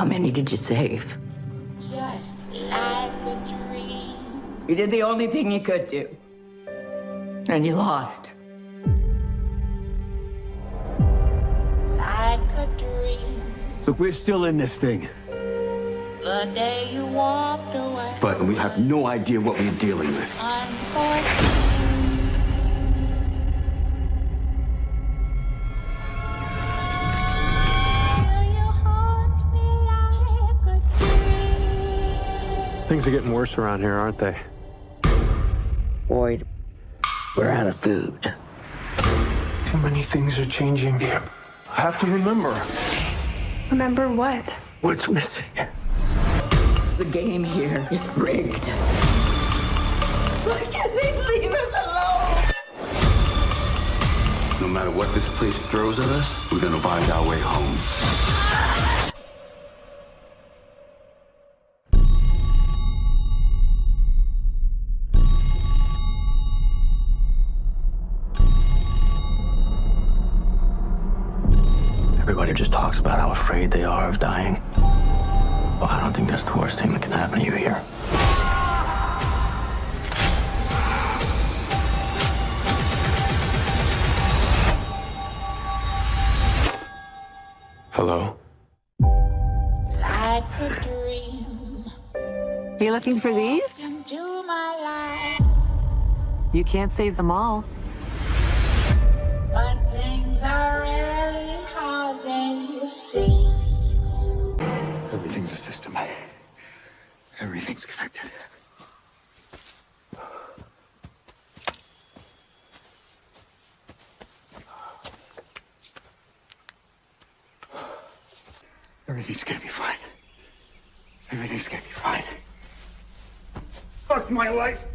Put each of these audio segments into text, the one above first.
How many did you save? Just like a dream. You did the only thing you could do. And you lost. Like a dream. Look, we're still in this thing. The day you walked away. But we have no idea what we're dealing with. Unfortunate. Things are getting worse around here, aren't they? Boyd, we're out of food. Too many things are changing. Yeah. I have to remember. Remember what? What's missing? The game here is rigged. Why can't they leave us alone? No matter what this place throws at us, we're gonna find our way home. Everybody just talks about how afraid they are of dying. Well, I don't think that's the worst thing that can happen to you here. Hello? Like a dream. You looking for these? Into my life. You can't save them all. But things are really hard than you see. Everything's a system. Everything's connected. Everything's gonna be fine. Everything's gonna be fine. Fuck my life!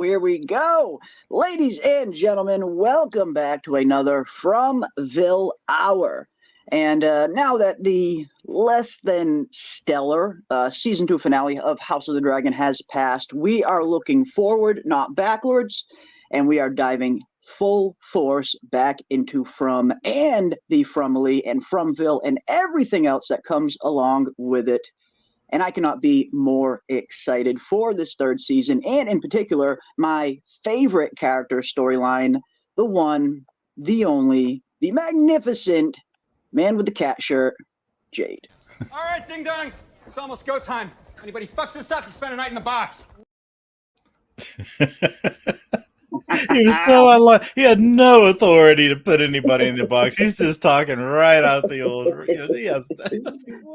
Here we go. Ladies and gentlemen, welcome back to another Fromville Hour. And now that the less than stellar season 2 finale of House of the Dragon has passed, we are looking forward, not backwards, and we are diving full force back into From and the Fromily and Fromville and everything else that comes along with it. And I cannot be more excited for this third season, and in particular, my favorite character storyline, the one, the only, the magnificent man with the cat shirt, Jade. All right, ding-dongs, it's almost go time. Anybody fucks this up, you spend a night in the box. He was so unlucky. He had no authority to put anybody in the box. He's just talking right out the old. What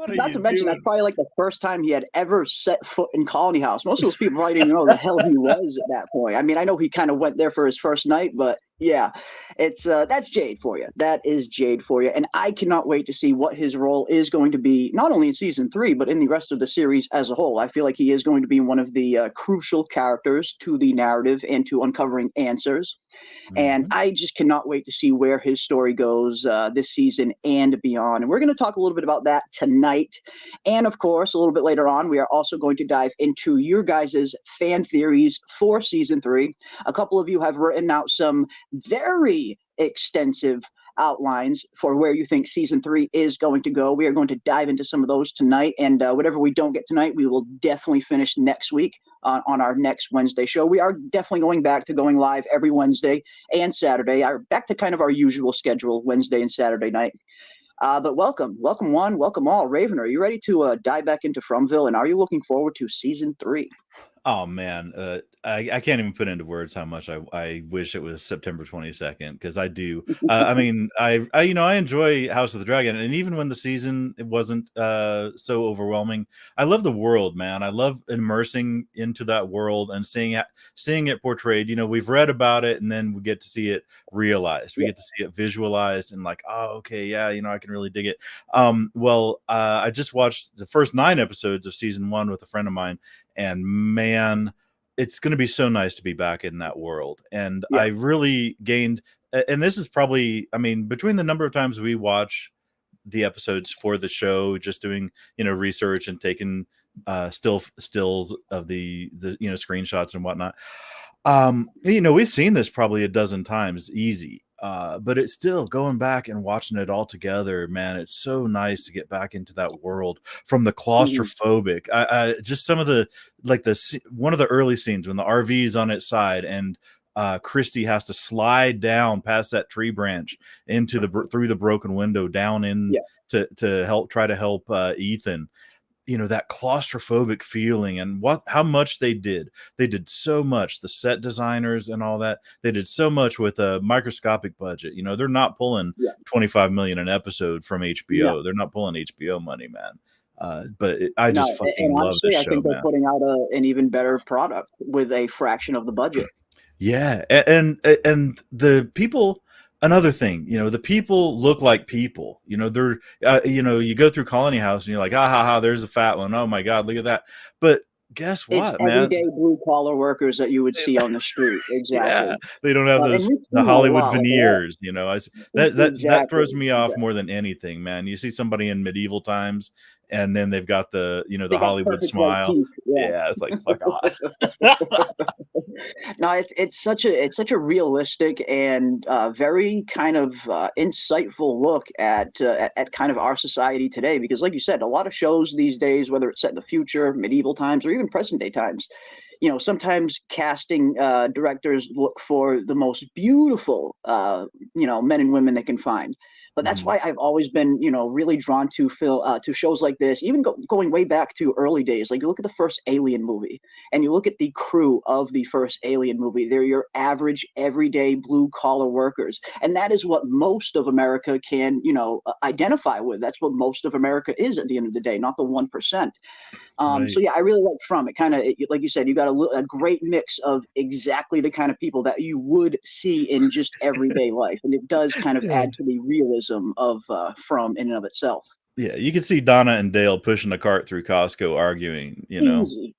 are Not you to mention, doing? that's probably like the first time he had ever set foot in Colony House. Most of those people probably didn't even know who the hell he was at that point. I mean, I know he kind of went there for his first night, but yeah, it's that's Jade for you. That is Jade for you, and I cannot wait to see what his role is going to be, not only in season 3, but in the rest of the series as a whole. I feel like he is going to be one of the crucial characters to the narrative and to uncovering answers. And I just cannot wait to see where his story goes this season and beyond. And we're going to talk a little bit about that tonight. And of course, a little bit later on, we are also going to dive into your guys' fan theories for season 3. A couple of you have written out some very extensive outlines for where you think season 3 is going to go. We are going to dive into some of those tonight, and whatever we don't get tonight, we will definitely finish next week. on our next Wednesday show. We are definitely going back to going live every Wednesday and Saturday. Back to kind of our usual schedule, Wednesday and Saturday night. But welcome one, welcome all. Raven, are you ready to dive back into Fromville, and are you looking forward to season 3? Oh man, I can't even put into words how much I wish it was September 22nd, because I do. I mean, I enjoy House of the Dragon, and even when the season it wasn't so overwhelming, I love the world, man. I love immersing into that world and seeing it portrayed. We've read about it, and then we get to see it realized. We get to see it visualized, and like, oh, okay, yeah, I can really dig it. I just watched the first 9 episodes of season 1 with a friend of mine. And man, it's going to be so nice to be back in that world. And I really gained, and this is probably, I mean, between the number of times we watch the episodes for the show, just doing, research and taking stills of the screenshots and whatnot. We've seen this probably a dozen times easy. But it's still going back and watching it all together, man. It's so nice to get back into that world from the claustrophobic. Just some of the one of the early scenes when the RV is on its side and Christy has to slide down past that tree branch into through the broken window down in to try to help Ethan. That claustrophobic feeling and how much they did so much, the set designers and all that. They did so much with a microscopic budget. They're not pulling $25 million an episode from HBO. They're not pulling HBO money, man. I just fucking love this show, I think they're putting out an even better product with a fraction of the budget. Yeah. And the people, another thing, the people look like people, they're, you go through Colony House and you're like, there's a fat one. Oh my God, look at that. But guess what, it's man? Everyday blue collar workers that you would see on the street. Exactly. Yeah, they don't have the Hollywood veneers, that throws me off more than anything, man. You see somebody in medieval times and then they've got the Hollywood smile. Yeah, it's like, fuck off. No, it's such a realistic and very kind of insightful look at kind of our society today, because like you said, a lot of shows these days, whether it's set in the future, medieval times, or even present day times, sometimes casting directors look for the most beautiful men and women they can find. But that's why I've always been, really drawn to to shows like this, even going way back to early days. Like you look at the first Alien movie and you look at the crew of the first Alien movie. They're your average, everyday blue collar workers. And that is what most of America can, identify with. That's what most of America is at the end of the day, not the 1%. Right. So yeah, I really like From. It kind of, like you said, you got a great mix of exactly the kind of people that you would see in just everyday life, and it does kind of add to the realism of From in and of itself. Yeah, you can see Donna and Dale pushing a cart through Costco, arguing. Easy.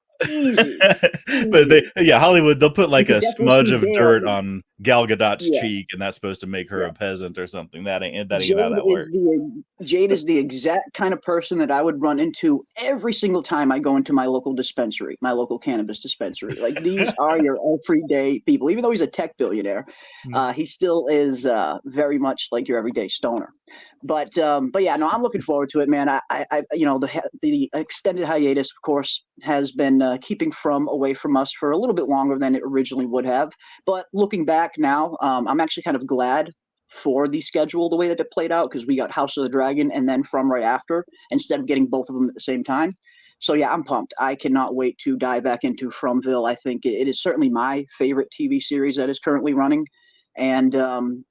But Hollywood, they'll put like a smudge of dirt on Gal Gadot's cheek, and that's supposed to make her a peasant or something. That ain't how that works. Jade is the exact kind of person that I would run into every single time I go into my local dispensary, my local cannabis dispensary. Like, these are your everyday people. Even though he's a tech billionaire, he still is very much like your everyday stoner. But yeah, no, I'm looking forward to it, man. The extended hiatus, of course, has been keeping From away from us for a little bit longer than it originally would have. But looking back now, I'm actually kind of glad for the schedule the way that it played out, because we got House of the Dragon and then From right after, instead of getting both of them at the same time. So yeah, I'm pumped. I cannot wait to dive back into Fromville. I think it is certainly my favorite TV series that is currently running. And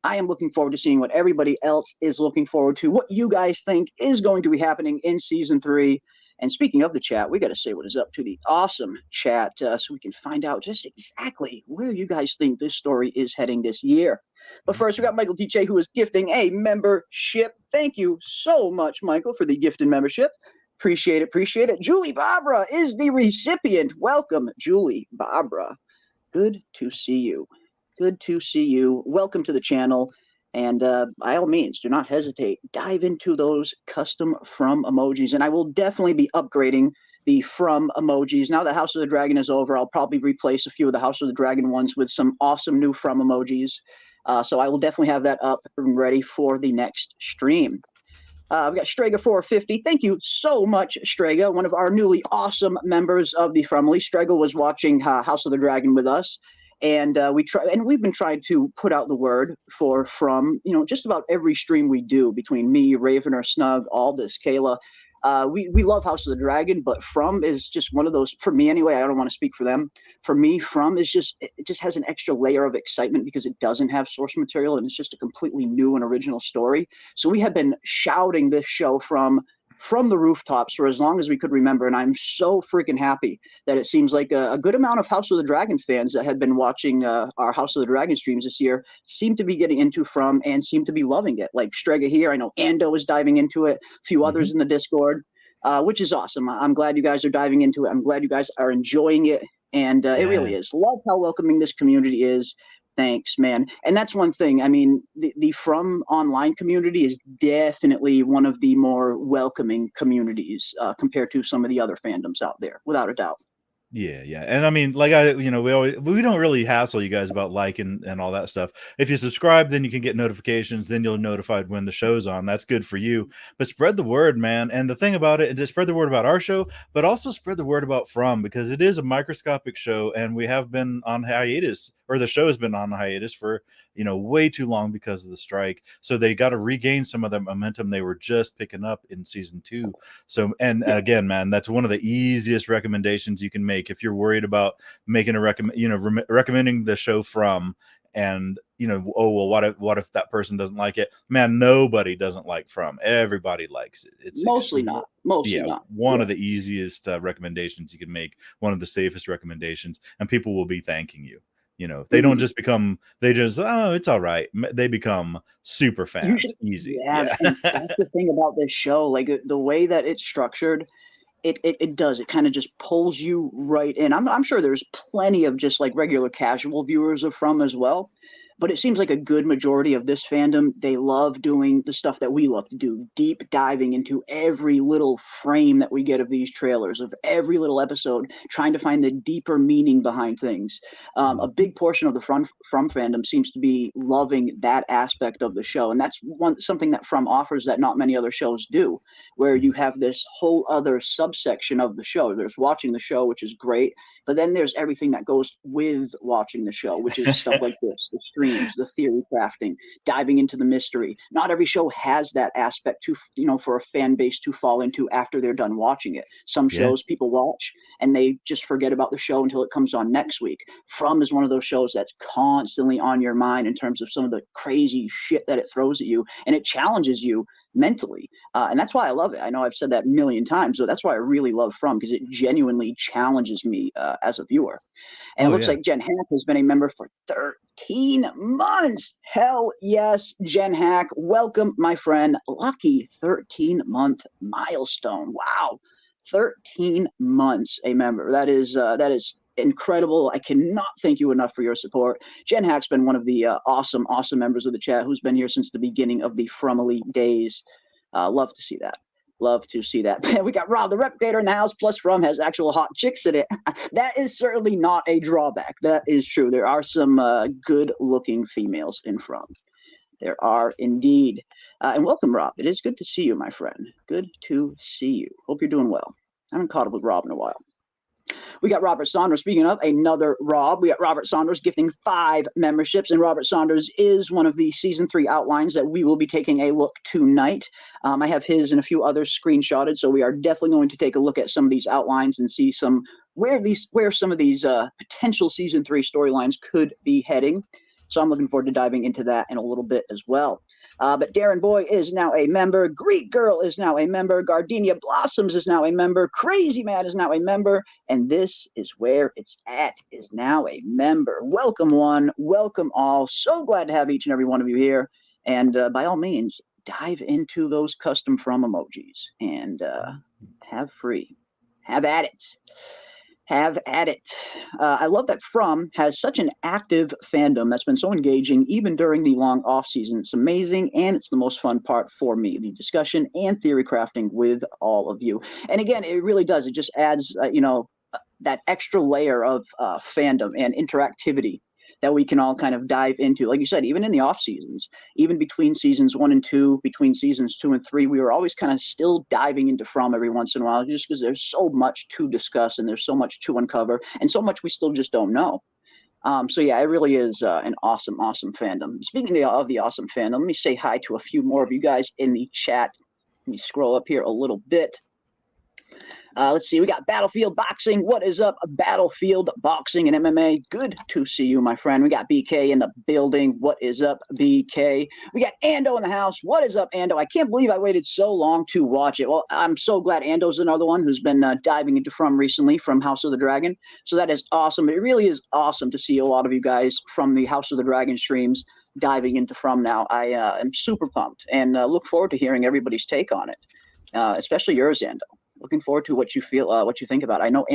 I am looking forward to seeing what everybody else is looking forward to, what you guys think is going to be happening in season 3. And speaking of the chat, we got to say what is up to the awesome chat so we can find out just exactly where you guys think this story is heading this year. But first, we got Michael DJ, who is gifting a membership. Thank you so much, Michael, for the gifted membership. Appreciate it. Julie Barbara is the recipient. Welcome, Julie Barbara. Good to see you. Welcome to the channel. And by all means, do not hesitate. Dive into those custom From emojis. And I will definitely be upgrading the From emojis. Now that House of the Dragon is over, I'll probably replace a few of the House of the Dragon ones with some awesome new From emojis. So I will definitely have that up and ready for the next stream. We got Strega450. Thank you so much, Strega, one of our newly awesome members of the Fromily. Strega was watching House of the Dragon with us, and we've been trying to put out the word from just about every stream we do between me, Ravener, Snug, Aldous, Kayla. We love House of the Dragon, but From is just one of those, for me anyway. I don't want to speak for them. For me, From is it just has an extra layer of excitement because it doesn't have source material and it's just a completely new and original story. So we have been shouting this show from the rooftops for as long as we could remember, and I'm so freaking happy that it seems like a good amount of House of the Dragon fans that had been watching our House of the Dragon streams this year seem to be getting into From and seem to be loving it. Like Strega here, I know Ando is diving into it, a few others in the Discord, which is awesome. I'm glad you guys are diving into it. I'm glad you guys are enjoying it, and it really is. Love how welcoming this community is. Thanks, man. And that's one thing. I mean, the From online community is definitely one of the more welcoming communities compared to some of the other fandoms out there, without a doubt. Yeah. And I mean, like we don't really hassle you guys about liking and all that stuff. If you subscribe, then you can get notifications, then you'll notified when the show's on. That's good for you. But spread the word, man. And the thing about it is spread the word about our show, but also spread the word about From, because it is a microscopic show and we have been on hiatus, or the show has been on hiatus for way too long because of the strike. So they got to regain some of the momentum they were just picking up in season 2. So, and again, man, that's one of the easiest recommendations you can make if you're worried about making a recommending the show From, and what if that person doesn't like it? Man, nobody doesn't like From. Everybody likes it. It's mostly not. One of the easiest recommendations you can make, one of the safest recommendations, and people will be thanking you. They don't just become, it's all right. They become super fans. Easy. Yeah. And that's the thing about this show. Like the way that it's structured, it does. It kind of just pulls you right in. I'm sure there's plenty of just like regular casual viewers of From as well. But it seems like a good majority of this fandom, they love doing the stuff that we love to do, deep diving into every little frame that we get of these trailers, of every little episode, trying to find the deeper meaning behind things. A big portion of the From fandom seems to be loving that aspect of the show. And that's something that From offers that not many other shows do, where you have this whole other subsection of the show. There's watching the show, which is great. But then there's everything that goes with watching the show, which is stuff like this, the streams, the theory crafting, diving into the mystery. Not every show has that aspect for a fan base to fall into after they're done watching it. Some shows people watch and they just forget about the show until it comes on next week. From is one of those shows that's constantly on your mind in terms of some of the crazy shit that it throws at you, and it challenges you mentally, and that's why I love it. I know I've said that a million times, so that's why I really love From, because it genuinely challenges me as a viewer. And it looks like Jen Hack has been a member for 13 months. Hell yes, Jen Hack. Welcome, my friend. Lucky 13-month milestone. Wow. 13 months a member. That is incredible. I cannot thank you enough for your support. Jen Hack's been one of the awesome members of the chat who's been here since the beginning of the Fromily days. Love to see that. Love to see that. We got Rob the Replicator in the house, plus From has actual hot chicks in it. That is certainly not a drawback. That is true. There are some good-looking females in From. There are indeed. And welcome, Rob. It is good to see you, my friend. Good to see you. Hope you're doing well. I haven't caught up with Rob in a while. We got Robert Saunders. Speaking of another Rob, we got Robert Saunders gifting 5 memberships, and Robert Saunders is one of the season 3 outlines that we will be taking a look tonight. I have his and a few others screenshotted, so we are definitely going to take a look at some of these outlines and see where some of these potential season 3 storylines could be heading. So I'm looking forward to diving into that in a little bit as well. But Darren Boy is now a member. Greek Girl is now a member. Gardenia Blossoms is now a member. Crazy Man is now a member. And This Is Where It's At is now a member. Welcome one. Welcome all. So glad to have each and every one of you here. And by all means, dive into those custom From emojis and have free. Have at it. Have at it. I love that From has such an active fandom that's been so engaging even during the long off season. It's amazing, and it's the most fun part for me, the discussion and theory crafting with all of you. And again, it really does. It just adds, that extra layer of fandom and interactivity that we can all kind of dive into. Like you said, even in the off seasons, even between seasons 1 and 2, between seasons 2 and 3, we were always kind of still diving into From every once in a while, just because there's so much to discuss and there's so much to uncover and so much we still just don't know. So yeah, it really is an awesome fandom. Speaking of the awesome fandom, let me say hi to a few more of you guys in the chat. Let me scroll up here a little bit. Let's see. We got Battlefield Boxing. What is up, Battlefield Boxing and MMA? Good to see you, my friend. We got BK in the building. What is up, BK? We got Ando in the house. What is up, Ando? I can't believe I waited so long to watch it. Well, I'm so glad Ando's another one who's been diving into From recently, from House of the Dragon. So that is awesome. It really is awesome to see a lot of you guys from the House of the Dragon streams diving into From now. I am super pumped and look forward to hearing everybody's take on it, especially yours, Ando. Looking forward to what you feel, what you think about it. I know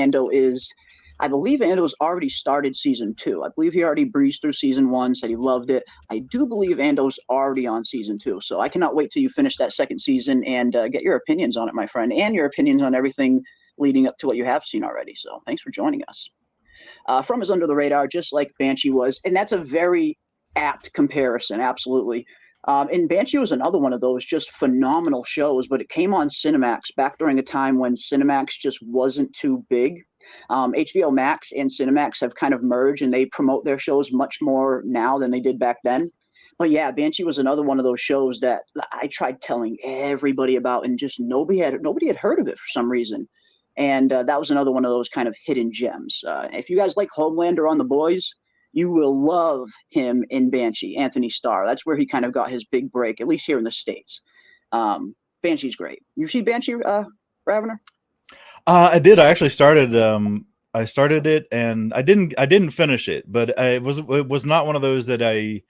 I believe Ando's already started season 2. I believe he already breezed through season 1, said he loved it. I do believe Ando's already on season 2. So I cannot wait till you finish that second season and get your opinions on it, my friend, and your opinions on everything leading up to what you have seen already. So thanks for joining us. From is under the radar, just like Banshee was. And that's a very apt comparison. Absolutely. And Banshee was another one of those just phenomenal shows, but it came on Cinemax back during a time when Cinemax just wasn't too big. HBO Max and Cinemax have kind of merged, and they promote their shows much more now than they did back then. But yeah, Banshee was another one of those shows that I tried telling everybody about, and just nobody had heard of it for some reason. And that was another one of those kind of hidden gems. If you guys like Homelander on The Boys, you will love him in Banshee, Anthony Starr. That's where he kind of got his big break, at least here in the States. Banshee's great. You see Banshee, Ravener? I did. I actually started. I started it, and I didn't finish it. But it was not one of those that I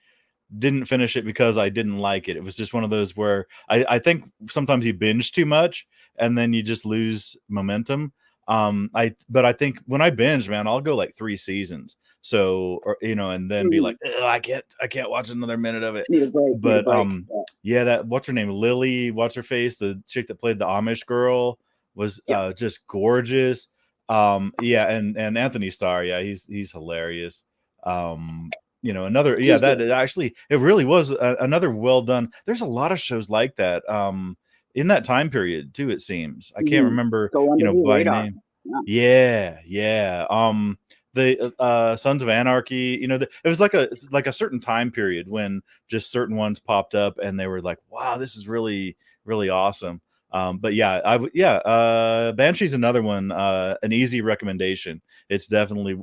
didn't finish it because I didn't like it. It was just one of those where I think sometimes you binge too much, and then you just lose momentum. But I think when I binge, man, I'll go like 3 seasons. So, or, and then be like, I can't watch another minute of it. But yeah, that, what's her name? Lily, what's her face? The chick that played the Amish girl was just gorgeous. Yeah, and Anthony Starr, yeah, he's hilarious. Another, yeah, that actually, it really was another well done. There's a lot of shows like that in that time period too, it seems. I can't remember, by name. Yeah. The Sons of Anarchy, it was like a certain time period when just certain ones popped up and they were like, wow, this is really, really awesome. But yeah, Banshee's another one, an easy recommendation. It's definitely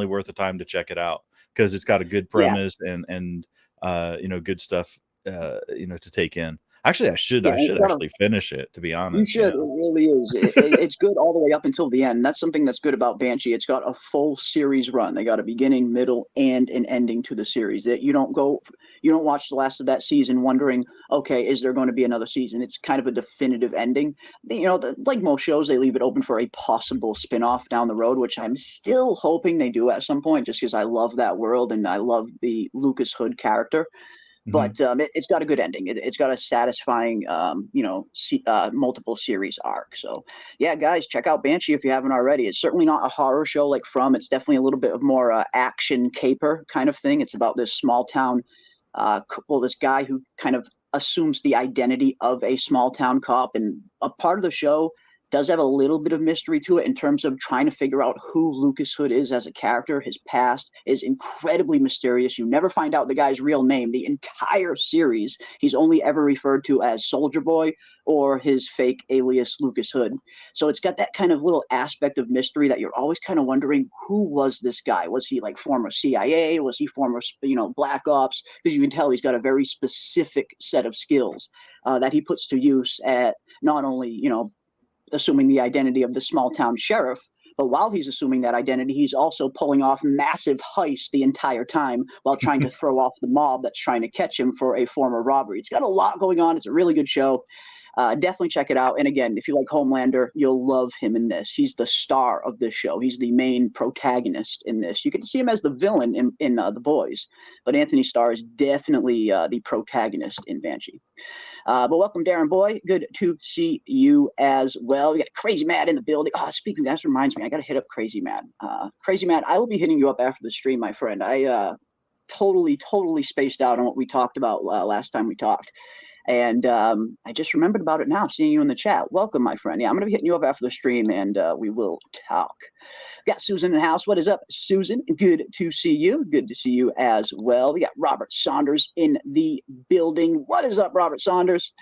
worth the time to check it out because it's got a good premise and good stuff, to take in. Actually, I should actually finish it, to be honest. You should. It really is. It's good all the way up until the end. That's something that's good about Banshee. It's got a full series run. They got a beginning, middle, and an ending to the series. That you don't watch the last of that season wondering, okay, is there going to be another season? It's kind of a definitive ending. Like most shows, they leave it open for a possible spinoff down the road, which I'm still hoping they do at some point, just because I love that world and I love the Lucas Hood character. But it's got a good ending. It's got a satisfying, multiple series arc. So, yeah, guys, check out Banshee if you haven't already. It's certainly not a horror show like From. It's definitely a little bit of more action caper kind of thing. It's about this small town, this guy who kind of assumes the identity of a small town cop. And a part of the show does have a little bit of mystery to it in terms of trying to figure out who Lucas Hood is as a character. His past is incredibly mysterious. You never find out the guy's real name. The entire series, he's only ever referred to as Soldier Boy or his fake alias Lucas Hood. So it's got that kind of little aspect of mystery that you're always kind of wondering, who was this guy? Was he like former CIA? Was he former, Black Ops? Because you can tell he's got a very specific set of skills that he puts to use at not only, assuming the identity of the small town sheriff, but while he's assuming that identity, he's also pulling off massive heists the entire time while trying to throw off the mob that's trying to catch him for a former robbery. It's got a lot going on. It's a really good show. Definitely check it out. And again, if you like Homelander, you'll love him in this. He's the star of this show. He's the main protagonist in this. You get to see him as the villain in The Boys, but Anthony Starr is definitely the protagonist in Banshee. But welcome, Darren Boy. Good to see you as well. We got Crazy Mad in the building. Speaking of that, reminds me, I got to hit up Crazy Mad. Crazy Mad, I will be hitting you up after the stream, my friend. totally spaced out on what we talked about last time we talked. And I just remembered about it now, seeing you in the chat. Welcome, my friend. Yeah, I'm going to be hitting you up after the stream, and we will talk. We got Susan in the house. What is up, Susan? Good to see you. Good to see you as well. We got Robert Saunders in the building. What is up, Robert Saunders?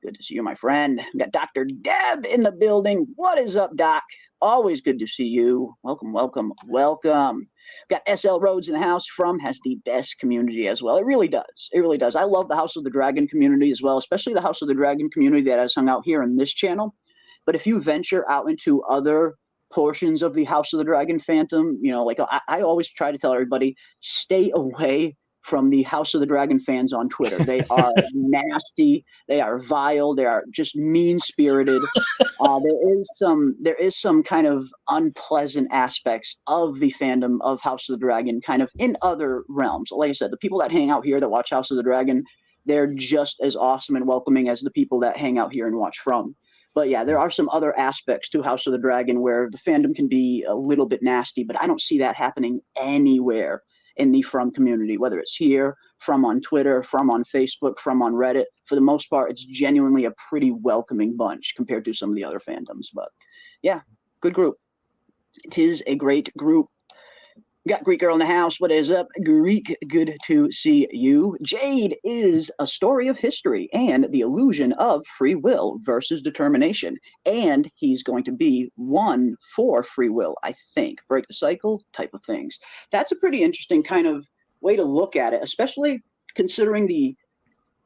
Good to see you, my friend. We got Dr. Deb in the building. What is up, Doc? Always good to see you. Welcome, welcome, welcome. Got SL Rhodes in the house. From has the best community as well. It really does. It really does. I love the House of the Dragon community as well, especially the House of the Dragon community that has hung out here on this channel. But if you venture out into other portions of the House of the Dragon phantom, you know, like I always try to tell everybody, stay away from the House of the Dragon fans on Twitter. They are nasty. They are vile. They are just mean-spirited. There is some kind of unpleasant aspects of the fandom of House of the Dragon kind of in other realms. Like I said, the people that hang out here that watch House of the Dragon, they're just as awesome and welcoming as the people that hang out here and watch From. But yeah, there are some other aspects to House of the Dragon where the fandom can be a little bit nasty, but I don't see that happening anywhere in the From community, whether it's here, From on Twitter, From on Facebook, From on Reddit. For the most part, it's genuinely a pretty welcoming bunch compared to some of the other fandoms. But yeah, good group. It is a great group. Got Greek Girl in the house. What is up, Greek? Good to see you. Jade is a story of history and the illusion of free will versus determination. And he's going to be one for free will, I think. Break the cycle type of things. That's a pretty interesting kind of way to look at it, especially considering the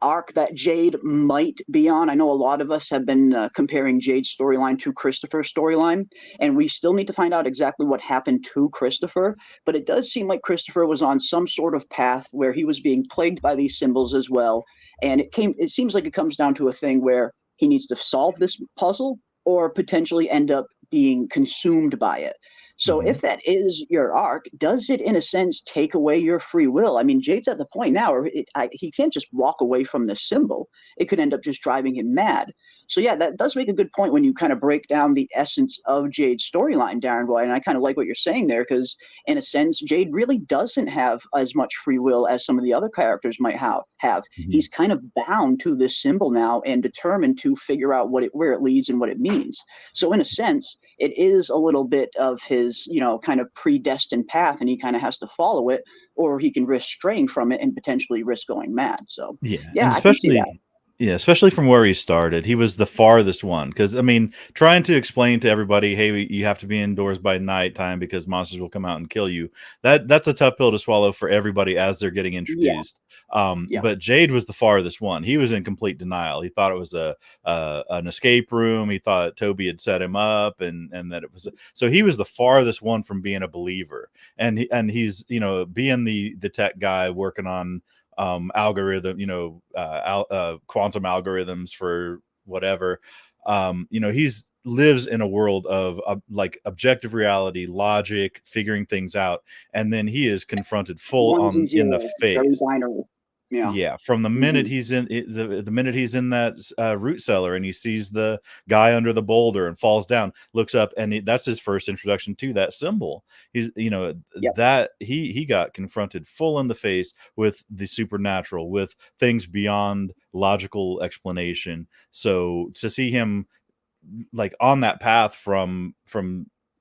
arc that Jade might be on. I know a lot of us have been comparing Jade's storyline to Christopher's storyline, and we still need to find out exactly what happened to Christopher, but it does seem like Christopher was on some sort of path where he was being plagued by these symbols as well, and it seems like it comes down to a thing where he needs to solve this puzzle or potentially end up being consumed by it. So if that is your arc, does it, in a sense, take away your free will? I mean, Jade's at the point now where he can't just walk away from this symbol. It could end up just driving him mad. So yeah, that does make a good point when you kind of break down the essence of Jade's storyline, Darren Boy. And I kind of like what you're saying there, because in a sense, Jade really doesn't have as much free will as some of the other characters might have. He's kind of bound to this symbol now and determined to figure out where it leads and what it means. So in a sense, it is a little bit of his, you know, kind of predestined path, and he kind of has to follow it, or he can risk straying from it and potentially risk going mad. So yeah, and I can see that. Yeah, especially from where he started, he was the farthest one. Because I mean, trying to explain to everybody, hey, you have to be indoors by nighttime because monsters will come out and kill you. That's a tough pill to swallow for everybody as they're getting introduced. But Jade was the farthest one. He was in complete denial. He thought it was an escape room. He thought Toby had set him up, and that it was. So he was the farthest one from being a believer. And he's, you know, being the tech guy working on algorithm, you know, quantum algorithms for whatever. You know, he's lives in a world of like objective reality, logic, figuring things out, and then he is confronted full on in the face. Yeah, from the minute he's in the minute he's in that root cellar and he sees the guy under the boulder and falls down, looks up, and that's his first introduction to that symbol. He's, you know, that he got confronted full in the face with the supernatural, with things beyond logical explanation. So to see him like on that path from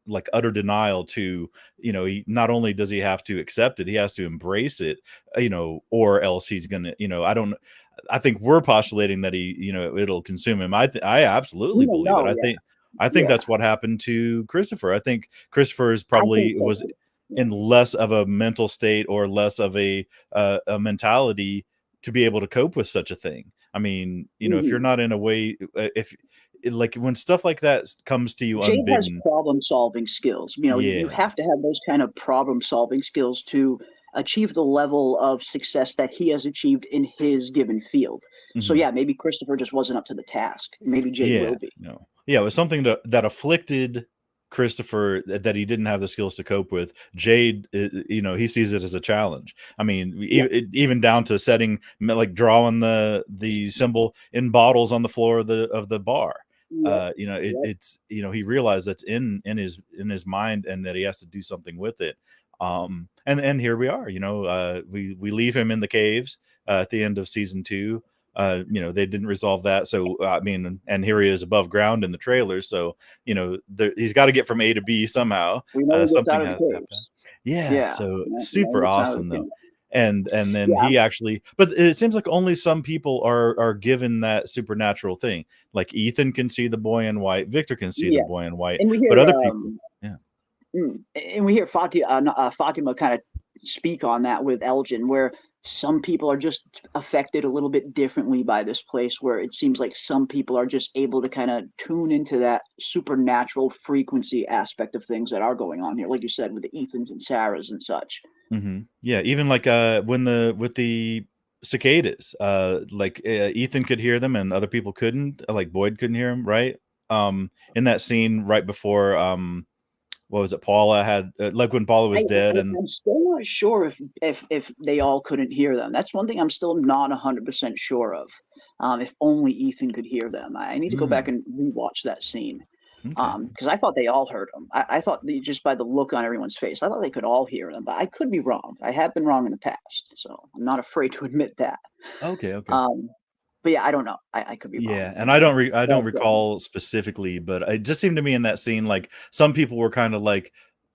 like utter denial to, you know, he not only does he have to accept it, he has to embrace it, you know, or else he's gonna, you know, I think we're postulating that he, you know, it'll consume him. I absolutely believe it. I think that's what happened to Christopher. I think Christopher is probably was in less of a mental state or less of a mentality to be able to cope with such a thing. I mean, you know, if you're not in a way, like when stuff like that comes to you, Jade has problem-solving skills. You know, you have to have those kind of problem-solving skills to achieve the level of success that he has achieved in his given field. So yeah, maybe Christopher just wasn't up to the task. Maybe Jade will be. It was something that afflicted Christopher that he didn't have the skills to cope with. Jade, you know, he sees it as a challenge. I mean, even down to setting, like drawing the symbol in bottles on the floor of the bar. You know, it's, you know, he realized that's in his mind and that he has to do something with it. And here we are. We leave him in the caves at the end of season 2. They didn't resolve that, so and here he is above ground in the trailer. So he's got to get from A to B somehow. We know he gets out Something of has the to happen. caves. Yeah, so super he gets out of awesome the though. caves. And then he actually, but it seems like only some people are given that supernatural thing. Like Ethan can see the boy in white, Victor can see the boy in white, And we hear, but other people, and we hear Fatima kind of speak on that with Elgin, where some people are just affected a little bit differently by this place, where it seems like some people are just able to kind of tune into that supernatural frequency aspect of things that are going on here, like you said, with the Ethans and Sarahs and such. Yeah, even like with the cicadas, Ethan could hear them and other people couldn't, like Boyd couldn't hear them, right? In that scene right before what was it, Paula had like when Paula was dead. And I'm still not sure if they all couldn't hear them. That's one thing I'm still not 100% sure of. If only Ethan could hear them. I need to go back and rewatch that scene. Because I thought they all heard them. I thought just by the look on everyone's face, I thought they could all hear them, but I could be wrong. I have been wrong in the past, so I'm not afraid to admit that. Okay. But yeah, I don't know. I could be wrong. Yeah, and I don't recall specifically, but it just seemed to me in that scene like some people were kind of like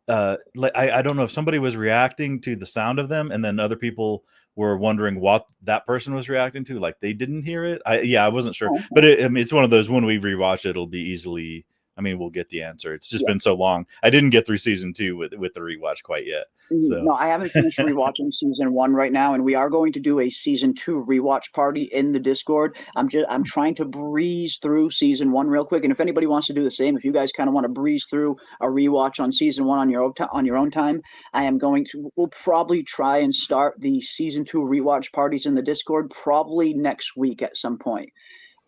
I don't know if somebody was reacting to the sound of them, and then other people were wondering what that person was reacting to, like they didn't hear it. I wasn't sure, but it's one of those, when we rewatch it, it'll be easily. We'll get the answer. It's just been so long. I didn't get through season 2 with the rewatch quite yet. So. No, I haven't finished rewatching season 1 right now, and we are going to do a season 2 rewatch party in the Discord. I'm trying to breeze through season 1 real quick, and if anybody wants to do the same, if you guys kind of want to breeze through a rewatch on season 1 on your own time, we'll probably try and start the season 2 rewatch parties in the Discord probably next week at some point.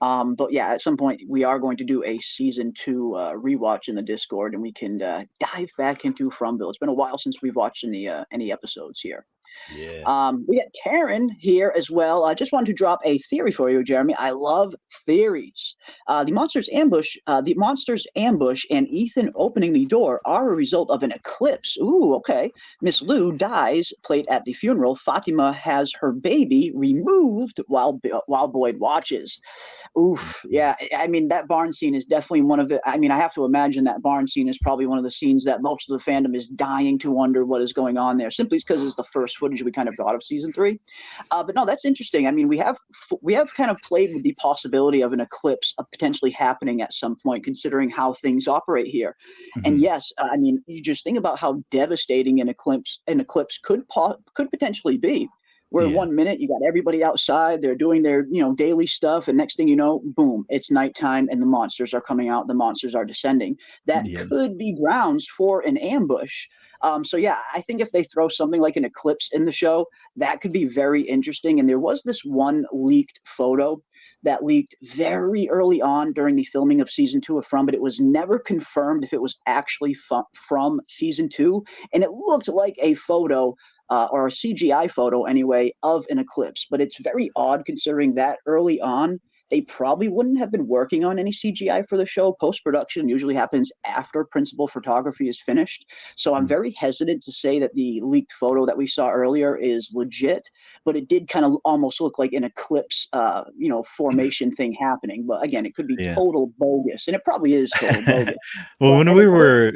But yeah, at some point we are going to do a season 2 rewatch in the Discord, and we can dive back into Fromville. It's been a while since we've watched any episodes here. Yeah. We got Taryn here as well. I just wanted to drop a theory for you, Jeremy. I love theories. The monster's ambush and Ethan opening the door are a result of an eclipse. Ooh, okay. Miss Lou dies, played at the funeral. Fatima has her baby removed while Boyd watches. Oof, yeah. That barn scene is definitely one of the. I have to imagine that barn scene is probably one of the scenes that most of the fandom is dying to wonder what is going on there, simply because it's the first footage we kind of got of season 3. But no, that's interesting. We have kind of played with the possibility of an eclipse potentially happening at some point, considering how things operate here. And yes, you just think about how devastating an eclipse could potentially be. Where 1 minute you got everybody outside, they're doing their daily stuff, and next thing you know, boom, it's nighttime and the monsters are coming out, the monsters are descending. That could be grounds for an ambush. So yeah, I think if they throw something like an eclipse in the show, that could be very interesting. And there was this one leaked photo that leaked very early on during the filming of season 2 of From, but it was never confirmed if it was actually from season 2. And it looked like a photo or a CGI photo anyway of an eclipse, but it's very odd considering that early on they probably wouldn't have been working on any CGI for the show. Post-production usually happens after principal photography is finished. So I'm very hesitant to say that the leaked photo that we saw earlier is legit, but it did kind of almost look like an eclipse, formation thing happening. But again, it could be total bogus, and it probably is total bogus. Well, when we were...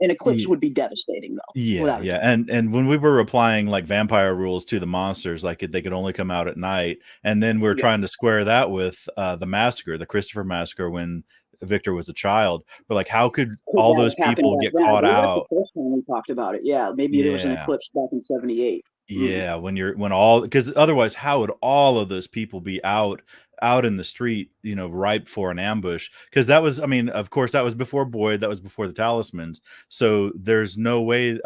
An eclipse would be devastating, though. Yeah. And when we were applying like vampire rules to the monsters, like they could only come out at night, and then we're trying to square that with the massacre, the Christopher massacre, when Victor was a child. But like, how could all those people get caught out? That's the first time we talked about it. Yeah, maybe there was an eclipse back in '78. Yeah, because otherwise, how would all of those people be out in the street, ripe for an ambush? Because that was, of course, that was before Boyd, that was before the Talismans. So there's no way.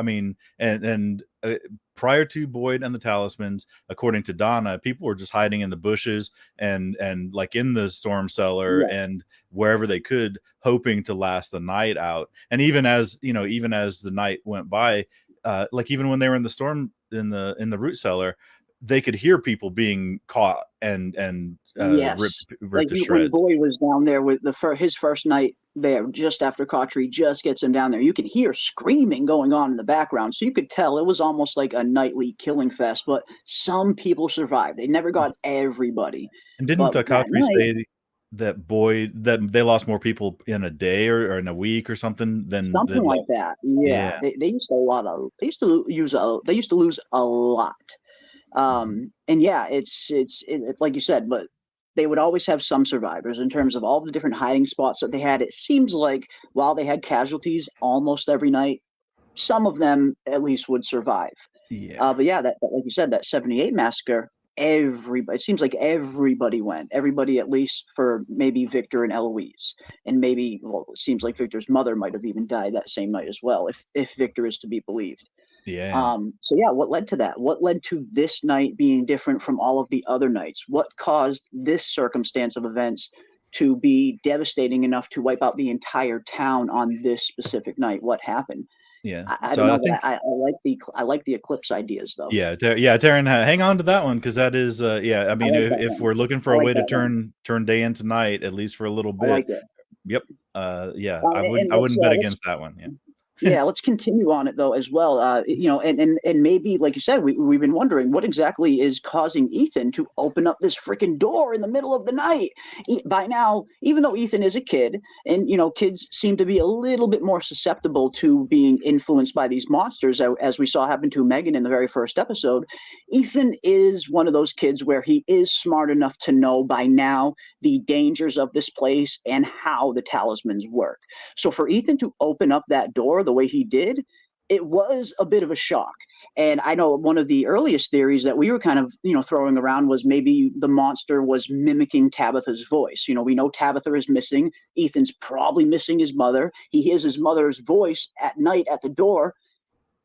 Prior to Boyd and the Talismans, according to Donna, people were just hiding in the bushes and like in the storm cellar and wherever they could, hoping to last the night out. And even as the night went by, like even when they were in the storm in the root cellar, they could hear people being caught and Yes, ripped to when shreds. Boy was down there with his first night there, just after Cautry just gets him down there, you can hear screaming going on in the background, so you could tell it was almost like a nightly killing fest. But some people survived; they never got everybody. And didn't But that Cautry night, say that they lost more people in a day or in a week or something than something like that? Yeah, they used they used to lose a lot. And yeah, it's like you said, but they would always have some survivors in terms of all the different hiding spots that they had. It seems like while they had casualties almost every night, some of them at least would survive. Yeah. But yeah, that like you said, that 78 massacre, it seems like everybody went. Everybody, at least for maybe Victor and Eloise. And maybe, well, it seems like Victor's mother might have even died that same night as well, if Victor is to be believed. Yeah. So yeah, what led to that? What led to this night being different from all of the other nights? What caused this circumstance of events to be devastating enough to wipe out the entire town on this specific night? What happened? Yeah. I So don't know. I think I like the eclipse ideas though. yeah, Taryn, hang on to that one because that is yeah. I mean, like that if one. we're looking for I a like way to that one. turn day into night, at least for a little I bit. like it. Yep. Yeah, And I wouldn't bet against that one. Yeah. Yeah, let's continue on it though as well. You know, and maybe like you said, we've been wondering what exactly is causing Ethan to open up this freaking door in the middle of the night. By now, even though Ethan is a kid, and you know, kids seem to be a little bit more susceptible to being influenced by these monsters, as we saw happen to Megan in the very first episode. Ethan is one of those kids where he is smart enough to know by now the dangers of this place and how the talismans work. So for Ethan to open up that door the way he did, it was a bit of a shock. And I know one of the earliest theories that we were kind of, you know, throwing around was maybe the monster was mimicking Tabitha's voice. You know, we know Tabitha is missing. Ethan's probably missing his mother. He hears his mother's voice at night at the door.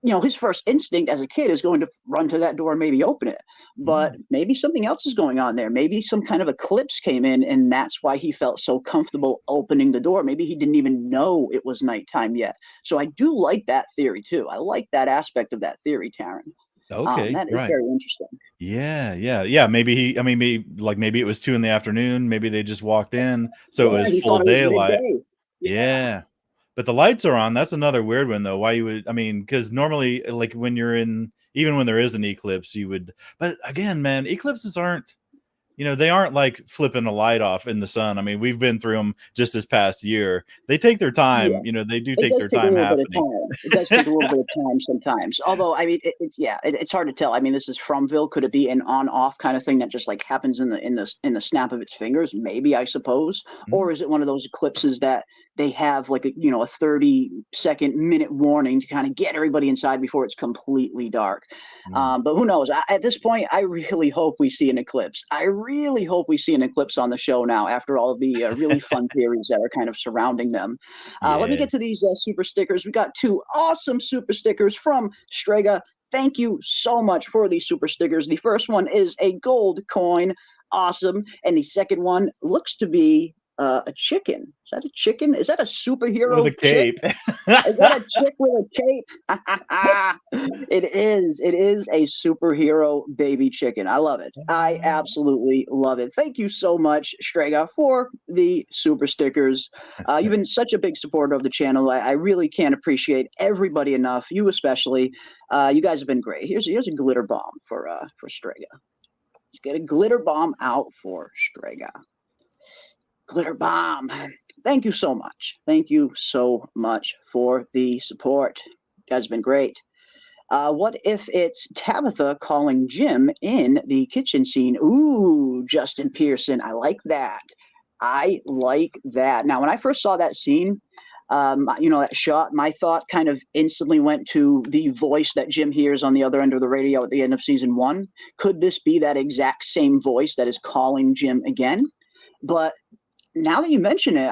You know, his first instinct as a kid is going to run to that door and maybe open it. But maybe something else is going on there. Maybe some kind of eclipse came in, and that's why he felt so comfortable opening the door. Maybe he didn't even know it was nighttime yet. So I do like that theory too. I like that aspect of that theory, Taryn. Okay, That is right. very interesting. Yeah. Maybe maybe it was 2 p.m. Maybe they just walked in, so Yeah, it he was full thought it was daylight. midday. Yeah. But the lights are on. That's another weird one, though. Why you would? I mean, because normally, like when you're in, even when there is an eclipse, you would. But again, man, eclipses aren't. You know, they aren't like flipping a light off in the sun. I mean, we've been through them just this past year. They take their time. Yeah. You know, they do It take does their take time a little happening. bit of time. It does take a little bit of time sometimes. Although, I mean, it's hard to tell. I mean, this is Fromville. Could it be an on-off kind of thing that just like happens in the snap of its fingers? Maybe, I suppose. Or is it one of those eclipses that they have like a 30-second minute warning to kind of get everybody inside before it's completely dark? But who knows? At this point, I really hope we see an eclipse. I really hope we see an eclipse on the show now after all of the really fun theories that are kind of surrounding them. Let me get to these super stickers. We got 2 awesome super stickers from Strega. Thank you so much for these super stickers. The first one is a gold coin. Awesome. And the second one looks to be a chicken. Is that a chicken? Is that a superhero With a cape. chick? Is that a chick with a cape? It is. It is a superhero baby chicken. I love it. I absolutely love it. Thank you so much, Strega, for the super stickers. You've been such a big supporter of the channel. I really can't appreciate everybody enough. You especially. You guys have been great. Here's a glitter bomb for Strega. Let's get a glitter bomb out for Strega. Glitter bomb. Thank you so much. Thank you so much for the support. You guys have been great. What if it's Tabitha calling Jim in the kitchen scene? Ooh, Justin Pearson. I like that. I like that. Now, when I first saw that scene, that shot, my thought kind of instantly went to the voice that Jim hears on the other end of the radio at the end of season 1. Could this be that exact same voice that is calling Jim again? But now that you mention it,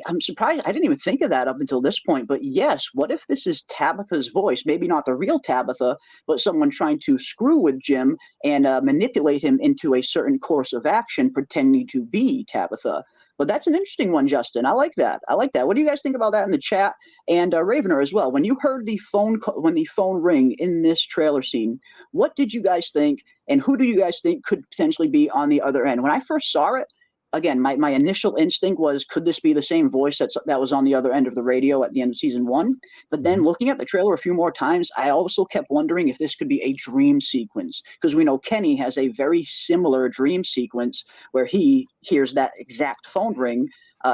I'm surprised. I didn't even think of that up until this point. But yes, what if this is Tabitha's voice? Maybe not the real Tabitha, but someone trying to screw with Jim and manipulate him into a certain course of action, pretending to be Tabitha. But that's an interesting one, Justin. I like that. What do you guys think about that in the chat? And Ravener as well. When you heard the phone ring in this trailer scene, what did you guys think? And who do you guys think could potentially be on the other end? When I first saw it, again, my initial instinct was, could this be the same voice that was on the other end of the radio at the end of season 1? But then looking at the trailer a few more times, I also kept wondering if this could be a dream sequence, because we know Kenny has a very similar dream sequence where he hears that exact phone ring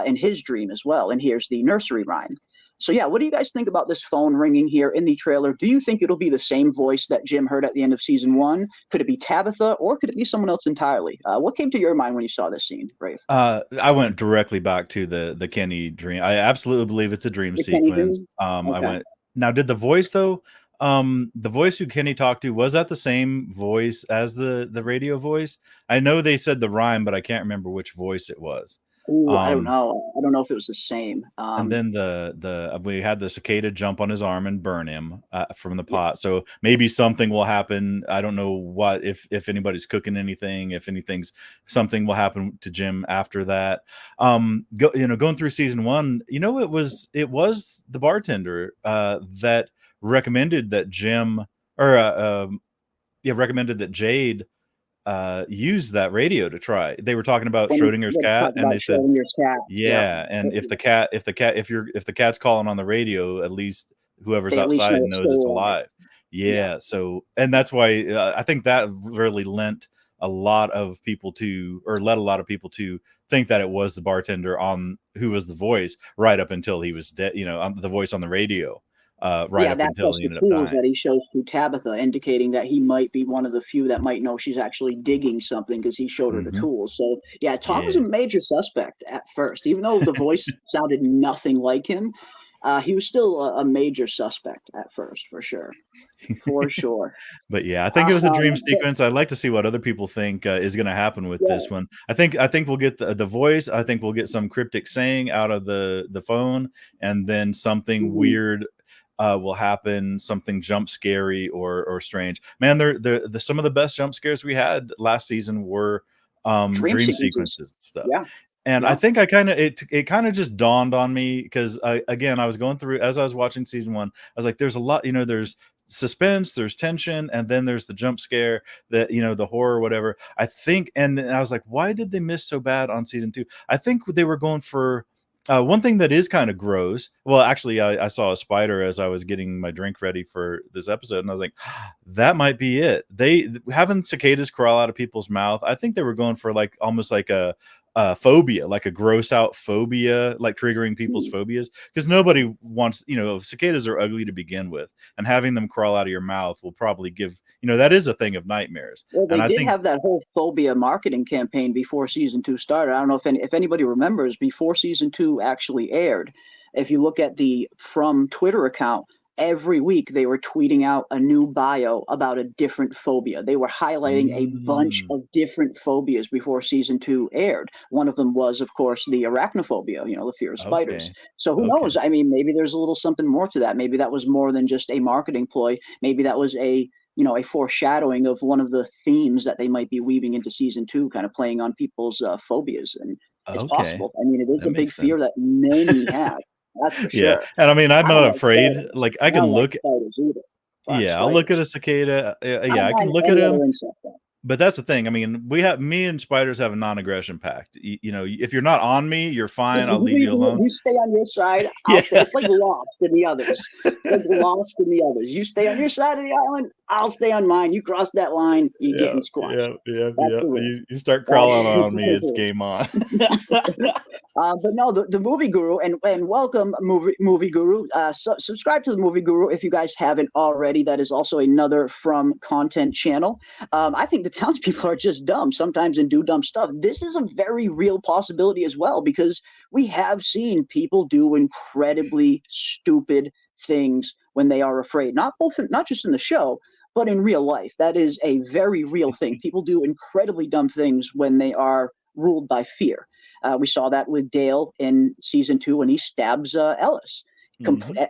in his dream as well, and hears the nursery rhyme. So yeah, what do you guys think about this phone ringing here in the trailer? Do you think it'll be the same voice that Jim heard at the end of season 1? Could it be Tabitha, or could it be someone else entirely? What came to your mind when you saw this scene, Rave? I went directly back to the Kenny dream. I absolutely believe it's a dream sequence. Okay. Now, did the voice though? The voice who Kenny talked to, was that the same voice as the radio voice? I know they said the rhyme, but I can't remember which voice it was. Ooh, I don't know. I don't know if it was the same. And then we had the cicada jump on his arm and burn him from the pot. So maybe something will happen. I don't know what, if anybody's cooking anything, something will happen to Jim after that. Going through season 1, it was the bartender that recommended that Jim recommended that Jade use that radio to try. They were talking about Schrodinger's cat, and they said, and if the cat's calling on the radio, at least whoever's outside knows it's alive. So, and that's why I think that really led a lot of people to think that it was the bartender who was the voice right up until he was dead, the voice on the radio. Right up until he ended up dying. That he shows to Tabitha, indicating that he might be one of the few that might know she's actually digging something, because he showed her the tools. So yeah, Tom was a major suspect at first, even though the voice sounded nothing like him. He was still a major suspect at first, for sure. But yeah, I think it was a dream sequence. I'd like to see what other people think is going to happen with this one. I think we'll get the voice. I think we'll get some cryptic saying out of the phone, and then something weird will happen, something jump scary or strange. Man, some of the best jump scares we had last season were dream sequences and stuff. And I think it kind of just dawned on me, because I was going through, as I was watching season 1, I was like, there's a lot, there's suspense, there's tension, and then there's the jump scare, that the horror, whatever. I think, and I was like, why did they miss so bad on season 2? I think they were going for one thing that is kind of gross. Well, actually, I saw a spider as I was getting my drink ready for this episode, and I was like, that might be it. They having cicadas crawl out of people's mouth. I think they were going for almost like a phobia, like a gross out phobia, like triggering people's phobias, because nobody wants, cicadas are ugly to begin with, and having them crawl out of your mouth will probably give, that is a thing of nightmares. Well, they did have that whole phobia marketing campaign before season 2 started. I don't know if anybody remembers, before season 2 actually aired, if you look at the From Twitter account, every week they were tweeting out a new bio about a different phobia. They were highlighting a bunch of different phobias before season 2 aired. One of them was, of course, the arachnophobia, the fear of spiders. So who knows? I mean, maybe there's a little something more to that. Maybe that was more than just a marketing ploy. Maybe that was a foreshadowing of one of the themes that they might be weaving into season 2, kind of playing on people's phobias. And it's possible. I mean, it is a big fear that many have. That's for sure. Yeah, and I mean, I'm not afraid. Like, I can look at I'll look at a cicada. I can look at him. But that's the thing. I mean, me and spiders have a non-aggression pact. If you're not on me, you're fine. I'll leave you alone. You stay on your side. It's like Lost in the others. You stay on your side of the island. I'll stay on mine. You cross that line, you're getting squashed. You start crawling on me, it's game on. But no, the Movie Guru, and welcome, Movie Guru. Subscribe to the Movie Guru if you guys haven't already. That is also another From content channel. I think the townspeople are just dumb sometimes and do dumb stuff. This is a very real possibility as well, because we have seen people do incredibly stupid things when they are afraid. Not just in the show, but in real life. That is a very real thing. People do incredibly dumb things when they are ruled by fear. We saw that with Dale in season 2 when he stabs Ellis.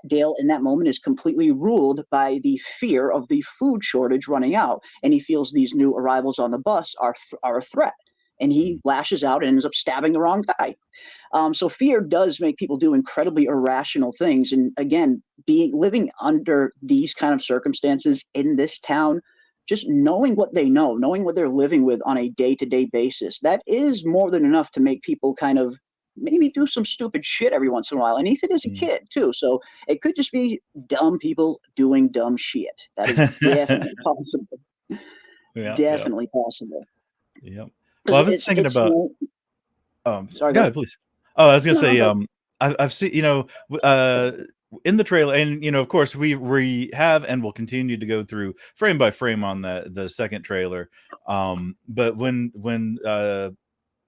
Dale in that moment is completely ruled by the fear of the food shortage running out, and he feels these new arrivals on the bus are a threat. and he lashes out and ends up stabbing the wrong guy. So fear does make people do incredibly irrational things. And again, living under these kind of circumstances in this town, just knowing what they know, knowing what they're living with on a day-to-day basis, that is more than enough to make people kind of maybe do some stupid shit every once in a while. And Ethan is a kid too, so it could just be dumb people doing dumb shit. That is definitely possible. Definitely possible. Yep. Well, I was thinking about. Sorry, go ahead, please. Oh, I was gonna say, I've seen, in the trailer, and of course, we have and will continue to go through frame by frame on the second trailer. But when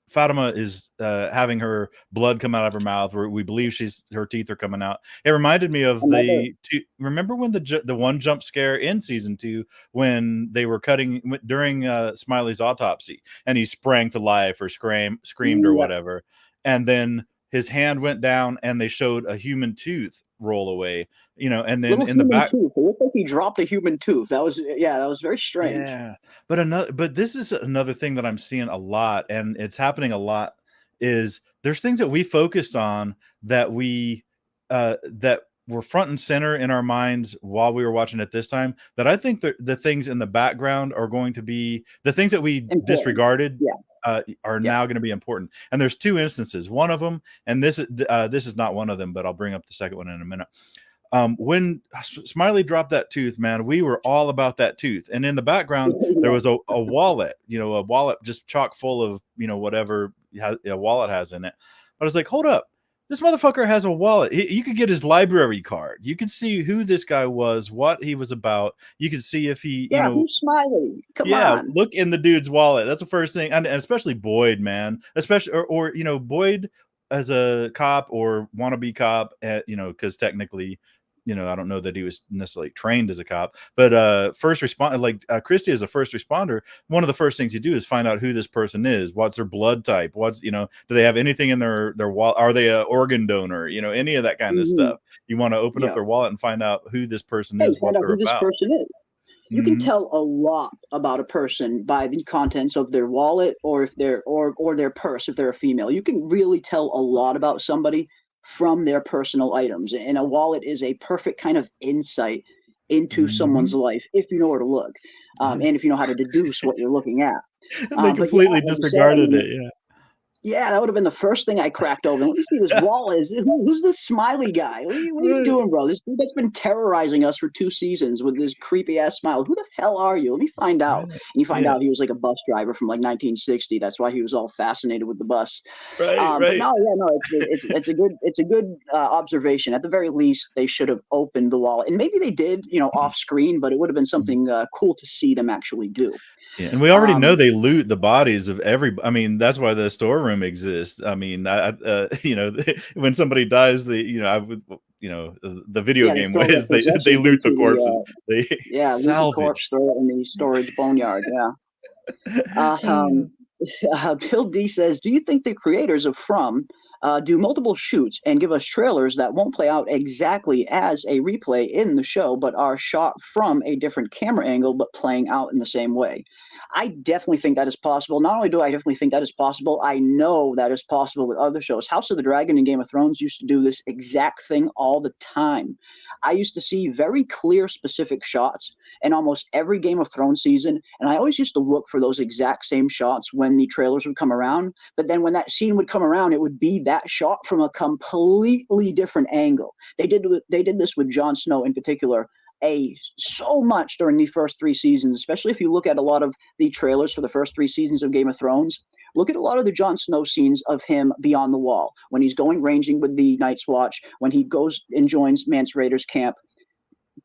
Fatima is having her blood come out of her mouth, where we believe her teeth are coming out, it reminded me of remember when the one jump scare in season 2 when they were cutting during Smiley's autopsy and he sprang to life or screamed or whatever, and then his hand went down and they showed a human tooth roll away, and then in the back tooth. It looked like he dropped a human tooth. That was very strange. Yeah, but this is another thing that I'm seeing a lot, and it's happening a lot, is there's things that we focused on that that were front and center in our minds while we were watching it this time, that I think the things in the background are going to be the things that we disregarded. Are now going to be important. And there's 2 instances. One of them, and this is not one of them, but I'll bring up the second one in a minute. When Smiley dropped that tooth, man, we were all about that tooth. And in the background, there was a wallet, a wallet just chock full of, whatever a wallet has in it. But I was like, hold up. This motherfucker has a wallet. You could get his library card. You could see who this guy was, what he was about. You could see if he, who's Smiley? Come on. Look in the dude's wallet. That's the first thing. And especially Boyd, man. Especially, or Boyd as a cop or wannabe cop, because technically, I don't know that he was necessarily trained as a cop, but first responder, like Christy as a first responder, one of the first things you do is find out who this person is, what's their blood type, do they have anything in their wallet, are they an organ donor, any of that kind of stuff. You want to open up their wallet and find out who this person is, what they're about. You can tell a lot about a person by the contents of their wallet, or if they're or their purse if they're a female. You can really tell a lot about somebody from their personal items, and a wallet is a perfect kind of insight into someone's life if you know where to look, and if you know how to deduce what you're looking at. They completely disregarded it. Yeah, that would have been the first thing I cracked open. Let me see this wallet. Who's this Smiley guy? What are you doing, bro? This dude that's been terrorizing us for 2 seasons with this creepy ass smile. Who the hell are you? Let me find out. And you find out he was like a bus driver from like 1960. That's why he was all fascinated with the bus. Right. But it's a good observation. At the very least, they should have opened the wallet, and maybe they did, off screen. But it would have been something cool to see them actually do. Yeah, and we already know they loot the bodies of everybody. I mean, that's why the storeroom exists. I mean, when somebody dies, the video game ways they loot the corpses. Loot the corpse, throw it in the storage boneyard. Bill D says, "Do you think the creators of From do multiple shoots and give us trailers that won't play out exactly as a replay in the show, but are shot from a different camera angle, but playing out in the same way?" I definitely think that is possible. Not only do I definitely think that is possible, I know that is possible with other shows. House of the Dragon and Game of Thrones used to do this exact thing all the time. I used to see very clear, specific shots in almost every Game of Thrones season, and I always used to look for those exact same shots when the trailers would come around. But then when that scene would come around, it would be that shot from a completely different angle. They did this with Jon Snow in particular so much during the first 3 seasons, especially if you look at a lot of the trailers for the first 3 seasons of Game of Thrones. Look at a lot of the Jon Snow scenes of him beyond the wall, when he's going ranging with the Night's Watch, when he goes and joins Mance Rayder's camp.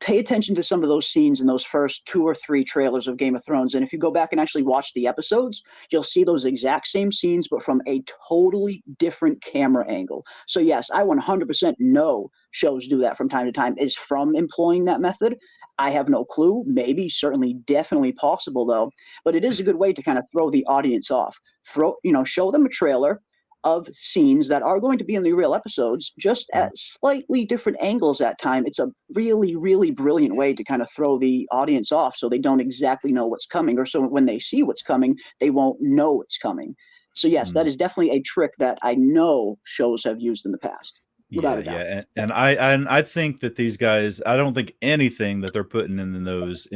Pay attention to some of those scenes in those first 2 or 3 trailers of Game of Thrones. And if you go back and actually watch the episodes, you'll see those exact same scenes, but from a totally different camera angle. So yes, I 100% know shows do that from time to time. Is From employing that method? I have no clue. Maybe, certainly, definitely possible though. But it is a good way to kind of throw the audience off. Show them a trailer of scenes that are going to be in the real episodes, just at slightly different angles at time. It's a really, really brilliant way to kind of throw the audience off, so they don't exactly know what's coming, or so when they see what's coming, they won't know it's coming. So yes, that is definitely a trick that I know shows have used in the past. Without a doubt. And I think that these guys, I don't think anything that they're putting in those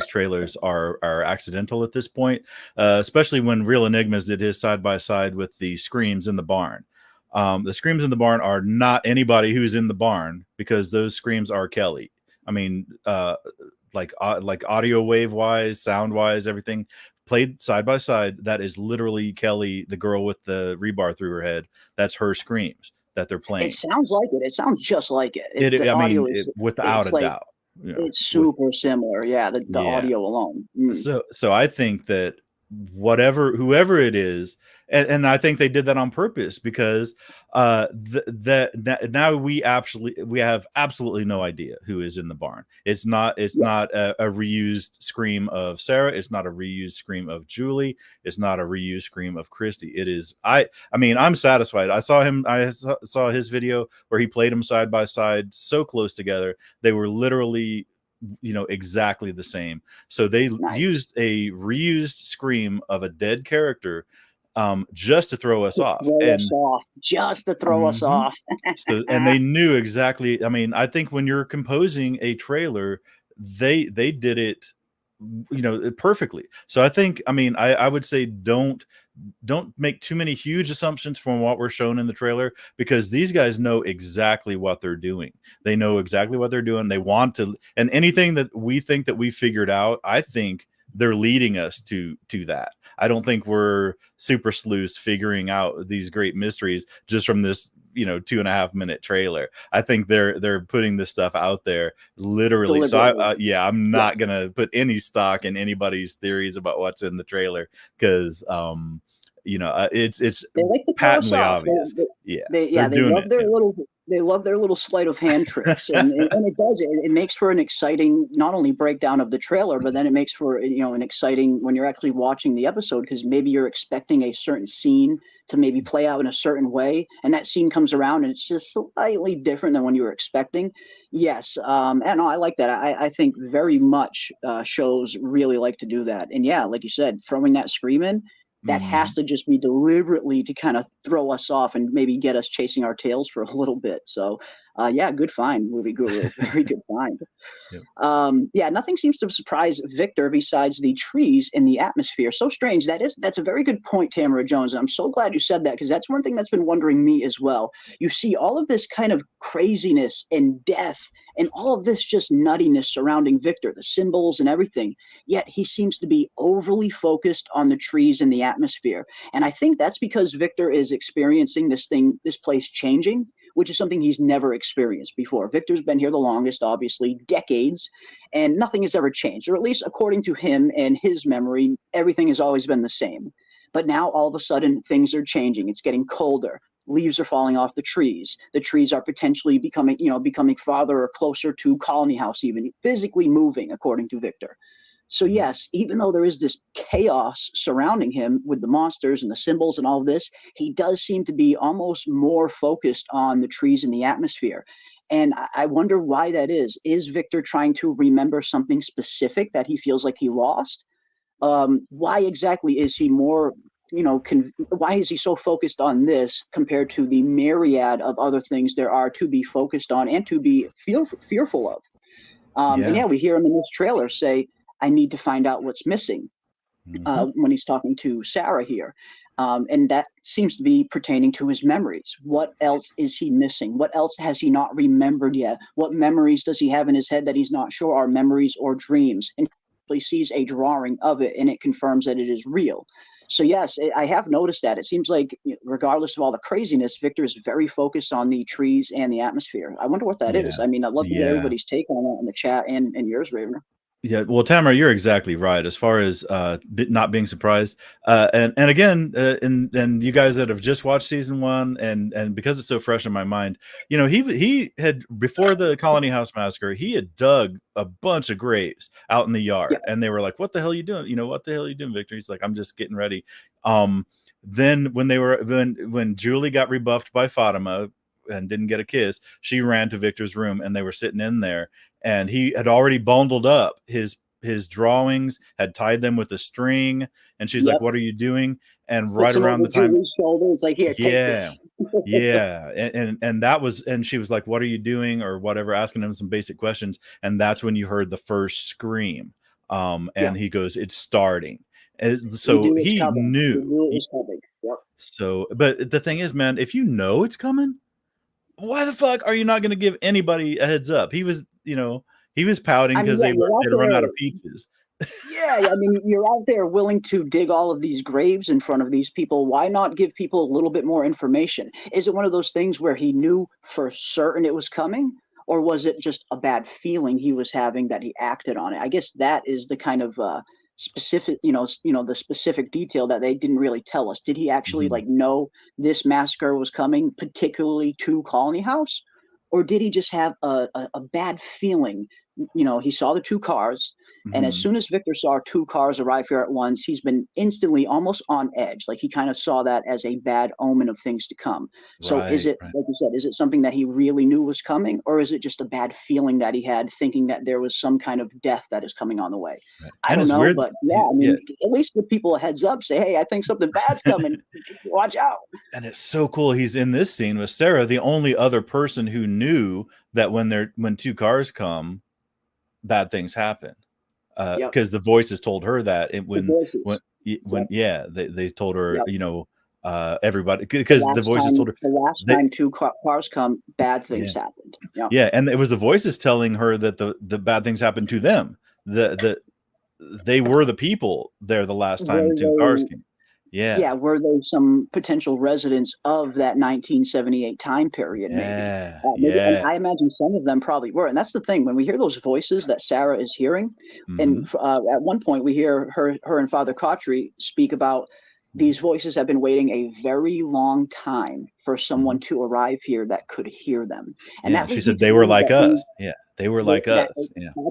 trailers are accidental at this point, especially when Real Enigmas did his side by side with the screams in the barn. The screams in the barn are not anybody who's in the barn, because those screams are Kelly. I mean, like audio wave wise, sound wise, everything played side by side. That is literally Kelly, the girl with the rebar through her head. That's her screams that they're playing. It sounds like it. It sounds just like it. The audio is, without a like, doubt. You know, it's super similar. Yeah, the audio alone. So I think that whoever it is, and I think they did that on purpose, because now we have absolutely no idea who is in the barn. It's not a reused scream of Sarah. It's not a reused scream of Julie. It's not a reused scream of Christy. It is I mean, I'm satisfied. I saw his video where he played them side by side, so close together. They were literally, you know, exactly the same. So they used a reused scream of a dead character just to throw us off. Just to throw us off. So, and they knew exactly. I mean, I think when you're composing a trailer, they did it, you know, perfectly. So I think, I mean, I would say don't make too many huge assumptions from what we're shown in the trailer, because these guys know exactly what they're doing. They know exactly what they're doing. They want to, and anything that we think that we figured out, I think they're leading us to that. I don't think we're super sleuths figuring out these great mysteries just from this, you know, 2.5 minute trailer. I think they're putting this stuff out there literally. So I'm not gonna put any stock in anybody's theories about what's in the trailer, because you know, it's patently obvious. They love their little sleight of hand tricks, and it does. It makes for an exciting, not only breakdown of the trailer, but then it makes for, you know, an exciting when you're actually watching the episode, because maybe you're expecting a certain scene to maybe play out in a certain way, and that scene comes around and it's just slightly different than when you were expecting. Yes, and I like that. I think very much shows really like to do that, and yeah, like you said, throwing that scream in. That has to just be deliberately to kind of throw us off and maybe get us chasing our tails for a little bit. So, yeah, good find, movie guru. Very good find. Yeah, nothing seems to surprise Victor besides the trees in the atmosphere. So strange. That's a very good point, Tamara Jones. And I'm so glad you said that, because that's one thing that's been wondering me as well. You see all of this kind of craziness and death and all of this just nuttiness surrounding Victor, the symbols and everything. Yet he seems to be overly focused on the trees in the atmosphere. And I think that's because Victor is experiencing this place changing, which is something he's never experienced before. Victor's been here the longest, obviously, decades, and nothing has ever changed, or at least according to him and his memory, everything has always been the same. But now all of a sudden things are changing. It's getting colder. Leaves are falling off the trees. The trees are potentially becoming farther or closer to Colony House, even physically moving, according to Victor. So yes, even though there is this chaos surrounding him with the monsters and the symbols and all of this, he does seem to be almost more focused on the trees in the atmosphere. And I wonder why that is. Is Victor trying to remember something specific that he feels like he lost? Why exactly is he more, why is he so focused on this compared to the myriad of other things there are to be focused on and to be fearful of? And yeah, we hear him in this trailer say, I need to find out what's missing when he's talking to Sarah here. And that seems to be pertaining to his memories. What else is he missing? What else has he not remembered yet? What memories does he have in his head that he's not sure are memories or dreams? And he sees a drawing of it and it confirms that it is real. So yes, I have noticed that. It seems like, regardless of all the craziness, Victor is very focused on the trees and the atmosphere. I wonder what that is. I mean, I'd love to get everybody's take on that in the chat and yours, Ravener. Yeah, well, Tamara, you're exactly right as far as not being surprised. And again, and you guys that have just watched season 1, and because it's so fresh in my mind, he had, before the Colony House Massacre, he had dug a bunch of graves out in the yard, and they were like, "What the hell are you doing? What the hell are you doing, Victor?" He's like, "I'm just getting ready." Then when Julie got rebuffed by Fatima and didn't get a kiss, she ran to Victor's room, and they were sitting in there. And he had already bundled up his his drawings, had tied them with a string, and she's like, "What are you doing?" And right around the time, shoulder, it's like, "Here, take this." Yeah, and that was, and she was like, "What are you doing?" or whatever, asking him some basic questions, and that's when you heard the first scream. And he goes, "It's starting." And so he knew. It was coming. Yep. So, but the thing is, man, if you know it's coming, why the fuck are you not going to give anybody a heads up? He was pouting because they'd run out of peaches. Yeah, I mean, you're out there willing to dig all of these graves in front of these people. Why not give people a little bit more information? Is it one of those things where he knew for certain it was coming, or was it just a bad feeling he was having that he acted on it? I guess that is the kind of specific, the specific detail that they didn't really tell us. Did he actually know this massacre was coming, particularly to Colony House, or did he just have a bad feeling? He saw the two cars. And as soon as Victor saw two cars arrive here at once, he's been instantly almost on edge. Like he kind of saw that as a bad omen of things to come. So is it, like you said, is it something that he really knew was coming, or is it just a bad feeling that he had, thinking that there was some kind of death that is coming on the way? I don't know, weird. But I mean, at least give people a heads up. Say, hey, I think something bad's coming. Watch out. And it's so cool. He's in this scene with Sarah, the only other person who knew that when two cars come, bad things happen. Because the voices told her that they told her, everybody, because the voices told her the last time two cars come, bad things happened. And it was the voices telling her that the bad things happened to them. They were the people there the last time the two cars came. Were they some potential residents of that 1978 time period? Maybe. And I imagine some of them probably were. And that's the thing, when we hear those voices that Sarah is hearing, and at one point we hear her and Father Cautry speak about these voices have been waiting a very long time for someone to arrive here that could hear them. And she said they were like us. They were like us.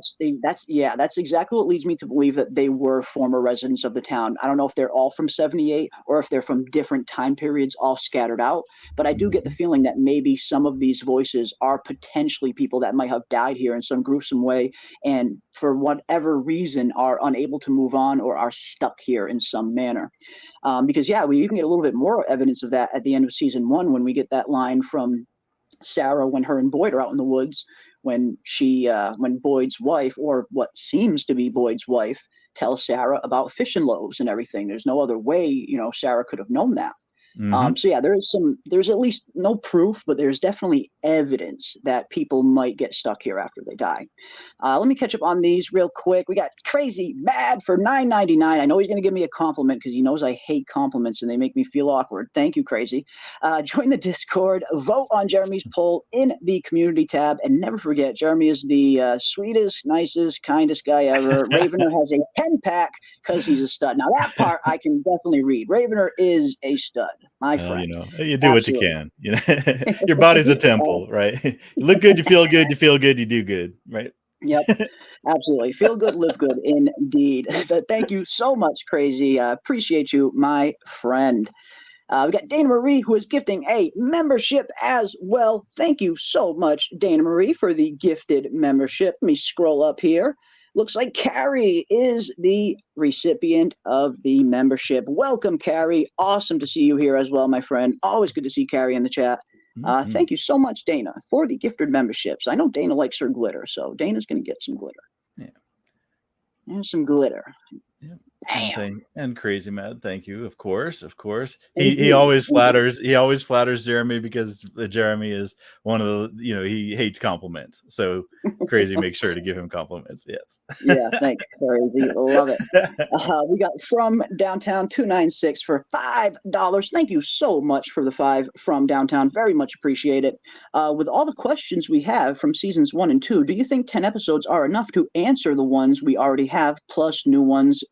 That's exactly what leads me to believe that they were former residents of the town. I don't know if they're all from 78 or if they're from different time periods all scattered out, but I do get the feeling that maybe some of these voices are potentially people that might have died here in some gruesome way, and for whatever reason are unable to move on or are stuck here in some manner. Because we even get a little bit more evidence of that at the end of season 1 when we get that line from Sarah when her and Boyd are out in the woods, when Boyd's wife, or what seems to be Boyd's wife, tells Sarah about fish and loaves and everything. There's no other way, Sarah could have known that. There's at least no proof, but there's definitely evidence that people might get stuck here after they die. Let me catch up on these real quick. We got Crazy Mad for $9.99. I know he's going to give me a compliment because he knows I hate compliments and they make me feel awkward. Thank you, Crazy. Join the Discord, vote on Jeremy's poll in the community tab, and never forget, Jeremy is the sweetest, nicest, kindest guy ever. Ravener has a pen pack because he's a stud. Now that part I can definitely read. Ravener is a stud. My friend. You do what you can. Your body's a temple, right? You look good, you feel good, you do good, right? Yep, absolutely. Feel good, live good, indeed. Thank you so much, Crazy. Appreciate you, my friend. We got Dana Marie, who is gifting a membership as well. Thank you so much, Dana Marie, for the gifted membership. Let me scroll up here. Looks like Carrie is the recipient of the membership. Welcome, Carrie. Awesome to see you here as well, my friend. Always good to see Carrie in the chat. Thank you so much, Dana, for the gifted memberships. I know Dana likes her glitter, so Dana's going to get some glitter. And some glitter. And Crazy Mad, thank you. Of course. He always flatters. He always flatters Jeremy because Jeremy is one of the. He hates compliments. So Crazy makes sure to give him compliments. Yes. Thanks, Crazy. Love it. We got From Downtown 296 for $5. Thank you so much for the 5 from Downtown. Very much appreciate it. With all the questions we have from seasons 1 and 2, do you think 10 episodes are enough to answer the ones we already have, plus new ones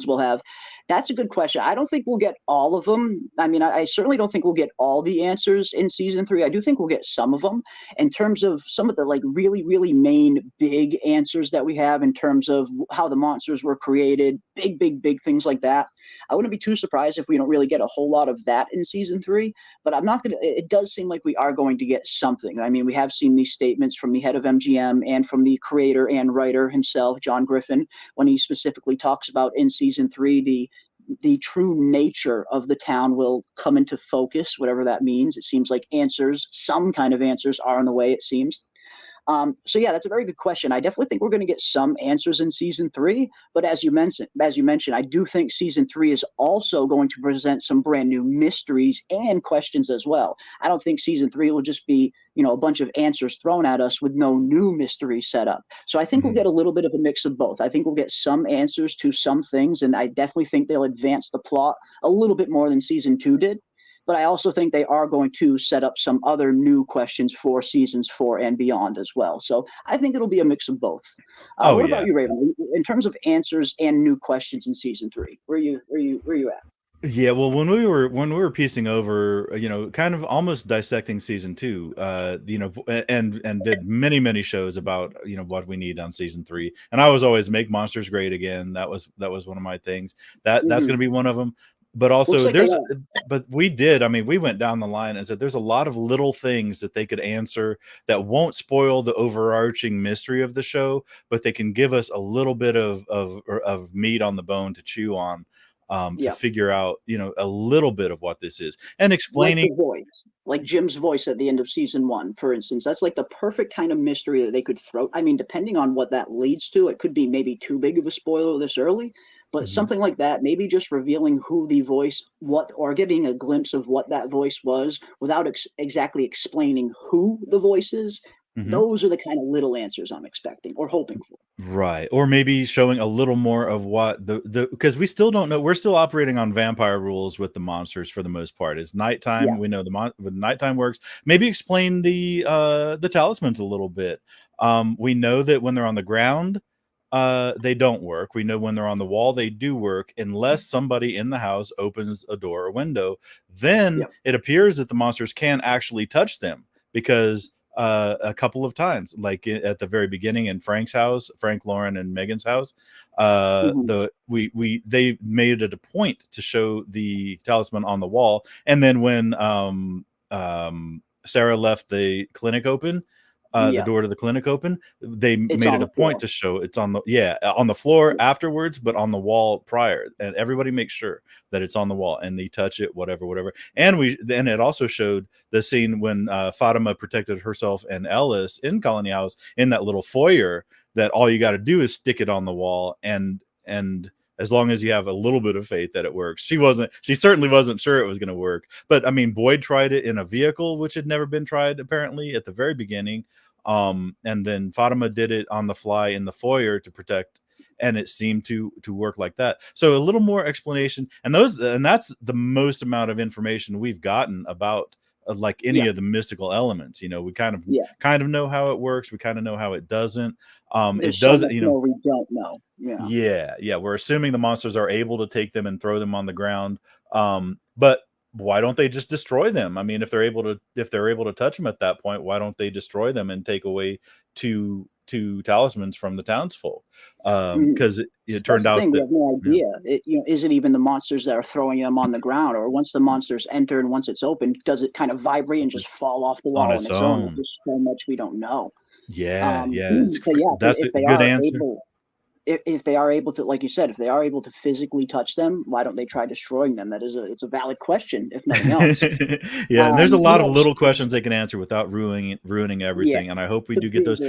we'll have? That's a good question. I don't think we'll get all of them. I mean, I certainly don't think we'll get all the answers in season 3. I do think we'll get some of them in terms of some of the really, really main big answers that we have in terms of how the monsters were created, big things like that. I wouldn't be too surprised if we don't really get a whole lot of that in season 3. But I'm not gonna. It does seem like we are going to get something. I mean, we have seen these statements from the head of MGM and from the creator and writer himself, John Griffin, when he specifically talks about in season 3 the true nature of the town will come into focus, whatever that means. It seems like some kind of answers are on the way, it seems. So yeah, that's a very good question. I definitely think we're going to get some answers in season 3, but as you mentioned, I do think season 3 is also going to present some brand new mysteries and questions as well. I don't think season 3 will just be, a bunch of answers thrown at us with no new mystery set up. So I think we'll get a little bit of a mix of both. I think we'll get some answers to some things, and I definitely think they'll advance the plot a little bit more than season 2 did. But I also think they are going to set up some other new questions for seasons 4 and beyond as well. So I think it'll be a mix of both. What about you, Raven? In terms of answers and new questions in season 3, where you at? Yeah, well, when we were piecing over, kind of almost dissecting season 2, and did many shows about what we need on season 3, and I was always make monsters great again. That was one of my things. That's going to be one of them. But also we went down the line and said there's a lot of little things that they could answer that won't spoil the overarching mystery of the show, but they can give us a little bit of meat on the bone to chew on, to figure out, a little bit of what this is, and explaining like the voice, like Jim's voice at the end of season 1, for instance. That's like the perfect kind of mystery that they could throw. I mean, depending on what that leads to, it could be maybe too big of a spoiler this early. But something like that, maybe just revealing who the voice, or getting a glimpse of what that voice was without exactly explaining who the voice is. Those are the kind of little answers I'm expecting or hoping for. Right. Or maybe showing a little more of what because we still don't know. We're still operating on vampire rules with the monsters for the most part. It's nighttime. Yeah. We know the nighttime works. Maybe explain the talismans a little bit. We know that when they're on the ground, they don't work. We know when they're on the wall, they do work, unless somebody in the house opens a door or window. Then it appears that the monsters can actually touch them, because a couple of times, like at the very beginning in Frank's house, Frank, Lauren, and Megan's house, they made it a point to show the talisman on the wall, and then when Sarah left the clinic open, the door to the clinic open, they made it a point to show it's on the floor afterwards, but on the wall prior, and everybody makes sure that it's on the wall and they touch it, whatever. And it also showed the scene when Fatima protected herself and Ellis in Colony House in that little foyer, that all you got to do is stick it on the wall, and as long as you have a little bit of faith that it works. She certainly wasn't sure it was going to work. But I mean, Boyd tried it in a vehicle, which had never been tried apparently at the very beginning. And then Fatima did it on the fly in the foyer to protect, and it seemed to work like that. So a little more explanation, and that's the most amount of information we've gotten about like any of the mystical elements. We kind of know how it works. We kind of know how it doesn't. It doesn't, we don't know. Yeah. We're assuming the monsters are able to take them and throw them on the ground. But why don't they just destroy them? I mean, if they're able to touch them at that point, why don't they destroy them and take away two talismans from the townsfolk? Because it turned out that we have no idea. Is it even the monsters that are throwing them on the ground, or once the monsters enter and once it's open, does it kind of vibrate and just fall off the wall on its own? There's so much we don't know. That's a good answer. If they are able to, like you said, if they are able to physically touch them, why don't they try destroying them? It's a valid question, if nothing else. And there's a lot of little questions they can answer without ruining everything. And I hope we do get those.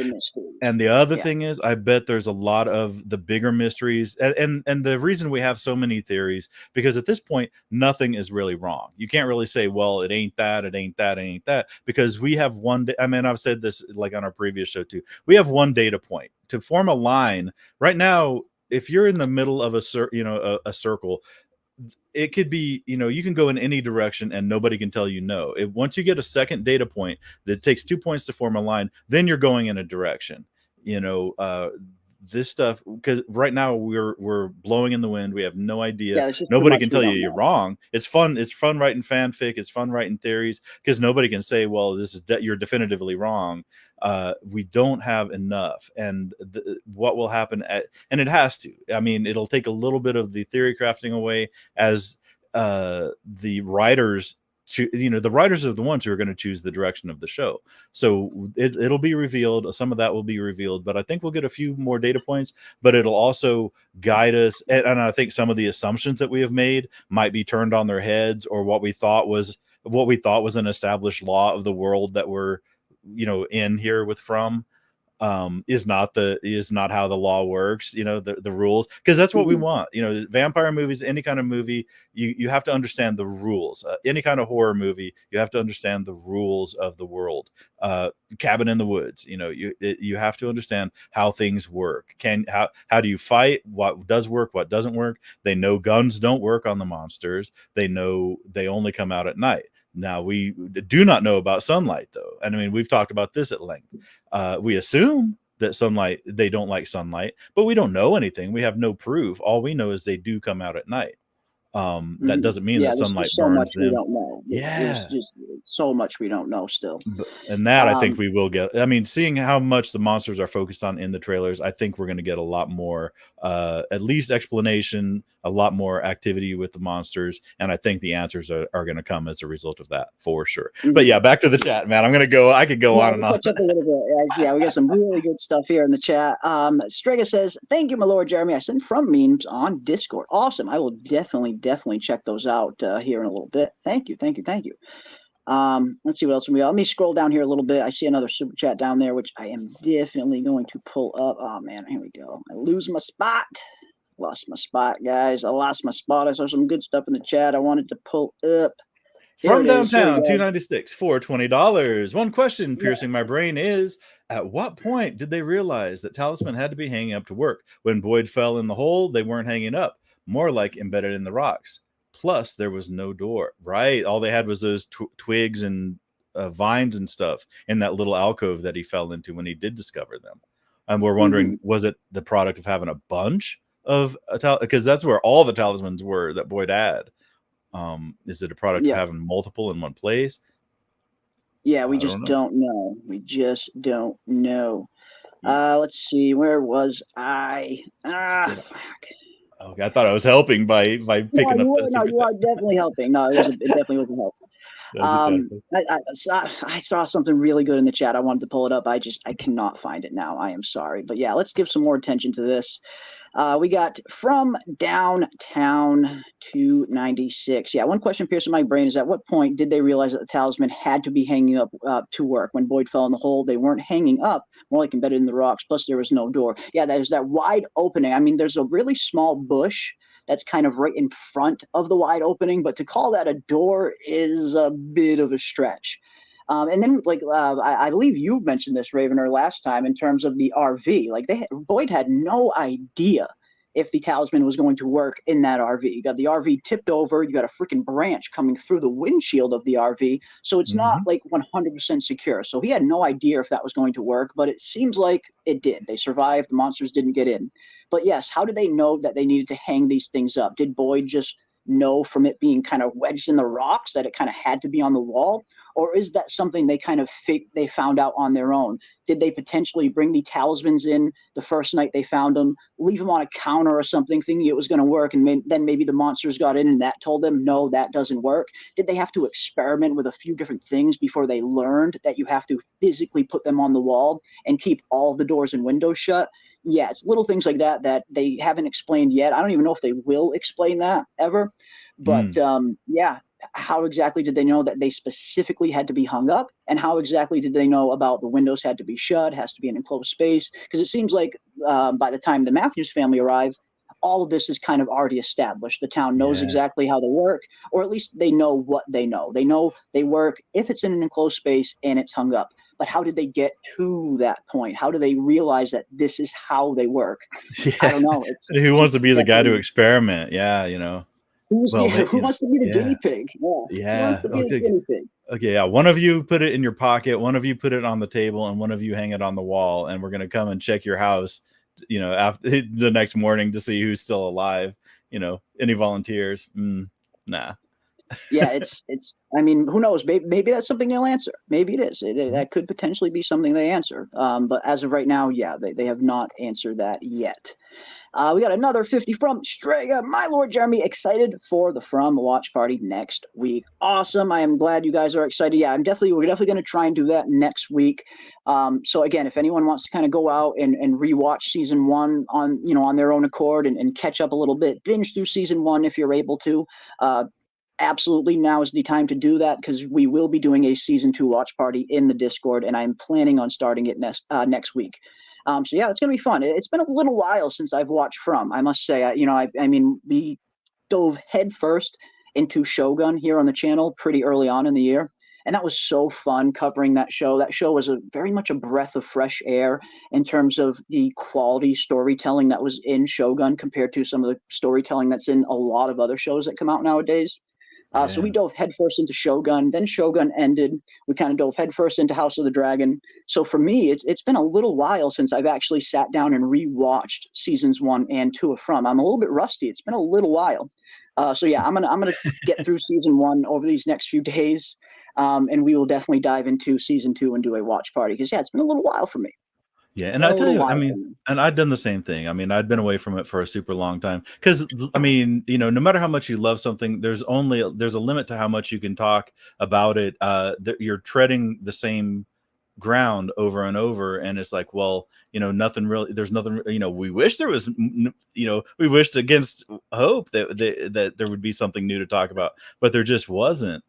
And the other thing is, I bet there's a lot of the bigger mysteries, and the reason we have so many theories, because at this point nothing is really wrong. You can't really say, well, it ain't that, it ain't that, it ain't that, because we have one. I mean, I've said this like on our previous show too. We have one data point to form a line right now. If you're in the middle of a circle, it could be, you can go in any direction and nobody can tell you no. Once you get a second data point that takes 2 points to form a line, then you're going in a direction. this stuff, because right now we're blowing in the wind. We have no idea. Yeah, there's just too Nobody much can we tell you don't you're know. wrong. It's fun writing fanfic. It's fun writing theories, because nobody can say, well, this is you're definitively wrong. We don't have enough, and what will happen and it has to. I mean, it'll take a little bit of the theory crafting away as the writers. The writers are the ones who are going to choose the direction of the show. So it'll be revealed. Some of that will be revealed, but I think we'll get a few more data points. But it'll also guide us, and I think some of the assumptions that we have made might be turned on their heads, or what we thought was an established law of the world that we're in here with From. Is not how the law works, the rules, because that's what we want. Vampire movies, any kind of movie, you have to understand the rules. Any kind of horror movie, you have to understand the rules of the world. Cabin in the Woods, you have to understand how things work. How do you fight? What does work? What doesn't work? They know guns don't work on the monsters. They know they only come out at night. Now, we do not know about sunlight, though. And I mean, we've talked about this at length. We assume that they don't like sunlight, but we don't know anything. We have no proof. All we know is they do come out at night. That doesn't mean that sunlight so burns much them. we don't know. Yeah. There's just so much we don't know still. And that I think we will get. I mean, seeing how much the monsters are focused on in the trailers, I think we're going to get a lot more, at least explanation, a lot more activity with the monsters. And I think the answers are going to come as a result of that, for sure. But yeah, back to the chat, man. I could go on and on. Catch up a little bit. Yeah, we got some really good stuff here in the chat. Strega says, thank you, my Lord Jeremy. I sent From memes on Discord. Awesome. I will definitely check those out here in a little bit. Thank you. Let's see what else we got. Let me scroll down here a little bit. I see another super chat down there, which I am definitely going to pull up. Oh man, here we go. I lose my spot. Lost my spot, guys. I lost my spot. I saw some good stuff in the chat I wanted to pull up. From downtown, $2.96 for $20. One question piercing my brain is, at what point did they realize that Talisman had to be hanging up to work? When Boyd fell in the hole, they weren't hanging up, more like embedded in the rocks. Plus, there was no door, right? All they had was those twigs and vines and stuff in that little alcove that he fell into when he did discover them. And we're wondering, was it the product of having a bunch of because that's where all the talismans were that Boyd had. Is it a product of having multiple in one place? Yeah, we just don't know. We just don't know. Let's see. Where was I? Fuck. Okay, I thought I was helping by picking up. No, you are definitely helping. No, it definitely wasn't helping. I saw something really good in the chat. I wanted to pull it up. I cannot find it now. I am sorry. But yeah, let's give some more attention to this. We got From Downtown 296. Yeah, one question piercing my brain is, at what point did they realize that the talisman had to be hanging up to work? When Boyd fell in the hole, they weren't hanging up, more like embedded in the rocks, plus there was no door. Yeah, there's that wide opening. I mean, there's a really small bush that's kind of right in front of the wide opening, but to call that a door is a bit of a stretch. And then, I believe you mentioned this, Ravener, last time in terms of the RV. Boyd had no idea if the talisman was going to work in that RV. You got the RV tipped over. You got a freaking branch coming through the windshield of the RV. So it's not 100% secure. So he had no idea if that was going to work, but it seems like it did. They survived. The monsters didn't get in. But yes, how did they know that they needed to hang these things up? Did Boyd just know from it being kind of wedged in the rocks that it kind of had to be on the wall? Or is that something they kind of they found out on their own? Did they potentially bring the talismans in the first night they found them, leave them on a counter or something, thinking it was going to work, and then maybe the monsters got in and that told them, no, that doesn't work? Did they have to experiment with a few different things before they learned that you have to physically put them on the wall and keep all the doors and windows shut? Yeah, it's little things like that that they haven't explained yet. I don't even know if they will explain that ever. But yeah, how exactly did they know that they specifically had to be hung up? And how exactly did they know about the windows had to be shut, has to be an enclosed space? Because it seems like by the time the Matthews family arrived, all of this is kind of already established. The town knows exactly how they work, or at least they know what they know. They know they work if it's in an enclosed space and it's hung up. But how did they get to that point? How do they realize that this is how they work? Yeah. I don't know. Who wants to be the guy to experiment? Yeah, you know. Who wants to be the guinea pig? Yeah. Who wants to be the guinea pig? Okay, yeah. One of you put it in your pocket, one of you put it on the table, and one of you hang it on the wall, and we're gonna come and check your house after the next morning to see who's still alive. Any volunteers? Nah. Yeah, it's. I mean, who knows? Maybe that's something they'll answer. Maybe it is. That could potentially be something they answer. But as of right now, yeah, they have not answered that yet. We got another 50 from Strega. My Lord Jeremy, excited for the From watch party next week. Awesome. I am glad you guys are excited. Yeah, we're definitely going to try and do that next week. So again, if anyone wants to kind of go out and rewatch season 1 on their own accord and catch up a little bit, binge through season 1 if you're able to. Absolutely, now is the time to do that, because we will be doing a season 2 watch party in the Discord, and I'm planning on starting it next week. So yeah, it's gonna be fun. It's been a little while since I've watched From. I must say, I mean, we dove headfirst into Shogun here on the channel pretty early on in the year, and that was so fun covering that show. That show was very much a breath of fresh air in terms of the quality storytelling that was in Shogun compared to some of the storytelling that's in a lot of other shows that come out nowadays. So we dove headfirst into Shogun. Then Shogun ended. We kind of dove headfirst into House of the Dragon. So for me, it's been a little while since I've actually sat down and rewatched seasons 1 and 2 of From. I'm a little bit rusty. It's been a little while. So yeah, I'm gonna get through season 1 over these next few days, and we will definitely dive into season 2 and do a watch party, because yeah, it's been a little while for me. Yeah, and I tell you, I mean, and I've done the same thing. I mean, I'd been away from it for a super long time, because I mean, no matter how much you love something, there's a limit to how much you can talk about it. You're treading the same ground over and over, and it's like, well, nothing really. There's nothing. We wish there was. We wished against hope that there would be something new to talk about, but there just wasn't.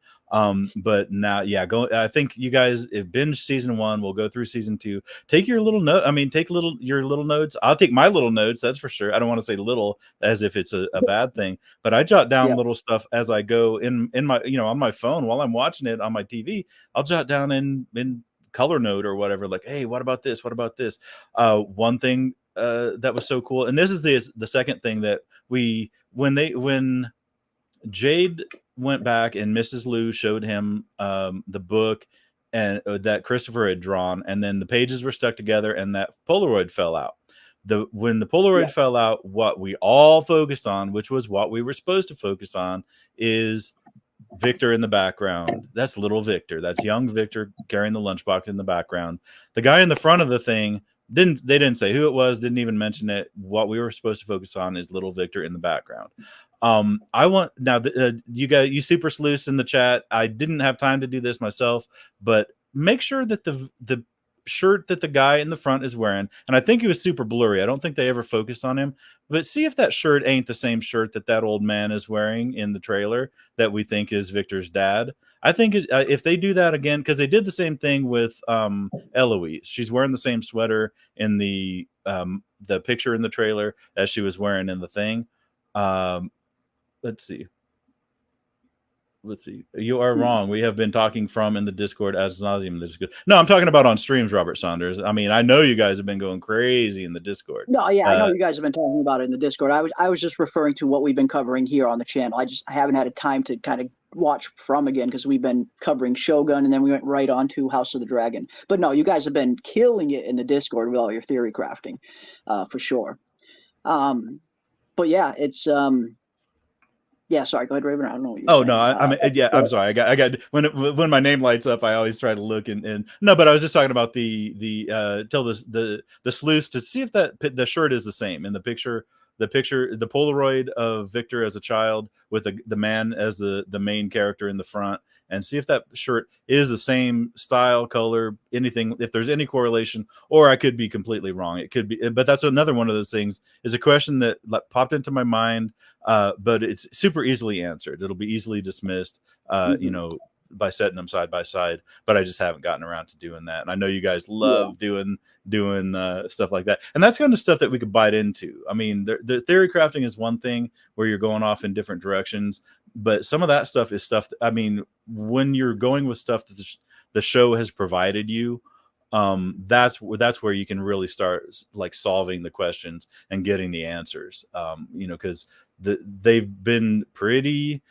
But now, yeah, I think you guys binge season 1. We'll go through season 2. Take your little note. I mean, your little notes. I'll take my little notes. That's for sure. I don't want to say little as if it's a bad thing, but I jot down little stuff as I go in my, on my phone while I'm watching it on my TV. I'll jot down in color note or whatever. Like, hey, what about this? What about this? One thing that was so cool, and this is the second thing that when Jade went back and Mrs. Liu showed him the book and that Christopher had drawn, and then the pages were stuck together and that Polaroid fell out. When the Polaroid fell out, what we all focused on, which was what we were supposed to focus on, is Victor in the background. That's little Victor. That's young Victor carrying the lunchbox in the background. The guy in the front of the thing didn't say who it was, didn't even mention it. What we were supposed to focus on is little Victor in the background. I want now you super sleuths in the chat. I didn't have time to do this myself, but make sure that the shirt that the guy in the front is wearing, and I think he was super blurry. I don't think they ever focused on him, but see if that shirt ain't the same shirt that old man is wearing in the trailer that we think is Victor's dad. I think if they do that again, because they did the same thing with Eloise. She's wearing the same sweater in the picture in the trailer as she was wearing in the thing. Let's see. You are wrong. We have been talking from in the Discord as nauseum. No, I'm talking about on streams, Robert Saunders. I mean, I know you guys have been going crazy in the Discord. No, yeah, I know you guys have been talking about it in the Discord. I was just referring to what we've been covering here on the channel. I haven't had a time to kind of watch From again, because we've been covering Shogun and then we went right on to House of the Dragon. But no, you guys have been killing it in the Discord with all your theory crafting, for sure. But yeah, it's yeah, sorry, go ahead, Raven. I don't know what you're saying. No, I mean, yeah, I'm sorry. I got when my name lights up, I always try to look and no, but I was just talking about the tell the sleuths to see if the shirt is the same in the picture. The Polaroid of Victor as a child with the man as the main character in the front, and see if that shirt is the same style, color, anything, if there's any correlation, or I could be completely wrong. It could be, but that's another one of those things, is a question that popped into my mind, but it's super easily answered. It'll be easily dismissed, by setting them side by side, but I just haven't gotten around to doing that. And I know you guys love doing stuff like that, and that's kind of stuff that we could bite into. I mean, the theory crafting is one thing where you're going off in different directions, but some of that stuff is stuff I mean, when you're going with stuff that the show has provided you, that's where you can really start like solving the questions and getting the answers, because they've been pretty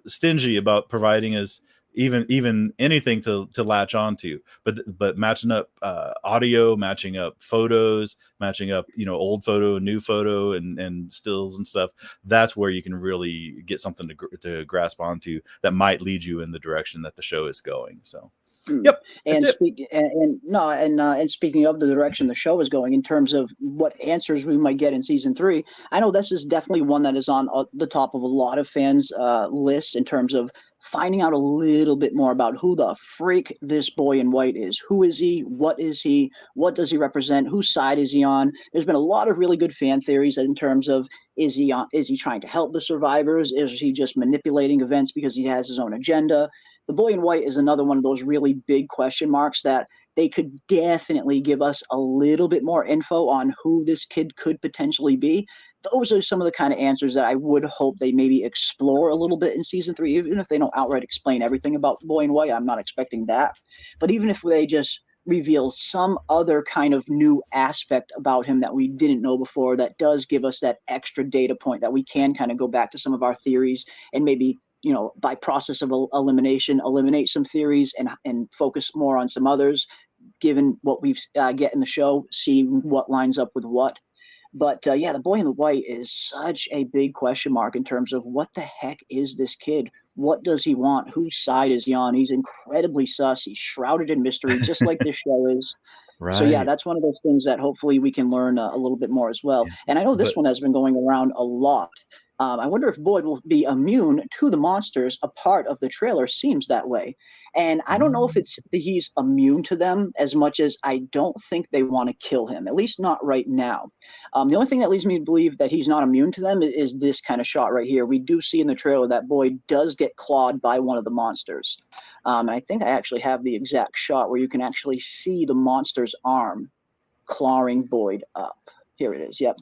stingy about providing us even anything to latch onto. But matching up audio, matching up photos, matching up old photo, new photo, and stills and stuff. That's where you can really get something to grasp onto that might lead you in the direction that the show is going. So. Yep. And speaking of the direction the show is going in terms of what answers we might get in season 3, I know this is definitely one that is on the top of a lot of fans' lists in terms of finding out a little bit more about who the freak this boy in white is. Who is he? What is he? What does he represent? Whose side is he on? There's been a lot of really good fan theories in terms of is he trying to help the survivors? Is he just manipulating events because he has his own agenda? The boy in white is another one of those really big question marks that they could definitely give us a little bit more info on who this kid could potentially be. Those are some of the kind of answers that I would hope they maybe explore a little bit in season 3, even if they don't outright explain everything about the boy in white. I'm not expecting that. But even if they just reveal some other kind of new aspect about him that we didn't know before, that does give us that extra data point that we can kind of go back to some of our theories and maybe by process of elimination, eliminate some theories and focus more on some others, given what we've get in the show, see what lines up with what. But the boy in the white is such a big question mark in terms of what the heck is this kid? What does he want? Whose side is he on? He's incredibly sus. He's shrouded in mystery, just like this show is. Right. So that's one of those things that hopefully we can learn a little bit more as well. Yeah. And I know this one has been going around a lot. I wonder if Boyd will be immune to the monsters. A part of the trailer seems that way. And I don't know if he's immune to them as much as I don't think they want to kill him, at least not right now. The only thing that leads me to believe that he's not immune to them is this kind of shot right here. We do see in the trailer that Boyd does get clawed by one of the monsters. I think I actually have the exact shot where you can actually see the monster's arm clawing Boyd up. Here it is. Yep.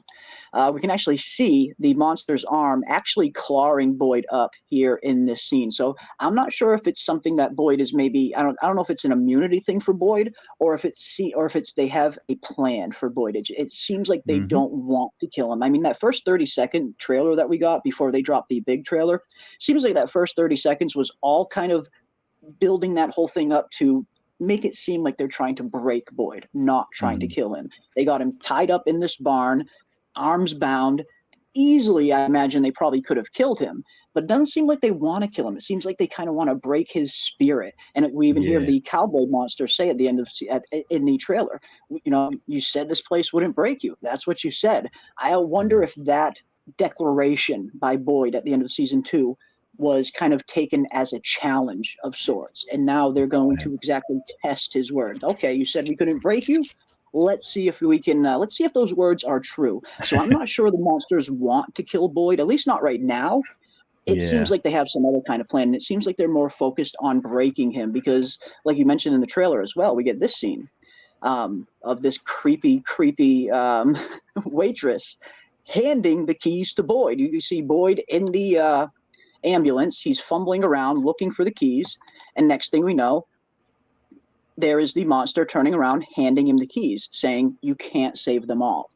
We can actually see the monster's arm actually clawing Boyd up here in this scene. So I'm not sure if it's something that Boyd is maybe, I don't know if it's an immunity thing for Boyd or if it's they have a plan for Boyd. It seems like they don't want to kill him. I mean, that first 30-second trailer that we got before they dropped the big trailer, seems like that first 30 seconds was all kind of building that whole thing up to make it seem like they're trying to break Boyd, not trying to kill him. They got him tied up in this barn, arms bound. Easily, I imagine they probably could have killed him, but it doesn't seem like they want to kill him. It seems like they kind of want to break his spirit. And we even hear the cowboy monster say at the end of in the trailer, you said this place wouldn't break you. That's what you said. I wonder if that declaration by Boyd at the end of season 2 was kind of taken as a challenge of sorts. And now they're going to exactly test his words. Okay, you said we couldn't break you. Let's see if we can, let's see if those words are true. So I'm not sure the monsters want to kill Boyd, at least not right now. It seems like they have some other kind of plan. And it seems like they're more focused on breaking him because, like you mentioned in the trailer as well, we get this scene of this creepy waitress handing the keys to Boyd. You see Boyd in the ambulance. He's fumbling around looking for the keys, and next thing we know, there is the monster turning around handing him the keys, saying you can't save them all.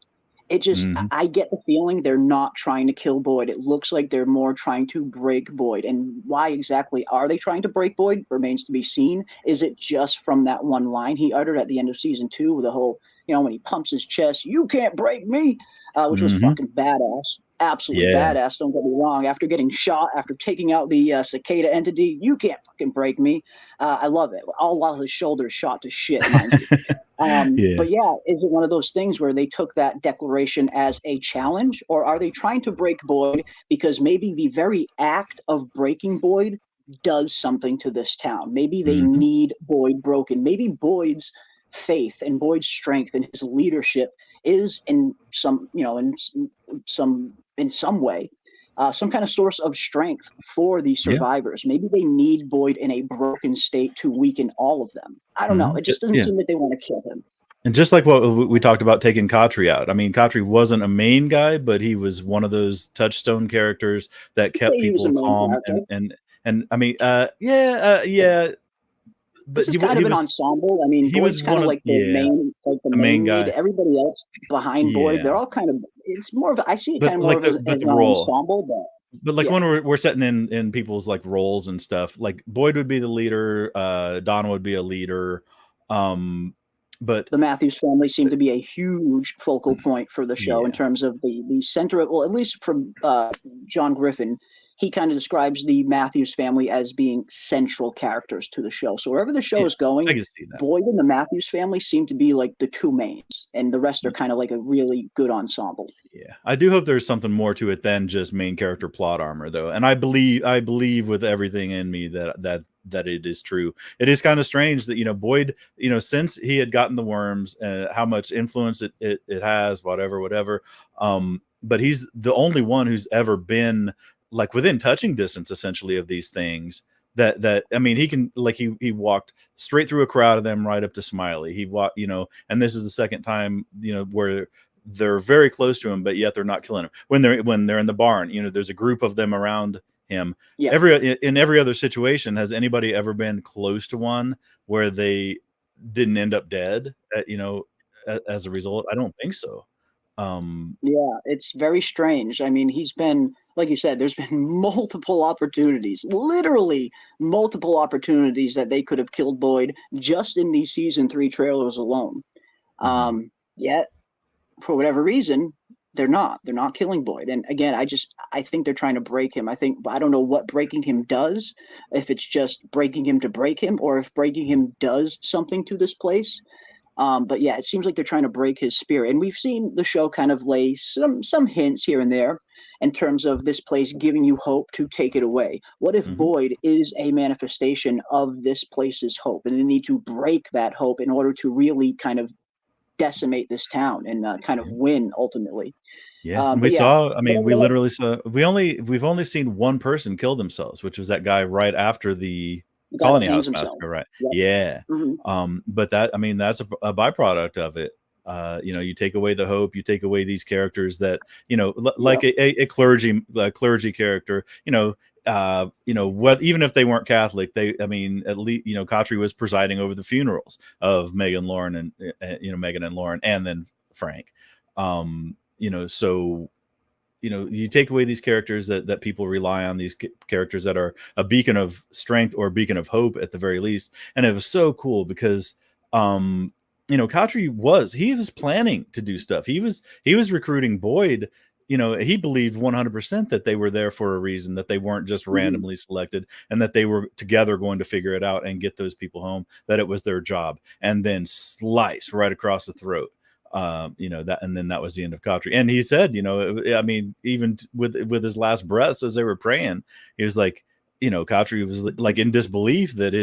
It just I get the feeling they're not trying to kill Boyd. It looks like they're more trying to break Boyd. And why exactly are they trying to break Boyd remains to be seen. Is it just from that one line he uttered at the end of season 2 with the whole, when he pumps his chest, you can't break me, which was fucking badass. Absolutely badass, don't get me wrong. After getting shot, after taking out the cicada entity, you can't fucking break me. I love it. All while his shoulders shot to shit, mind you. But is it one of those things where they took that declaration as a challenge, or are they trying to break Boyd because maybe the very act of breaking Boyd does something to this town? Maybe they need Boyd broken. Maybe Boyd's faith and Boyd's strength and his leadership is in some, in some way, some kind of source of strength for the survivors. Maybe they need Boyd in a broken state to weaken all of them. I don't know. It just doesn't seem like they want to kill him. And just like what we talked about taking Katri out. I mean, Katri wasn't a main guy, but he was one of those touchstone characters that kept people calm. And I mean, But this is kind of an ensemble. I mean, Boyd's kind of like the main guy. Lead. Everybody else behind Boyd, they're all kind of. It's more of. I see it kind of more of as an ensemble. But But like Yeah. when we're setting in people's like roles and stuff, like Boyd would be the leader, Donna would be a leader, but The Matthews family seemed to be a huge focal point for the show in yeah, terms of the center of, well, at least from John Griffin, he kind of describes the Matthews family as being central characters to the show. So wherever the show yeah, is I going, can see that. Boyd and the Matthews family seem to be like the two mains, and the rest are kind of like a really good ensemble. Yeah, I do hope there's something more to it than just main character plot armor, though. And I believe with everything in me that it is true. It is kind of strange that Boyd, since he had gotten the worms, how much influence it has, whatever. But he's the only one who's ever been like within touching distance, essentially, of these things. That I mean, he can like he walked straight through a crowd of them right up to Smiley. He walked, and this is the second time, where they're very close to him, but yet they're not killing him. When they're in the barn, there's a group of them around him. Yeah. In every other situation, has anybody ever been close to one where they didn't end up dead? As a result, I don't think so. Yeah, it's very strange. I mean, he's been, like you said, there's been multiple opportunities, literally multiple opportunities that they could have killed Boyd just in these season 3 trailers alone. Yet, for whatever reason, they're not killing Boyd. And again, I think they're trying to break him. I don't know what breaking him does, if it's just breaking him to break him, or if breaking him does something to this place. But yeah, it seems like they're trying to break his spirit. And we've seen the show kind of lay some hints here and there in terms of this place giving you hope to take it away. What if Boyd is a manifestation of this place's hope, and they need to break that hope in order to really kind of decimate this town and kind of win ultimately? Yeah, and but yeah, we literally saw, we've only seen one person kill themselves, which was that guy right after the the guy Colony that hangs House himself. massacre, right? Yep. Yeah. Mhm. But that's a byproduct of it. You take away the hope, you take away these characters that, like a clergy character, even if they weren't Catholic, at least, Kotri was presiding over the funerals of Megan and Lauren, and then Frank. So you take away these characters that people rely on, these characters that are a beacon of strength or a beacon of hope at the very least. And it was so cool because Kotri was planning to do stuff. He was recruiting Boyd. He believed 100% that they were there for a reason, that they weren't just randomly selected, and that they were together going to figure it out and get those people home, that it was their job. And then slice right across the throat. And then that was the end of Kotri. And he said, even with his last breaths as they were praying, he was like, Kotri was like in disbelief that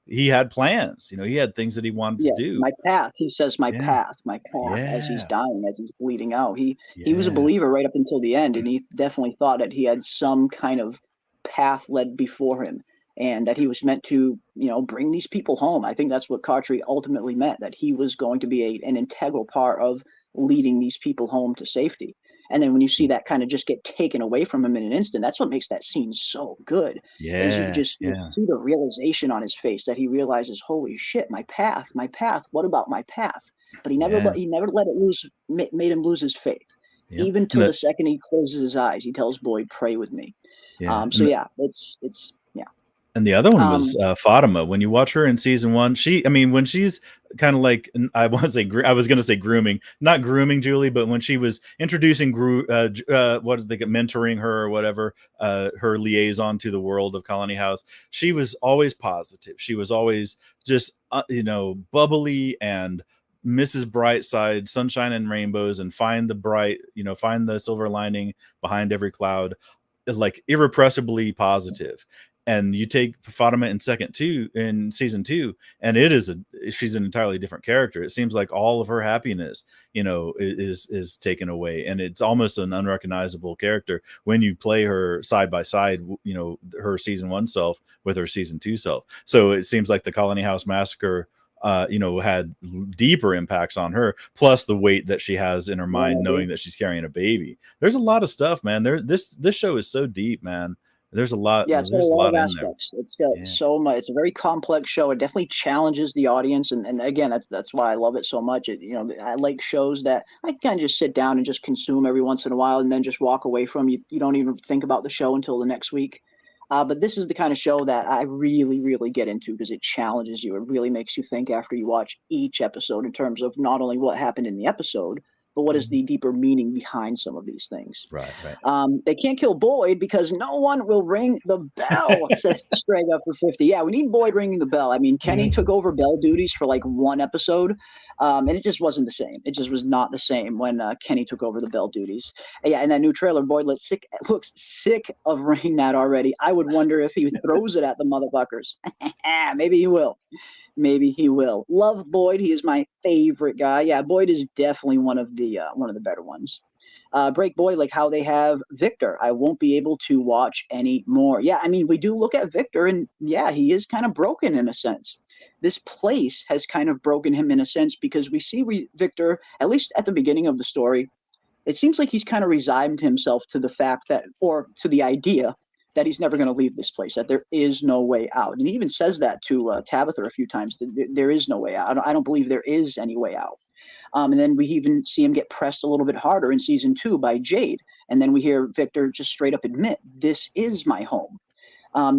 he had plans, he had things that he wanted to do. My path, he says, my path, as he's dying, as he's bleeding out. He was a believer right up until the end, and he definitely thought that he had some kind of path led before him, and that he was meant to, bring these people home. I think that's what Kotri ultimately meant, that he was going to be an integral part of leading these people home to safety. And then when you see that kind of just get taken away from him in an instant, that's what makes that scene so good. You see the realization on his face that he realizes, holy shit, my path, what about my path? But he never let it made him lose his faith. Yep. Even till the second he closes his eyes, he tells Boyd, pray with me. It's And the other one was Fatima. When you watch her in season 1, when she's kind of like, I was going to say grooming, not grooming Julie, but when she was introducing mentoring her or whatever, her liaison to the world of Colony House, she was always positive. She was always just, bubbly and Mrs. Brightside, sunshine and rainbows, and find the silver lining behind every cloud, like irrepressibly positive. And you take Fatima in season 2, and she's an entirely different character. It seems like all of her happiness, is taken away, and it's almost an unrecognizable character when you play her side by side, her season 1 self with her season 2 self. So it seems like the Colony House massacre, had deeper impacts on her, plus the weight that she has in her mind, knowing that she's carrying a baby. There's a lot of stuff, man. This show is so deep, man. There's a lot. Yeah, it's got a There's a lot lot of in there. aspects. It's got Yeah. so much. It's a very complex show. It definitely challenges the audience, and again, that's why I love it so much. I like shows that I can just sit down and just consume every once in a while, and then just walk away from. You don't even think about the show until the next week. But this is the kind of show that I really, really get into because it challenges you. It really makes you think after you watch each episode in terms of not only what happened in the episode, but what is the deeper meaning behind some of these things. Right. They can't kill Boyd because no one will ring the bell, says Straight Up for 50. Yeah, we need Boyd ringing the bell. I mean, Kenny took over bell duties for like one episode, and it just wasn't the same. It just was not the same when Kenny took over the bell duties. And yeah, in that new trailer, Boyd looks sick of ringing that already. I would wonder if he throws it at the motherfuckers. Maybe he will. Maybe he will. Love Boyd. He is my favorite guy. Yeah, Boyd is definitely one of the better ones. Break Boyd, like how they have Victor. I won't be able to watch any more. Yeah, I mean, we do look at Victor, and yeah, he is kind of broken in a sense. This place has kind of broken him in a sense because we see Victor, at least at the beginning of the story, it seems like he's kind of resigned himself to the fact that, or to the idea that he's never going to leave this place, that there is no way out. And he even says that to Tabitha a few times, that there is no way out. I don't believe there is any way out. And then we even see him get pressed a little bit harder in season 2 by Jade. And then we hear Victor just straight up admit, this is my home.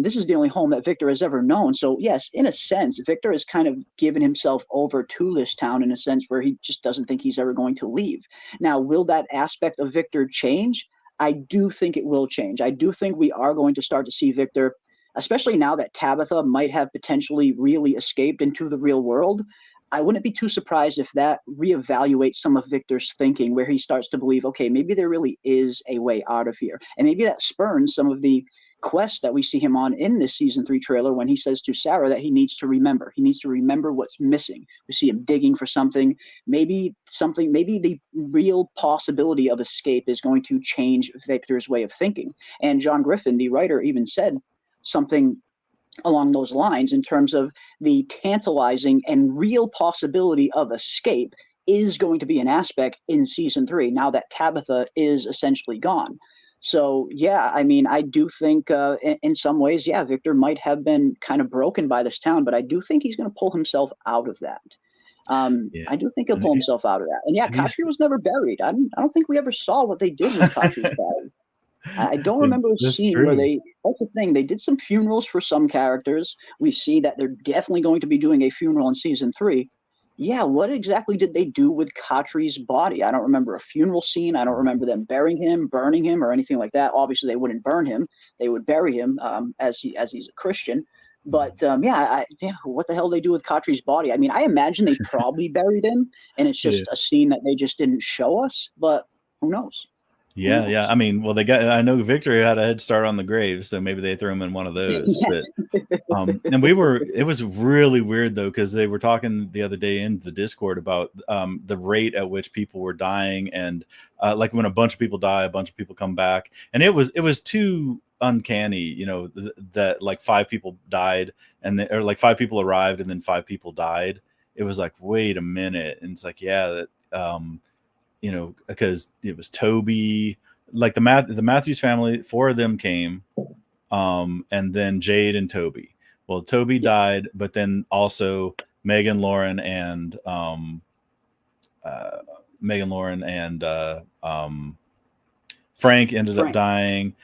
This is the only home that Victor has ever known. So yes, in a sense, Victor has kind of given himself over to this town in a sense where he just doesn't think he's ever going to leave. Now, will that aspect of Victor change? I do think it will change. I do think we are going to start to see Victor, especially now that Tabitha might have potentially really escaped into the real world. I wouldn't be too surprised if that reevaluates some of Victor's thinking, where he starts to believe, okay, maybe there really is a way out of here. And maybe that spurns some of the quests that we see him on in this season 3 trailer when he says to Sarah that he needs to remember. He needs to remember what's missing. We see him digging for something. Maybe the real possibility of escape is going to change Victor's way of thinking. And John Griffin, the writer, even said something along those lines in terms of the tantalizing and real possibility of escape is going to be an aspect in season 3 now that Tabitha is essentially gone. So yeah, I mean, I do think in some ways, yeah, Victor might have been kind of broken by this town, but I do think he's going to pull himself out of that. I do think he'll pull himself out of that. And yeah, Katri was never buried. I don't think we ever saw what they did with Katri's body. I don't remember a scene where that's the thing, they did some funerals for some characters. We see that they're definitely going to be doing a funeral in season 3. Yeah, what exactly did they do with Katri's body? I don't remember a funeral scene. I don't remember them burying him, burning him, or anything like that. Obviously, they wouldn't burn him. They would bury him as he's a Christian. But what the hell did they do with Katri's body? I mean, I imagine they probably buried him, and it's just a scene that they just didn't show us. But who knows? Yeah. I mean, well, I know Victor had a head start on the grave, so maybe they threw him in one of those. Yes. But it was really weird though, because they were talking the other day in the Discord about the rate at which people were dying, and like when a bunch of people die, a bunch of people come back, and it was too uncanny, you know, that like 5 people died, or like 5 people arrived and then 5 people died. It was like, wait a minute, and it's like, yeah, that. You know, because it was Toby, like the Matthews family, 4 of them came, and then Jade and Toby. Well, Toby died, but then also Megan, Lauren, and Frank ended up dying.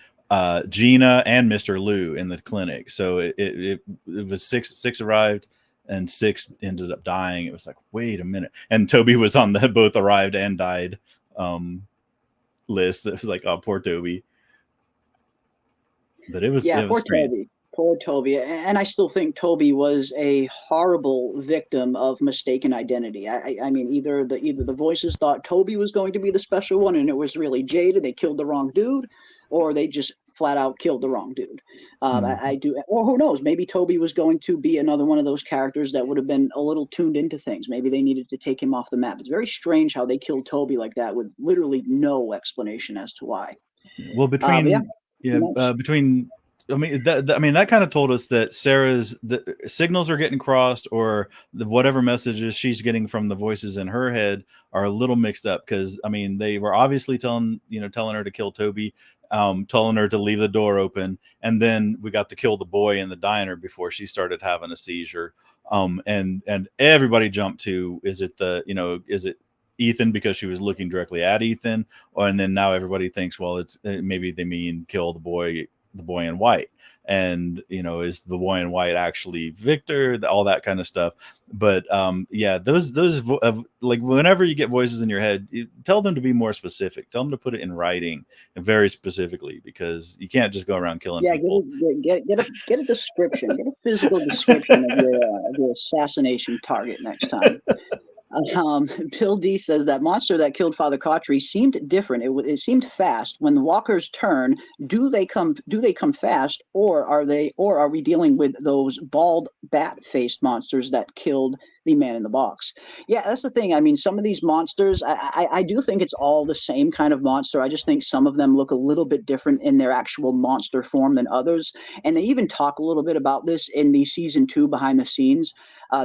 Gina and Mr. Lou in the clinic. So it was 6 arrived. And 6 ended up dying. It was like, wait a minute. And Toby was on the both arrived and died list. It was like, oh, poor Toby. But it was poor strange. Toby. Poor Toby. And I still think Toby was a horrible victim of mistaken identity. I mean, either the voices thought Toby was going to be the special one, and it was really Jade, and they killed the wrong dude, or they just flat out killed the wrong dude. I do, or who knows, maybe Toby was going to be another one of those characters that would have been a little tuned into things. Maybe they needed to take him off the map. It's very strange how they killed Toby like that with literally no explanation as to why. Well, between I mean, that kind of told us that the signals are getting crossed, or whatever messages she's getting from the voices in her head are a little mixed up. Because I mean, they were obviously telling her to kill Toby. telling her to leave the door open. And then we got to kill the boy in the diner before she started having a seizure. And everybody jumped to, is it Ethan, because she was looking directly at Ethan? And then now everybody thinks, well, it's maybe they mean kill the boy in white. And is the boy in white actually Victor? All that kind of stuff. But those like, whenever you get voices in your head, you tell them to be more specific. Tell them to put it in writing and very specifically, because you can't just go around killing people. Get a description, get a physical description of your assassination target next time. Bill D says that monster that killed Father Cautry seemed different. It seemed fast. When the walkers turn, do they come fast, or are we dealing with those bald bat-faced monsters that killed the man in the box? Yeah, that's the thing. I mean, some of these monsters, I do think it's all the same kind of monster. I just think some of them look a little bit different in their actual monster form than others. And they even talk a little bit about this in the season 2 behind the scenes.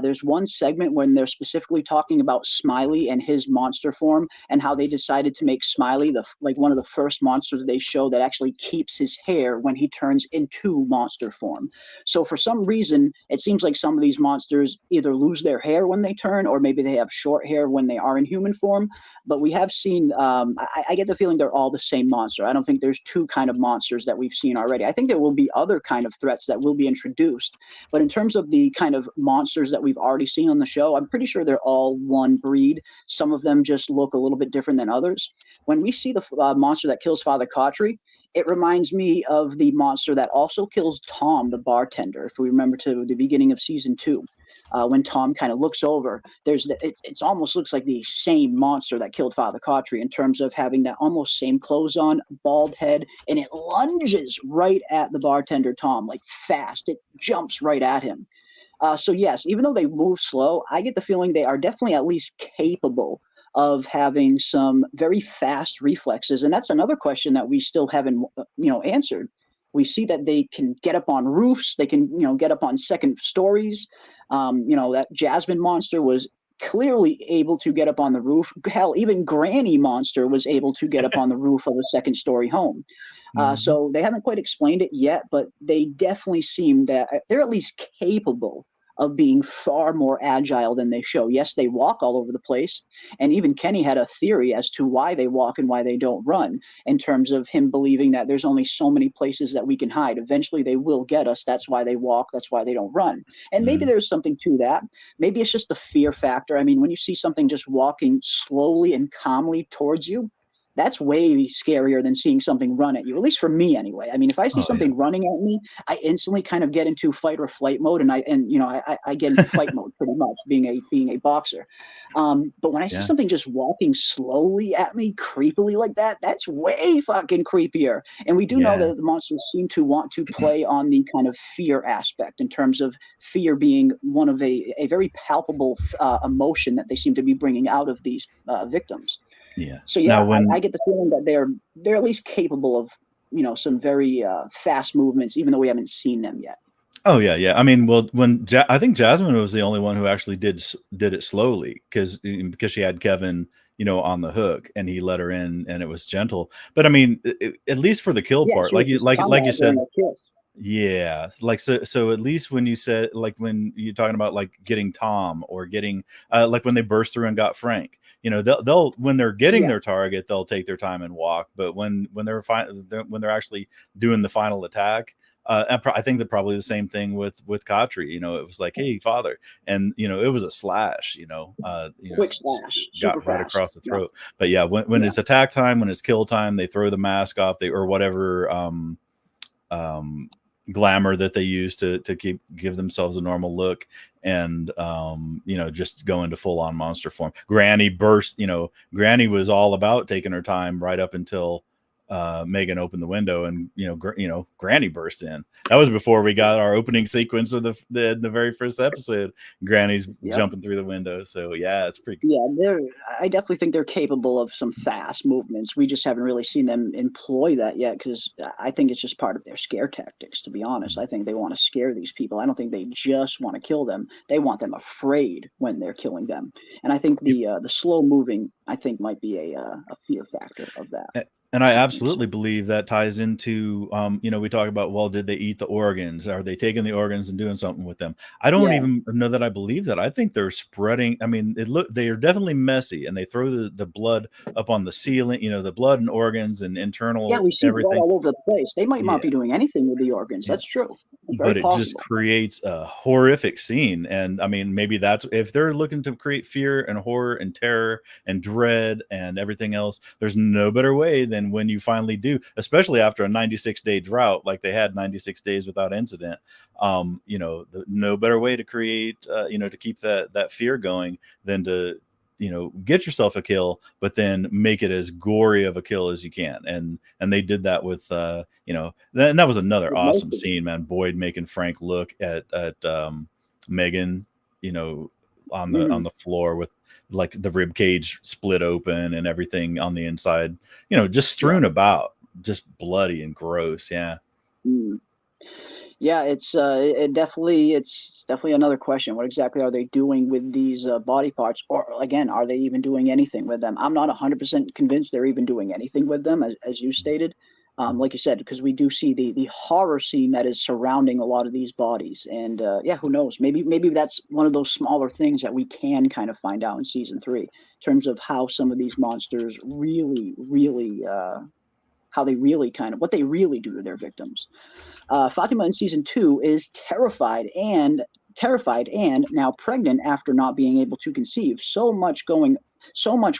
There's one segment when they're specifically talking about Smiley and his monster form, and how they decided to make Smiley one of the first monsters they show that actually keeps his hair when he turns into monster form. So for some reason, it seems like some of these monsters either lose their hair when they turn, or maybe they have short hair when they are in human form. But we have seen, I get the feeling they're all the same monster. I don't think there's two kind of monsters that we've seen already. I think there will be other kind of threats that will be introduced. But in terms of the kind of monsters that we've already seen on the show, I'm pretty sure they're all one breed. Some of them just look a little bit different than others. When we see the monster that kills Father Cautry, it reminds me of the monster that also kills Tom, the bartender, if we remember to the beginning of season 2. When Tom kind of looks over, it almost looks like the same monster that killed Father Cautry in terms of having that almost same clothes on, bald head, and it lunges right at the bartender, Tom, like fast. It jumps right at him. So yes, even though they move slow, I get the feeling they are definitely at least capable of having some very fast reflexes. And that's another question that we still haven't, answered. We see that they can get up on roofs. They can, get up on second stories. That Jasmine monster was clearly able to get up on the roof. Hell, even Granny monster was able to get up on the roof of a second story home. So they haven't quite explained it yet, but they definitely seem that they're at least capable of being far more agile than they show. Yes, they walk all over the place. And even Kenny had a theory as to why they walk and why they don't run, in terms of him believing that there's only so many places that we can hide. Eventually they will get us. That's why they walk. That's why they don't run. And maybe there's something to that. Maybe it's just the fear factor. I mean, when you see something just walking slowly and calmly towards you, that's way scarier than seeing something run at you, at least for me anyway. I mean, if I see something running at me, I instantly kind of get into fight or flight mode, and I get into fight mode pretty much, being a boxer. But when I see something just walking slowly at me, creepily like that, that's way fucking creepier. And we do know that the monsters seem to want to play on the kind of fear aspect, in terms of fear being one of a very palpable emotion that they seem to be bringing out of these victims. Yeah. So I get the feeling that they're at least capable of some very fast movements, even though we haven't seen them yet. Oh yeah. I mean, well, I think Jasmine was the only one who actually did it slowly, because she had Kevin, on the hook, and he let her in, and it was gentle. But I mean, at least for the kill part, like you said. Yeah, like so at least when you said, like, when you're talking about like getting Tom, or getting like when they burst through and got Frank, they'll when they're getting their target, they'll take their time and walk. But when they're actually doing the final attack, I think that probably the same thing with Cautry. It was like, hey, Father, and it was a slash. Quick slash, got right across the throat. But yeah, when it's attack time, when it's kill time, they throw the mask off, or whatever glamour that they use to give themselves a normal look, and just go into full-on monster form. Granny burst. Granny was all about taking her time right up until Megan opened the window, and Granny burst in. That was before we got our opening sequence of the very first episode. Granny's jumping through the window. So yeah, it's pretty cool. Yeah, I definitely think they're capable of some fast movements. We just haven't really seen them employ that yet, because I think it's just part of their scare tactics, to be honest. I think they want to scare these people. I don't think they just want to kill them. They want them afraid when they're killing them. And I think the slow moving, I think, might be a fear factor of that. And I absolutely believe that ties into, we talk about, well, did they eat the organs? Are they taking the organs and doing something with them? I don't Yeah. even know that I believe that. I think they're spreading. I mean, they are definitely messy, and they throw the blood up on the ceiling, the blood and organs and Yeah, internal we see blood everything. all over the place. They might Yeah. not be doing anything with the organs. Yeah. That's true. It's But very it just possible. creates a horrific scene. And I mean, maybe that's if they're looking to create fear and horror and terror and dread and everything else, there's no better way than when you finally do, especially after a 96-day drought, like they had 96 days without incident. No better way to create, to keep that fear going than to, get yourself a kill, but then make it as gory of a kill as you can. And they did that with, and that was another With awesome most of scene, man. Boyd making Frank look at Megan, on the floor with like the rib cage split open and everything on the inside, just strewn about, just bloody and gross. Yeah. Mm. Yeah, it's definitely another question. What exactly are they doing with these body parts? Or again, are they even doing anything with them? I'm not 100% convinced they're even doing anything with them, as you stated. Like you said, because we do see the horror scene that is surrounding a lot of these bodies, and yeah, who knows? Maybe that's one of those smaller things that we can kind of find out in season 3, in terms of how some of these monsters really, how they really what they really do to their victims. Fatima in season 2 is terrified and now pregnant after not being able to conceive. So much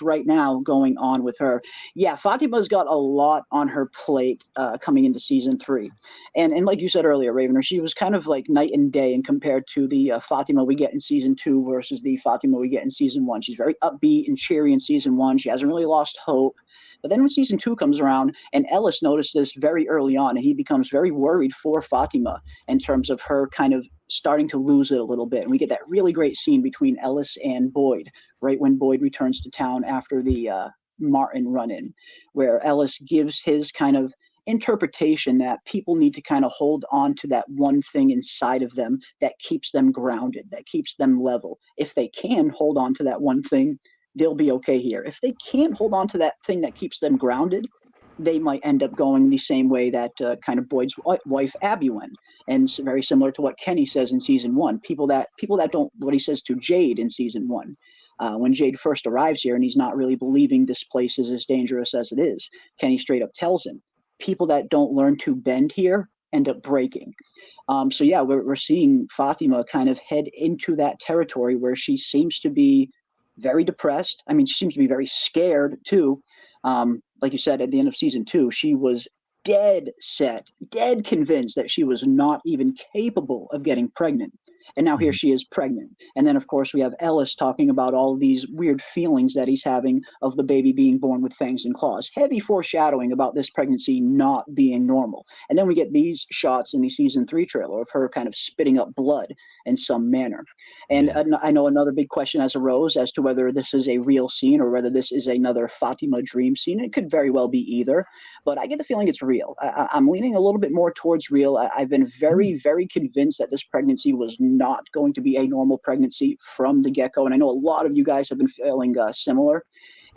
right now going on with her. Yeah, Fatima's got a lot on her plate coming into season 3. And like you said earlier, Ravener, she was kind of like night and day, and compared to the Fatima we get in season 2 versus the Fatima we get in season 1. She's very upbeat and cheery in season 1. She hasn't really lost hope. But then when season 2 comes around, and Ellis noticed this very early on, and he becomes very worried for Fatima in terms of her kind of starting to lose it a little bit. And we get that really great scene between Ellis and Boyd, right when Boyd returns to town after the Martin run-in, where Ellis gives his kind of interpretation that people need to kind of hold on to that one thing inside of them that keeps them grounded, that keeps them level. If they can hold on to that one thing, they'll be okay here. If they can't hold on to that thing that keeps them grounded, they might end up going the same way that kind of Boyd's wife Abby went, and it's very similar to what Kenny says in season 1. People that don't, what he says to Jade in season 1, when Jade first arrives here and he's not really believing this place is as dangerous as it is. Kenny straight up tells him, people that don't learn to bend here end up breaking. So yeah, we're seeing Fatima kind of head into that territory where she seems to be very depressed. I mean, she seems to be very scared too. Like you said, at the end of season 2, she was dead convinced that she was not even capable of getting pregnant. And now here she is pregnant. And then, of course, we have Ellis talking about all these weird feelings that he's having of the baby being born with fangs and claws. Heavy foreshadowing about this pregnancy not being normal. And then we get these shots in the season 3 trailer of her kind of spitting up blood in some manner. And I know another big question has arose as to whether this is a real scene or whether this is another Fatima dream scene. It could very well be either, but I get the feeling it's real. I'm leaning a little bit more towards real. I've been very, very convinced that this pregnancy was not going to be a normal pregnancy from the get-go, and I know a lot of you guys have been feeling similar.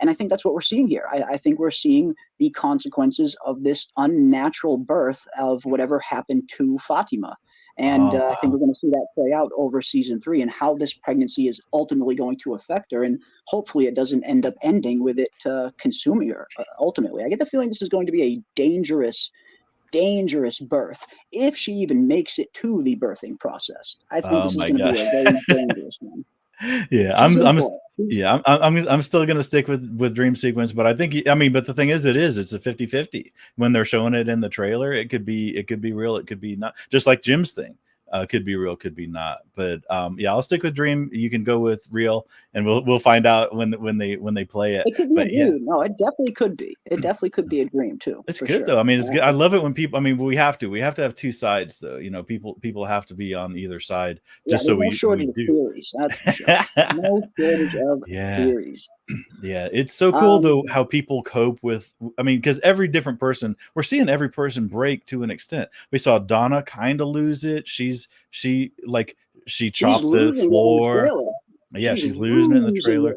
And I think that's what we're seeing here. I think we're seeing the consequences of this unnatural birth of whatever happened to Fatima. And I think we're going to see that play out over season 3 and how this pregnancy is ultimately going to affect her. And hopefully it doesn't end up ending with it consuming her ultimately. I get the feeling this is going to be a dangerous birth if she even makes it to the birthing process. I think this is going to be a very dangerous one. Yeah, I'm still gonna stick with dream sequence, but I think but the thing is, it's a 50-50 when they're showing it in the trailer. It could be real, it could be not, just like Jim's thing. Could be real, could be not. But yeah, I'll stick with dream. You can go with real, and we'll find out when they play it. It could be but a dream. No, it definitely could be. It definitely could be a dream too. It's good though. I mean, it's good. I love it when people. I mean, we have to have two sides though. You know, people have to be on either side just so we do. Theories. That's for sure. No shortage of theories. Yeah, it's so cool though how people cope with. I mean, because every different person, we're seeing every person break to an extent. We saw Donna kind of lose it. She chopped the floor. Yeah, she's losing it in the trailer.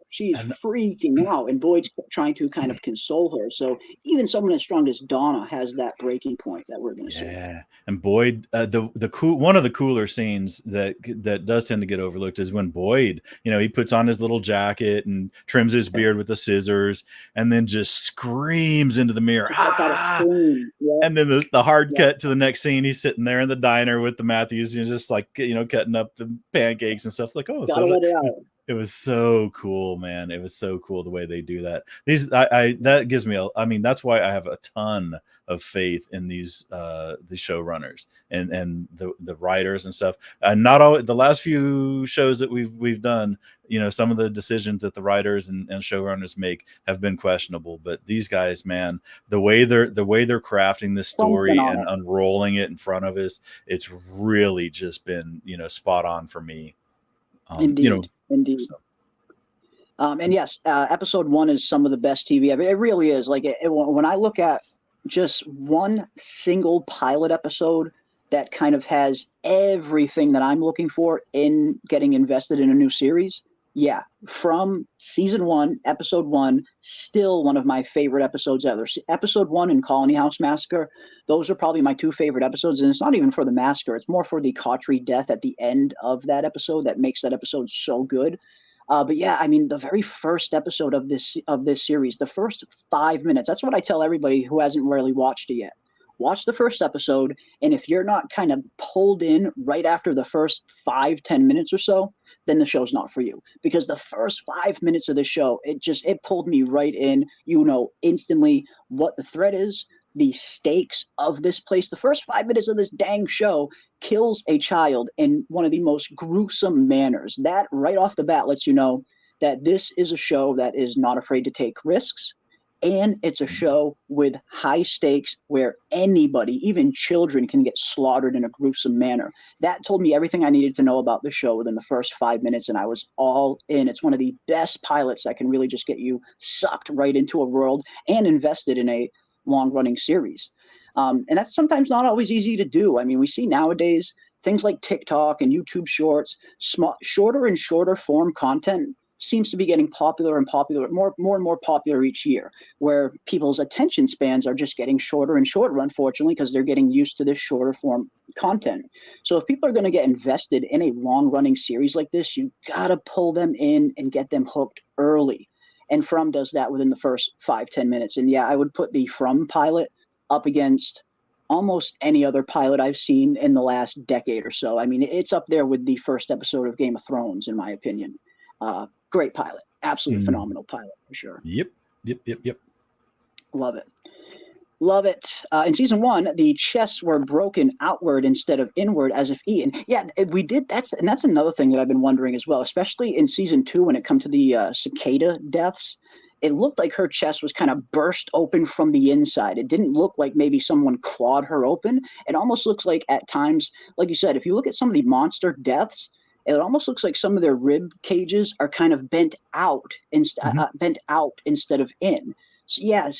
She's And freaking out, and Boyd's trying to kind of console her. So even someone as strong as Donna has that breaking point that we're going to see. yeah, and Boyd, the cool one of the cooler scenes that does tend to get overlooked is when Boyd, he puts on his little jacket and trims his beard with the scissors, and then just screams into the mirror. And then the hard cut to the next scene. He's sitting there in the diner with the Matthews, just like cutting up the pancakes and stuff. Like, oh, it was so cool, man. It was so cool the way they do that. That gives me that's why I have a ton of faith in these the showrunners and the writers and stuff. And not all the last few shows that we've done, some of the decisions that the writers and showrunners make have been questionable, but these guys, man, the way they're crafting this story and unrolling it in front of us, it's really just been spot on for me. Indeed. So. And yes, episode 1 is some of the best TV ever. It really is. Like when I look at just one single pilot episode that kind of has everything that I'm looking for in getting invested in a new series. Yeah, from season 1, episode 1, still one of my favorite episodes ever. Episode 1 and Colony House Massacre, those are probably my 2 favorite episodes. And it's not even for the massacre. It's more for the Cautry death at the end of that episode that makes that episode so good. But yeah, I mean, the very first episode of this series, the first 5 minutes, that's what I tell everybody who hasn't really watched it yet. Watch the first episode, and if you're not kind of pulled in right after the first 5-10 minutes or so, then the show's not for you. Because the first 5 minutes of the show, it pulled me right in, instantly what the threat is, the stakes of this place. The first 5 minutes of this dang show kills a child in one of the most gruesome manners. That right off the bat lets you know that this is a show that is not afraid to take risks. And it's a show with high stakes where anybody, even children, can get slaughtered in a gruesome manner. That told me everything I needed to know about the show within the first 5 minutes, and I was all in. It's one of the best pilots that can really just get you sucked right into a world and invested in a long-running series. And that's sometimes not always easy to do. I mean, we see nowadays things like TikTok and YouTube Shorts, shorter and shorter form content seems to be getting popular and popular, more and more popular each year, where people's attention spans are just getting shorter and shorter, unfortunately, because they're getting used to this shorter form content. So if people are going to get invested in a long-running series like this, you got to pull them in and get them hooked early. And From does that within the first 5-10 minutes. And yeah, I would put the From pilot up against almost any other pilot I've seen in the last decade or so. I mean, it's up there with the first episode of Game of Thrones, in my opinion. Great pilot, absolutely phenomenal pilot for sure. Yep. Love it. In season 1, the chests were broken outward instead of inward, as if eaten. Yeah, we did. That's another thing that I've been wondering as well, especially in season 2 when it comes to the cicada deaths. It looked like her chest was kind of burst open from the inside. It didn't look like maybe someone clawed her open. It almost looks like at times, like you said, if you look at some of the monster deaths, it almost looks like some of their rib cages are kind of bent out instead of in. So yeah,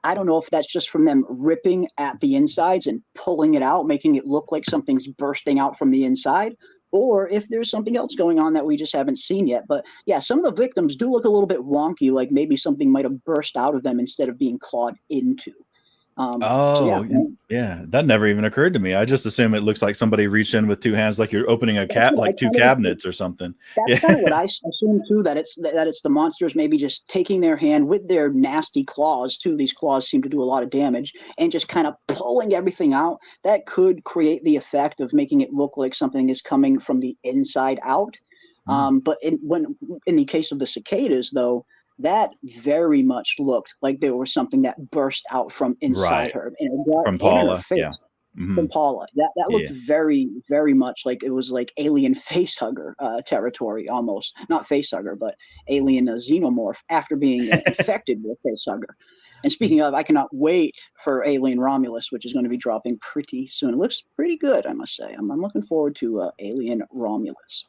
I don't know if that's just from them ripping at the insides and pulling it out, making it look like something's bursting out from the inside, or if there's something else going on that we just haven't seen yet. But yeah, some of the victims do look a little bit wonky, like maybe something might have burst out of them instead of being clawed into. Yeah, that never even occurred to me. I just assume it looks like somebody reached in with 2 hands, like you're opening two cabinets or something. That's kind of what I assume too. That it's the monsters maybe just taking their hand with their nasty claws too. These claws seem to do a lot of damage, and just kind of pulling everything out. That could create the effect of making it look like something is coming from the inside out. But in the case of the cicadas, though, that very much looked like there was something that burst out from inside her. From Paula, yeah. From Paula. That looked very, very much like it was like alien facehugger territory almost. Not facehugger, but alien xenomorph after being infected with facehugger. And speaking of, I cannot wait for Alien Romulus, which is going to be dropping pretty soon. It looks pretty good, I must say. I'm looking forward to Alien Romulus.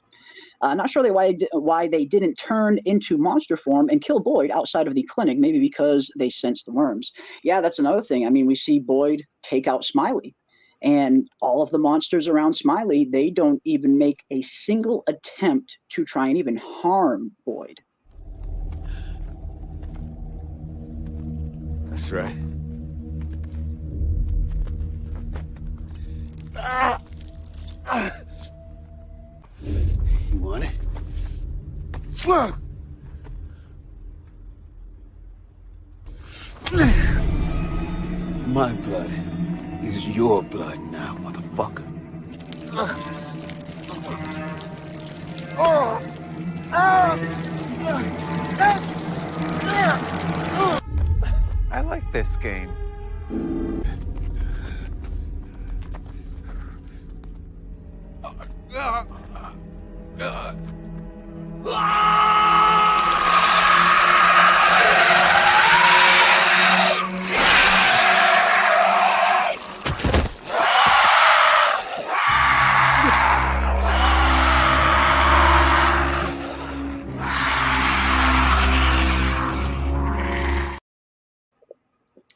Not sure why they didn't turn into monster form and kill Boyd outside of the clinic. Maybe because they sensed the worms. Yeah, that's another thing. I mean, we see Boyd take out Smiley. And all of the monsters around Smiley, they don't even make a single attempt to try and even harm Boyd. That's right. You want it? My blood is your blood now, motherfucker. I like this game.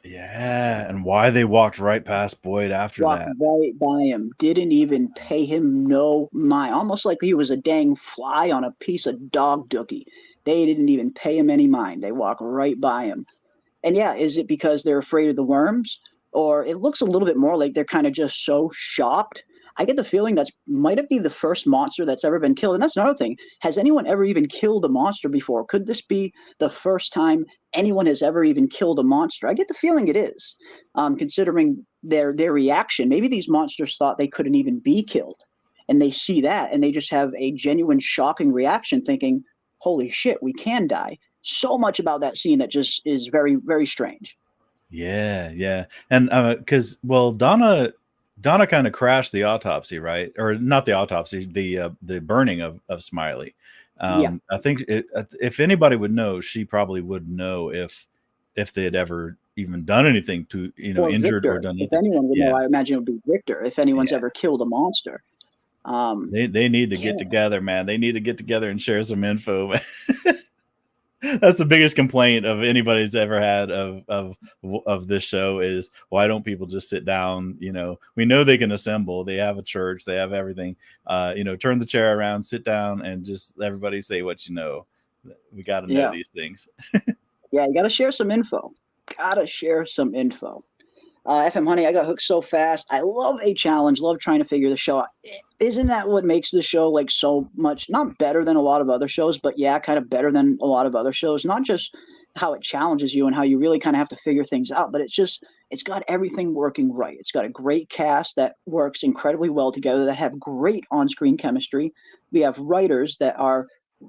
Yeah, and why they walked right past Boyd after Walked that. right by him, didn't even pay him no mind, almost like he was a dang fly on a piece of dog dookie. They didn't even pay him any mind. They walk right by him. And yeah, is it because they're afraid of the worms? Or it looks a little bit more like they're kind of just so shocked. I get the feeling that's might it be the first monster that's ever been killed. And that's another thing. Has anyone ever even killed a monster before? Could this be the first time anyone has ever even killed a monster? I get the feeling it is, considering their reaction. Maybe these monsters thought they couldn't even be killed. And they see that and they just have a genuine shocking reaction thinking, holy shit, we can die. So much about that scene that just is very, very strange. Yeah. And because Donna kind of crashed the autopsy, right? Or not the autopsy, the burning of Smiley. Yeah. I think if anybody would know, she probably would know if they had ever even done anything to, Or injured Victor. or done If anything. anyone would Yeah. know, I imagine it would be Victor, if anyone's ever killed a monster. They need to get together, man. They need to get together and share some info. That's the biggest complaint of anybody's ever had of this show is why don't people just sit down? We know they can assemble. They have a church. They have everything. Turn the chair around, sit down, and just everybody say what you know. We got to know these things. Yeah, you got to share some info. FM Honey, I got hooked so fast. I love a challenge, love trying to figure the show out. Isn't that what makes the show like so much, not better than a lot of other shows, but yeah, kind of better than a lot of other shows? Not just how it challenges you and how you really kind of have to figure things out, but it's got everything working right. It's got a great cast that works incredibly well together, that have great on-screen chemistry. We have writers that are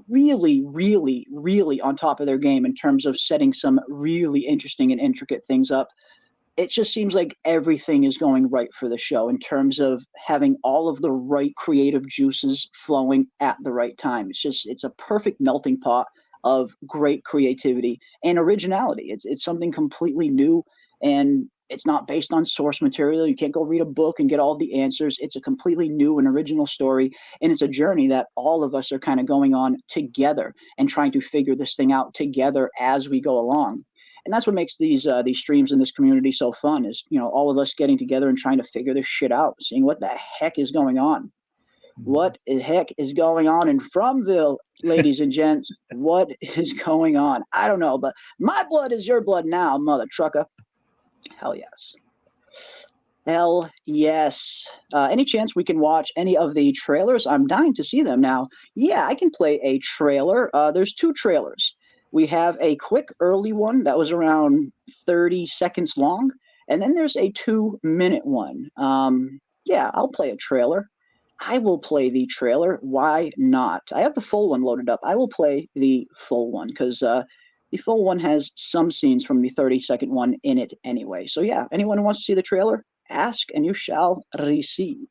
really, really, really on top of their game in terms of setting some really interesting and intricate things up. It just seems like everything is going right for the show in terms of having all of the right creative juices flowing at the right time. It's a perfect melting pot of great creativity and originality. It's something completely new, and it's not based on source material. You can't go read a book and get all the answers. It's a completely new and original story, and it's a journey that all of us are kind of going on together and trying to figure this thing out together as we go along. And that's what makes these streams in this community so fun is, all of us getting together and trying to figure this shit out, seeing what the heck is going on. What the heck is going on in Fromville, ladies and gents? What is going on? I don't know, but my blood is your blood now, mother trucker. Hell yes. Hell yes. Any chance we can watch any of the trailers? I'm dying to see them now. Yeah, I can play a trailer. There's 2 trailers. We have a quick early one that was around 30 seconds long, and then there's a 2-minute one. Yeah, I'll play a trailer. I will play the trailer. Why not? I have the full one loaded up. I will play the full one because the full one has some scenes from the 30-second one in it anyway. So yeah, anyone who wants to see the trailer, ask and you shall receive.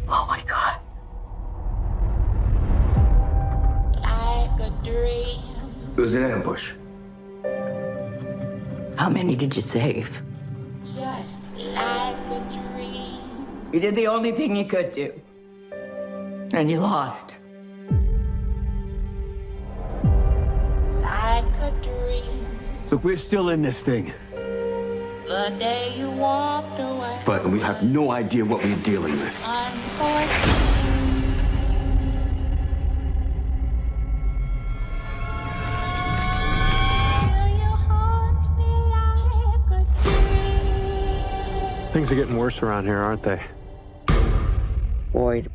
Oh my God. Like a dream. It was an ambush. How many did you save? Just like a dream. You did the only thing you could do. And you lost. Like a dream. Look, we're still in this thing, The day you walked away. but we have no idea what we're dealing with. Unfortunately. Things are getting worse around here, aren't they? Boyd,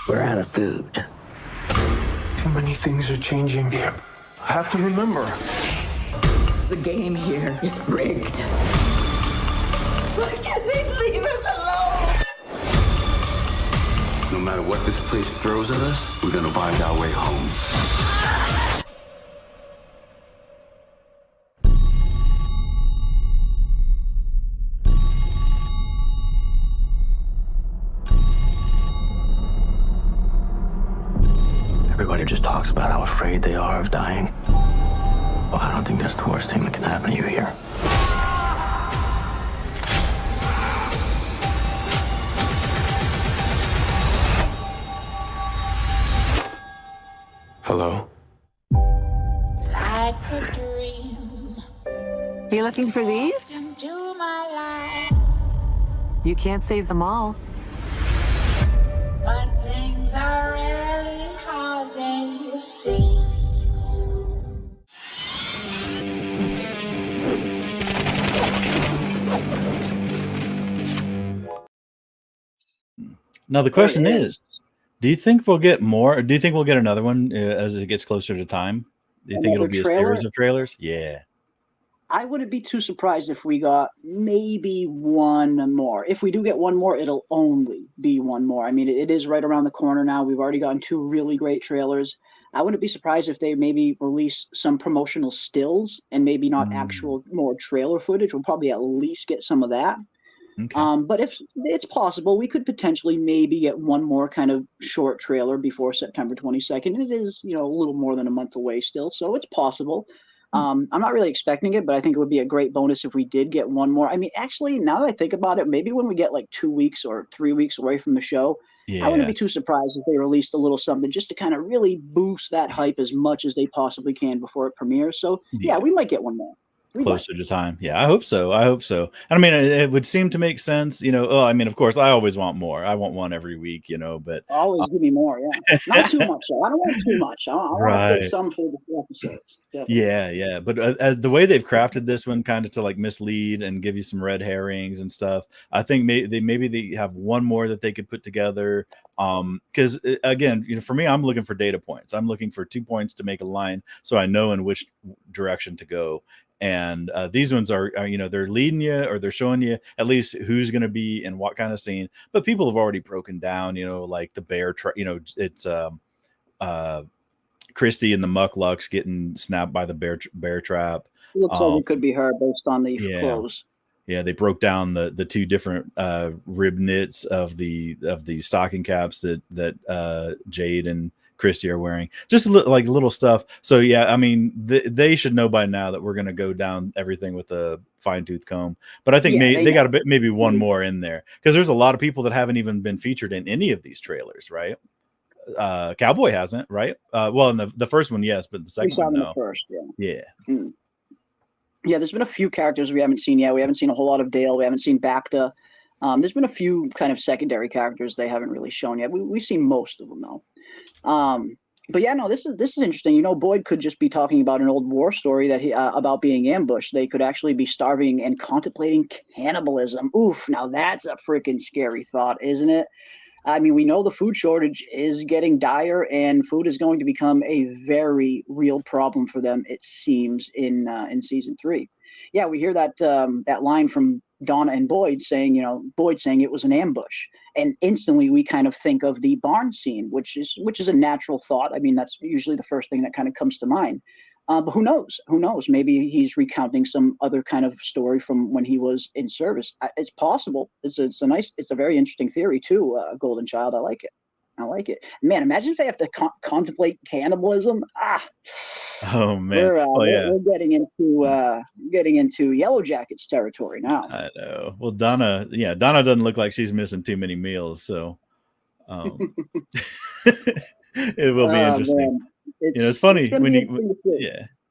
we're out of food. Too many things are changing here. I have to remember. The game here is rigged. Why can't they leave us alone? No matter what this place throws at us, we're gonna find our way home. Everybody just talks about how afraid they are of dying. Well, I don't think that's the worst thing that can happen to you here. Hello? Like a dream. You looking for these? Into my life. You can't save them all. But things are really hard than you see. Now the question is, do you think we'll get more? Or do you think we'll get another one as it gets closer to time? Do you think it'll Another be a trailer? series of trailers? Yeah. I wouldn't be too surprised if we got maybe one more. If we do get one more, it'll only be one more. I mean, it is right around the corner now. We've already gotten 2 really great trailers. I wouldn't be surprised if they maybe release some promotional stills and maybe not actual more trailer footage. We'll probably at least get some of that. Okay. But if it's possible, we could potentially maybe get one more kind of short trailer before September 22nd. It is, a little more than a month away still, so it's possible. I'm not really expecting it, but I think it would be a great bonus if we did get one more. I mean, actually, now that I think about it, maybe when we get like 2 weeks or 3 weeks away from the show, I wouldn't Yeah. be too surprised if they released a little something just to kind of really boost that hype as much as they possibly can before it premieres. So, yeah, we might get one more. We might. Closer to time. Yeah, I hope so. I hope so. I mean, it would seem to make sense, I mean, of course, I always want more. I want one every week, but Always give me more, yeah. Not too much, though. I don't want too much. I want to Right. save some for the episodes. Definitely. yeah. But the way they've crafted this one kind of to like mislead and give you some red herrings and stuff, I think maybe they have one more that they could put together. Because again, for me, I'm looking for data points. I'm looking for 2 points to make a line so I know in which direction to go. And these ones are they're leading you, or they're showing you at least who's going to be in what kind of scene. But people have already broken down, like the bear, it's Christy and the Mucklucks getting snapped by the bear trap. It looks like it could be her based on the clothes. Yeah, they broke down the 2 different rib knits of the stocking caps that Jade and Christy are wearing. Just like little stuff. So yeah, I mean, they should know by now that we're going to go down everything with a fine-tooth comb. But I think they got maybe one more in there, because there's a lot of people that haven't even been featured in any of these trailers, right? Cowboy hasn't, right? Well, in the first one, yes, but the second one, no. The first, yeah. Yeah, there's been a few characters we haven't seen yet. We haven't seen a whole lot of Dale. We haven't seen Bacta. There's been a few kind of secondary characters they haven't really shown yet. We've seen most of them though. But yeah, no, this is interesting. Boyd could just be talking about an old war story that he about being ambushed. They could actually be starving and contemplating cannibalism. Oof, now that's a freaking scary thought, isn't it? I mean, we know the food shortage is getting dire, and food is going to become a very real problem for them, it seems, in season 3. Yeah, we hear that that line from Donna and Boyd saying, Boyd saying it was an ambush, and instantly we kind of think of the barn scene, which is a natural thought. I mean, that's usually the first thing that kind of comes to mind. But who knows? Who knows? Maybe he's recounting some other kind of story from when he was in service. It's possible. It's a very interesting theory too. Golden Child, I like it. Man, imagine if they have to contemplate cannibalism. Oh man, we're getting into Yellow Jackets territory now. I know. Well, Donna doesn't look like she's missing too many meals, so it will be interesting. Man. It's funny when you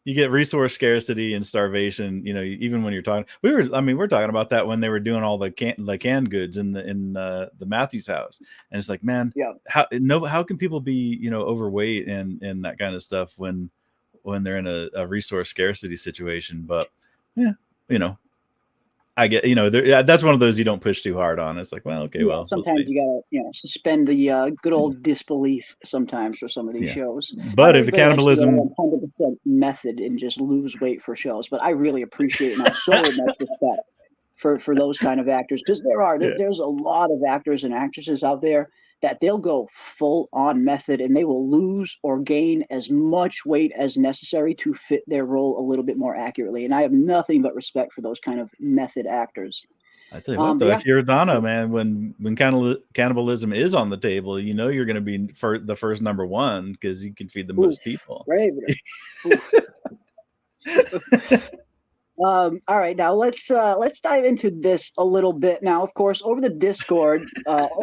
you get resource scarcity and starvation. You know, even when you're talking, we're talking about that when they were doing all the canned goods in the Matthews house, and it's like, man, Yeah. how can people be, you know, overweight and that kind of stuff when they're in a resource scarcity situation? But yeah, you know, I get, you know, that's one of those you don't push too hard on. It's like, well, okay, Yeah, well, sometimes you gotta, you know, suspend the good old disbelief sometimes for some of these Yeah. shows. But Not if everybody has to cannibalism, go 100% method and just lose weight for shows, but I really appreciate and have so much respect for those kind of actors, because there's a lot of actors and actresses out there that they'll go full on method and they will lose or gain as much weight as necessary to fit their role a little bit more accurately. And I have nothing but respect for those kind of method actors. I tell you what, though, if you're Donna, man, when cannibalism is on the table, you know you're going to be for the first number one because you can feed the most people. Right. All right, now let's dive into this a little bit. Now, of course, over the Discord,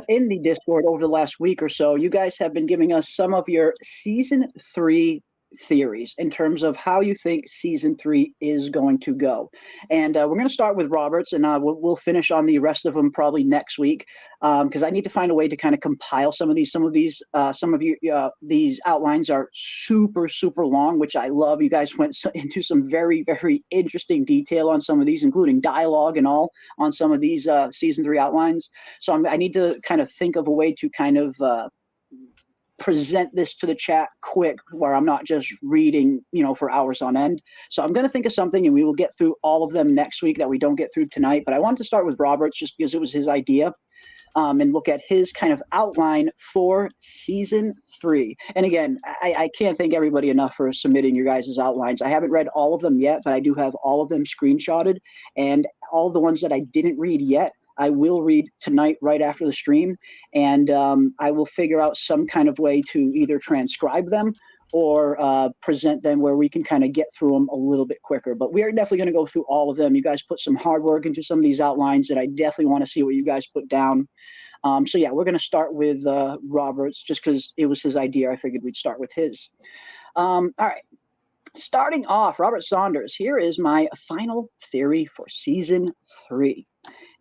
in the Discord over the last week or so, you guys have been giving us some of your season 3 theories in terms of how you think season 3 is going to go. And we're going to start with Roberts, and we'll finish on the rest of them probably next week, because I need to find a way to kind of compile some of these. Some of these outlines are super long, which I love. You guys went into some very interesting detail on some of these, including dialogue and all on some of these season 3 outlines. So I need to kind of think of a way to kind of present this to the chat quick, where I'm not just reading, you know, for hours on end. So I'm going to think of something, and we will get through all of them next week that we don't get through tonight. But I wanted to start with Roberts just because it was his idea, and look at his kind of outline for season 3. And again, I can't thank everybody enough for submitting your guys' outlines. I haven't read all of them yet, but I do have all of them screenshotted, and all the ones that I didn't read yet, I will read tonight right after the stream, and I will figure out some kind of way to either transcribe them or present them where we can kind of get through them a little bit quicker. But we are definitely going to go through all of them. You guys put some hard work into some of these outlines, and I definitely want to see what you guys put down. So yeah, we're going to start with Roberts just because it was his idea. I figured we'd start with his. All right. Starting off, Robert Saunders, here is my final theory for season 3.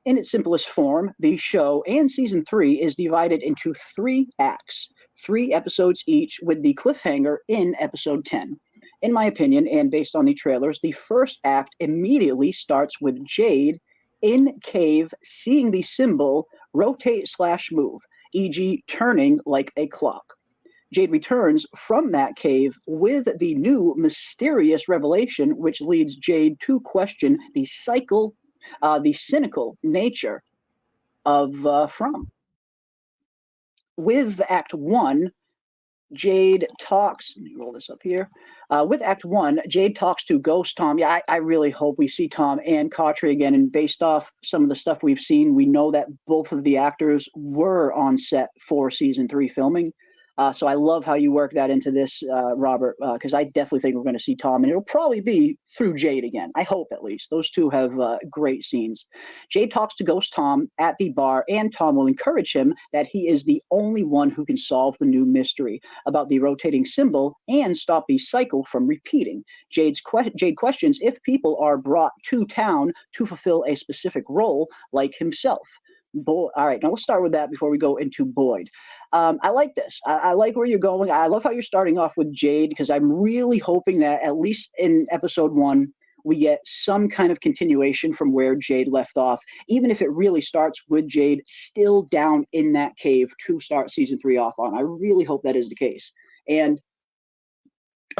In its simplest form, the show and season 3 is divided into 3 acts, 3 episodes each, with the cliffhanger in episode 10. In my opinion, and based on the trailers, the first act immediately starts with Jade in cave seeing the symbol rotate/move, e.g. turning like a clock. Jade returns from that cave with the new mysterious revelation, which leads Jade to question the cynical nature of From. With Act 1, Jade talks, let me roll this up here. With Act 1, Jade talks to Ghost Tom. Yeah, I really hope we see Tom and Cautry again. And based off some of the stuff we've seen, we know that both of the actors were on set for season 3 filming. So I love how you work that into this, Robert, because I definitely think we're going to see Tom, and it'll probably be through Jade again. I hope, at least. Those two have great scenes. Jade talks to Ghost Tom at the bar, and Tom will encourage him that he is the only one who can solve the new mystery about the rotating symbol and stop the cycle from repeating. Jade questions if people are brought to town to fulfill a specific role like himself. All right, now let's start with that before we go into Boyd. I like this. I like where you're going. I love how you're starting off with Jade, because I'm really hoping that at least in episode 1, we get some kind of continuation from where Jade left off, even if it really starts with Jade still down in that cave to start season 3 off on. I really hope that is the case. And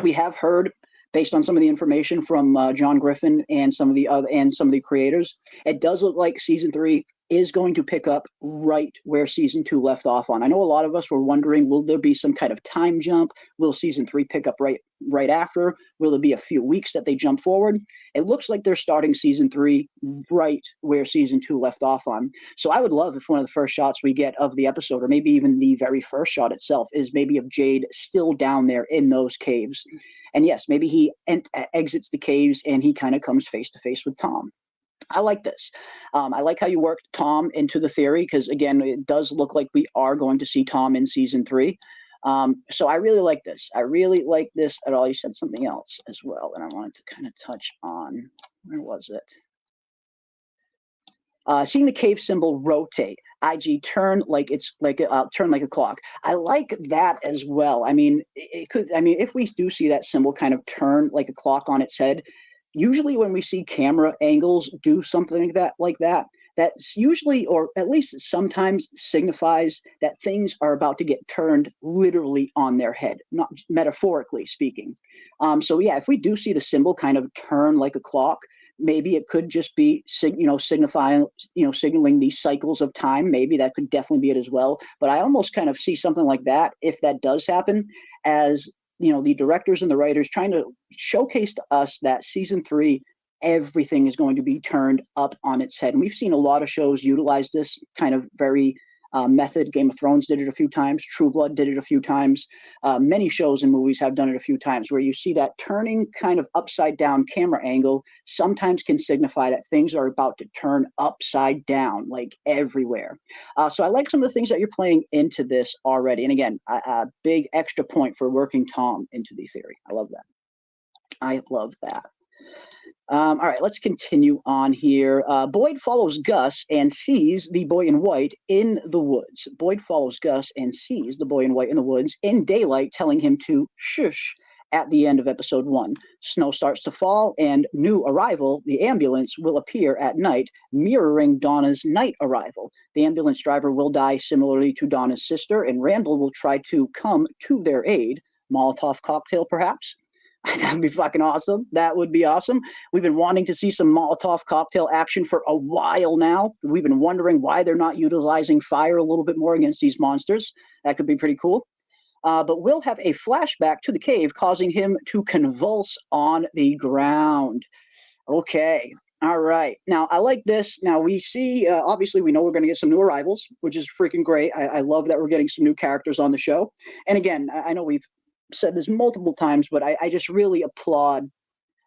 we have heard, based on some of the information from John Griffin and some of the creators, it does look like season 3 is going to pick up right where season 2 left off on. I know a lot of us were wondering, will there be some kind of time jump? Will season 3 pick up right after? Will there be a few weeks that they jump forward? It looks like they're starting season 3 right where season 2 left off on. So I would love if one of the first shots we get of the episode, or maybe even the very first shot itself, is maybe of Jade still down there in those caves. And yes, maybe he exits the caves and he kind of comes face to face with Tom. I like this. I like how you worked Tom into the theory, because again, it does look like we are going to see Tom in season 3. So I really like this. I really like this at all. You said something else as well, and I wanted to kind of touch on. Where was it? Seeing the cave symbol rotate, IG turn like it's like turn like a clock. I like that as well. I mean, it could. I mean, if we do see that symbol kind of turn like a clock on its head, usually when we see camera angles do something like that, that's usually, or at least sometimes, signifies that things are about to get turned literally on their head, not metaphorically speaking. So yeah, if we do see the symbol kind of turn like a clock, maybe it could just be signifying, signaling these cycles of time. Maybe that could definitely be it as well. But I almost kind of see something like that, if that does happen, as the directors and the writers trying to showcase to us that season 3, everything is going to be turned up on its head. And we've seen a lot of shows utilize this kind of very method. Game of Thrones did it a few times. True Blood did it a few times. Many shows and movies have done it a few times, where you see that turning kind of upside down camera angle sometimes can signify that things are about to turn upside down, like everywhere. So I like some of the things that you're playing into this already. And again, a big extra point for working Tom into the theory. I love that. I love that. All right, let's continue on here. Boyd follows Gus and sees the boy in white in the woods. Boyd follows Gus and sees the boy in white in the woods in daylight, telling him to shush at the end of episode 1. Snow starts to fall, and new arrival, the ambulance, will appear at night, mirroring Donna's night arrival. The ambulance driver will die similarly to Donna's sister, and Randall will try to come to their aid. Molotov cocktail, perhaps? That would be fucking awesome. That would be awesome. We've been wanting to see some Molotov cocktail action for a while now. We've been wondering why they're not utilizing fire a little bit more against these monsters. That could be pretty cool. But we'll have a flashback to the cave, causing him to convulse on the ground. Okay. All right. Now, I like this. Now, we see, obviously, we know we're going to get some new arrivals, which is freaking great. I love that we're getting some new characters on the show. And again, I know we've said this multiple times, but I just really applaud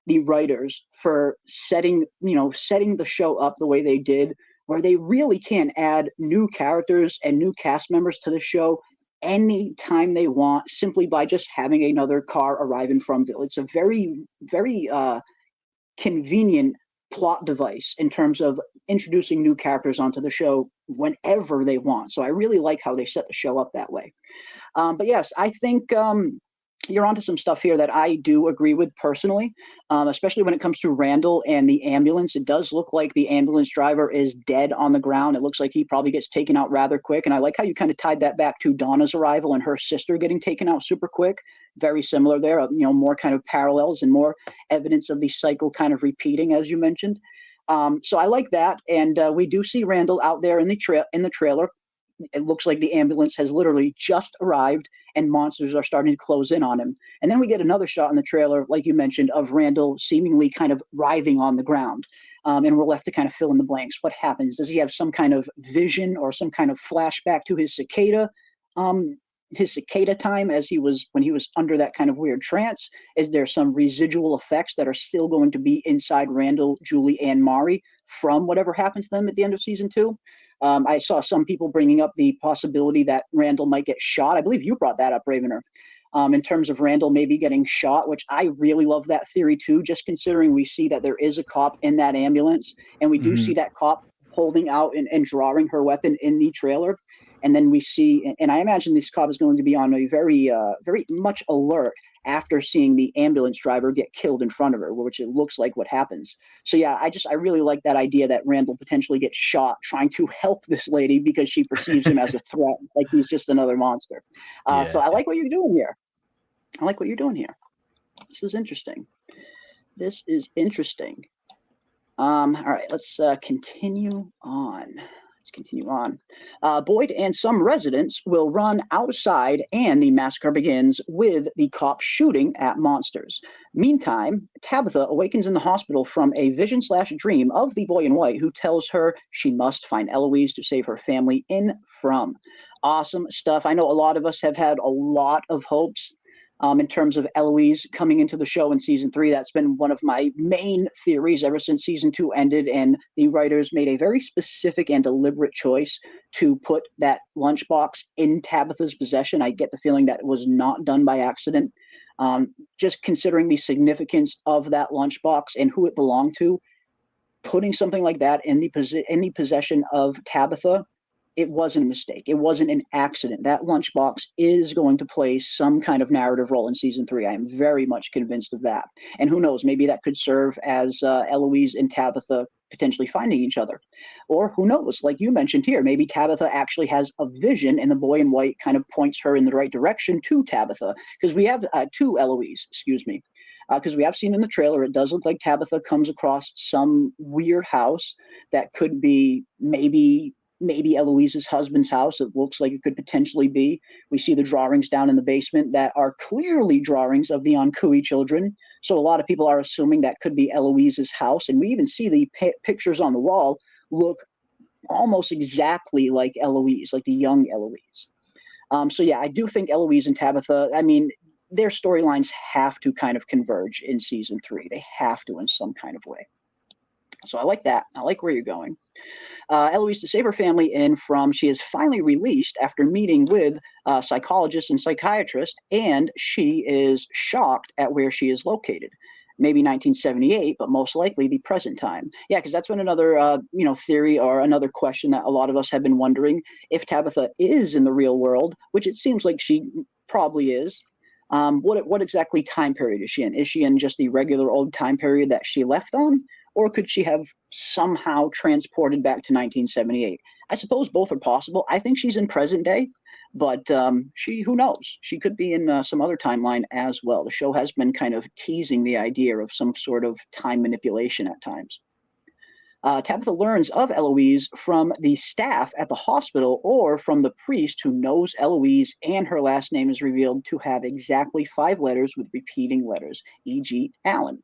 the writers for setting the show up the way they did, where they really can add new characters and new cast members to the show anytime they want, simply by just having another car arrive in Fromville. It's a very, very convenient plot device in terms of introducing new characters onto the show whenever they want. So I really like how they set the show up that way. But yes, I think you're onto some stuff here that I do agree with personally, especially when it comes to Randall and the ambulance. It does look like the ambulance driver is dead on the ground. It looks like he probably gets taken out rather quick. And I like how you kind of tied that back to Donna's arrival and her sister getting taken out super quick. Very similar there, more kind of parallels and more evidence of the cycle kind of repeating, as you mentioned. So I like that. And we do see Randall out there in the trailer. It looks like the ambulance has literally just arrived and monsters are starting to close in on him. And then we get another shot in the trailer, like you mentioned, of Randall seemingly kind of writhing on the ground. And we're left to kind of fill in the blanks. What happens? Does he have some kind of vision or some kind of flashback to his cicada time when he was under that kind of weird trance? Is there some residual effects that are still going to be inside Randall, Julie, and Mari from whatever happened to them at the end of season 2? I saw some people bringing up the possibility that Randall might get shot. I believe you brought that up, Ravener, in terms of Randall maybe getting shot, which I really love that theory too, just considering we see that there is a cop in that ambulance, and we do see that cop holding out and drawing her weapon in the trailer. And then we see, and I imagine this cop is going to be on a very, very much alert after seeing the ambulance driver get killed in front of her, which it looks like what happens. So yeah, I really like that idea that Randall potentially gets shot trying to help this lady because she perceives him as a threat, like he's just another monster. So I like what you're doing here. This is interesting. All right, let's continue on. Boyd and some residents will run outside, and the massacre begins with the cop shooting at monsters. Meantime, Tabitha awakens in the hospital from a vision/dream of the boy in white, who tells her she must find Eloise to save her family in From. Awesome stuff. I know a lot of us have had a lot of hopes In terms of Eloise coming into the show in season 3, that's been one of my main theories ever since season 2 ended, and the writers made a very specific and deliberate choice to put that lunchbox in Tabitha's possession. I get the feeling that it was not done by accident. Just considering the significance of that lunchbox and who it belonged to, putting something like that in the possession of Tabitha, it wasn't a mistake. It wasn't an accident. That lunchbox is going to play some kind of narrative role in season 3. I am very much convinced of that. And who knows, maybe that could serve as Eloise and Tabitha potentially finding each other. Or who knows, like you mentioned here, maybe Tabitha actually has a vision and the boy in white kind of points her in the right direction to Tabitha. Because we have two Eloise, excuse me. Because we have seen in the trailer, it does look like Tabitha comes across some weird house that could be maybe Eloise's husband's house. It looks like it could potentially be. We see the drawings down in the basement that are clearly drawings of the Onkui children. So a lot of people are assuming that could be Eloise's house. And we even see the pictures on the wall look almost exactly like Eloise, like the young Eloise. So yeah, I do think Eloise and Tabitha, I mean, their storylines have to kind of converge in season 3. They have to in some kind of way. So I like that. I like where you're going. Eloise to save her family in From, she is finally released after meeting with psychologists and psychiatrists, and she is shocked at where she is located. Maybe 1978, but most likely the present time. Yeah, because that's been another theory or another question that a lot of us have been wondering. If Tabitha is in the real world, which it seems like she probably is, what exactly time period is she in? Is she in just the regular old time period that she left on? Or could she have somehow transported back to 1978? I suppose both are possible. I think she's in present day, but who knows? She could be in some other timeline as well. The show has been kind of teasing the idea of some sort of time manipulation at times. Tabitha learns of Eloise from the staff at the hospital or from the priest who knows Eloise, and her last name is revealed to have exactly 5 letters with repeating letters, e.g. Allen.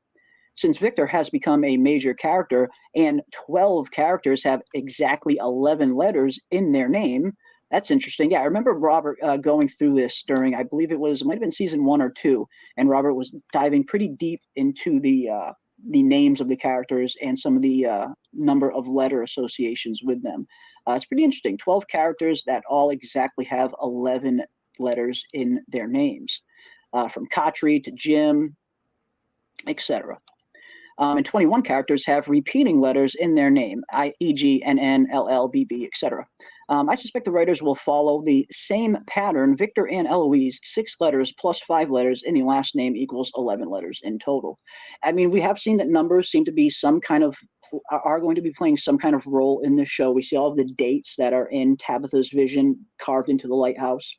Since Victor has become a major character and 12 characters have exactly 11 letters in their name, that's interesting. Yeah, I remember Robert going through this during, I believe it might have been season 1 or 2, and Robert was diving pretty deep into the names of the characters and some of the number of letter associations with them. It's pretty interesting. 12 characters that all exactly have 11 letters in their names, from Katri to Jim, etc. And 21 characters have repeating letters in their name, e.g., NN, LL, BB, etc. I suspect the writers will follow the same pattern. Victor and Eloise, 6 letters plus 5 letters in the last name equals 11 letters in total. I mean, we have seen that numbers seem to be are going to be playing some kind of role in this show. We see all of the dates that are in Tabitha's vision carved into the lighthouse.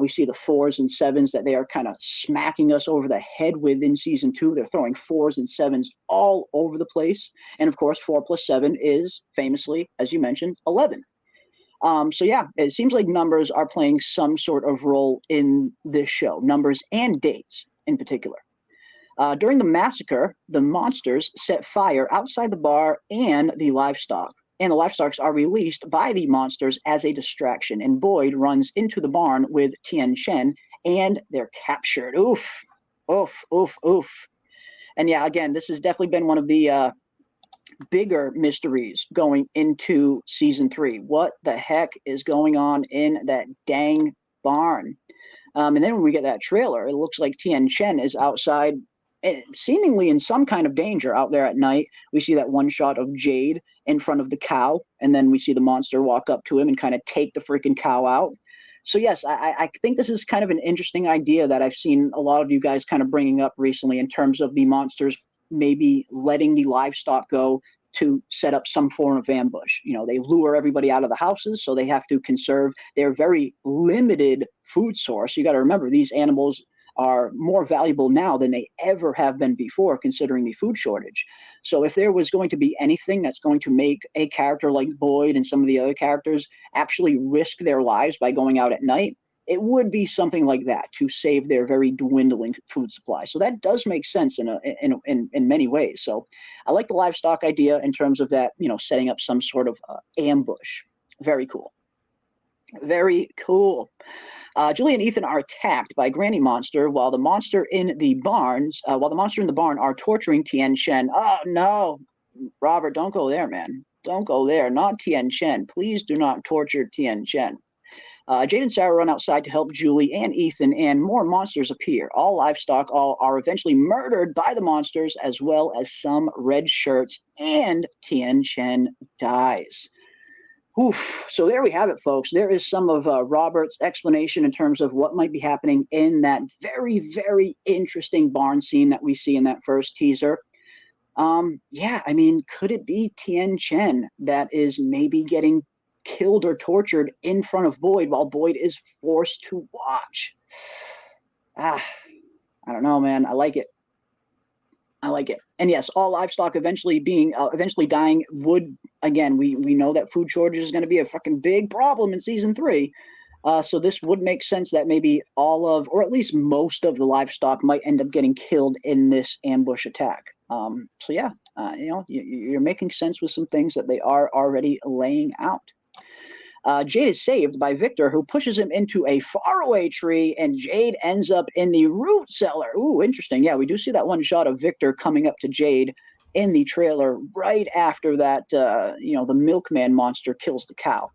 We see the 4s and 7s that they are kind of smacking us over the head with in season 2. They're throwing 4s and 7s all over the place. And of course, 4 plus 7 is famously, as you mentioned, 11. So yeah, it seems like numbers are playing some sort of role in this show, numbers and dates in particular. During the massacre, the monsters set fire outside the bar and the livestock. And the livestock are released by the monsters as a distraction. And Boyd runs into the barn with Tien Chen, and they're captured. Oof, oof, oof, oof. And yeah, again, this has definitely been one of the bigger mysteries going into season 3. What the heck is going on in that dang barn? And then when we get that trailer, it looks like Tien Chen is outside, seemingly in some kind of danger out there at night. We see that one shot of Jade in front of the cow, and then we see the monster walk up to him and kind of take the freaking cow out. So yes, I think this is kind of an interesting idea that I've seen a lot of you guys kind of bringing up recently in terms of the monsters maybe letting the livestock go to set up some form of ambush. You know, they lure everybody out of the houses, so they have to conserve their very limited food source. You got to remember, these animals are more valuable now than they ever have been before, considering the food shortage. So if there was going to be anything that's going to make a character like Boyd and some of the other characters actually risk their lives by going out at night, it would be something like that, to save their very dwindling food supply. So that does make sense in many ways. So I like the livestock idea in terms of that, you know, setting up some sort of ambush. Very cool. Very cool. Julie and Ethan are attacked by Granny Monster while the monster in the barn are torturing Tien Shen. Oh no, Robert, don't go there, man. Don't go there. Not Tien Shen. Please do not torture Tien Shen. Jade and Sarah run outside to help Julie and Ethan, and more monsters appear. All livestock are eventually murdered by the monsters, as well as some red shirts, and Tien Shen dies. Oof. So there we have it, folks. There is some of Robert's explanation in terms of what might be happening in that very, very interesting barn scene that we see in that first teaser. Yeah, I mean, could it be Tien Shen that is maybe getting killed or tortured in front of Boyd while Boyd is forced to watch? I don't know, man. I like it. I like it. And yes, all livestock eventually dying would, again, we know that food shortage is going to be a fucking big problem in season 3. So this would make sense that maybe all of, or at least most of the livestock might end up getting killed in this ambush attack. So yeah, you're making sense with some things that they are already laying out. Jade is saved by Victor, who pushes him into a faraway tree, and Jade ends up in the root cellar. Ooh, interesting. Yeah, we do see that one shot of Victor coming up to Jade in the trailer right after that, the milkman monster kills the cow.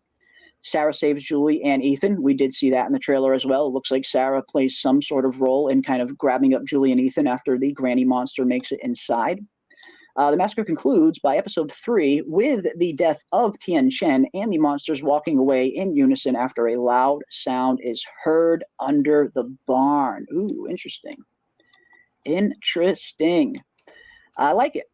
Sarah saves Julie and Ethan. We did see that in the trailer as well. It looks like Sarah plays some sort of role in kind of grabbing up Julie and Ethan after the granny monster makes it inside. The massacre concludes by episode 3 with the death of Tien Shen and the monsters walking away in unison after a loud sound is heard under the barn. Ooh, interesting. Interesting. I like it.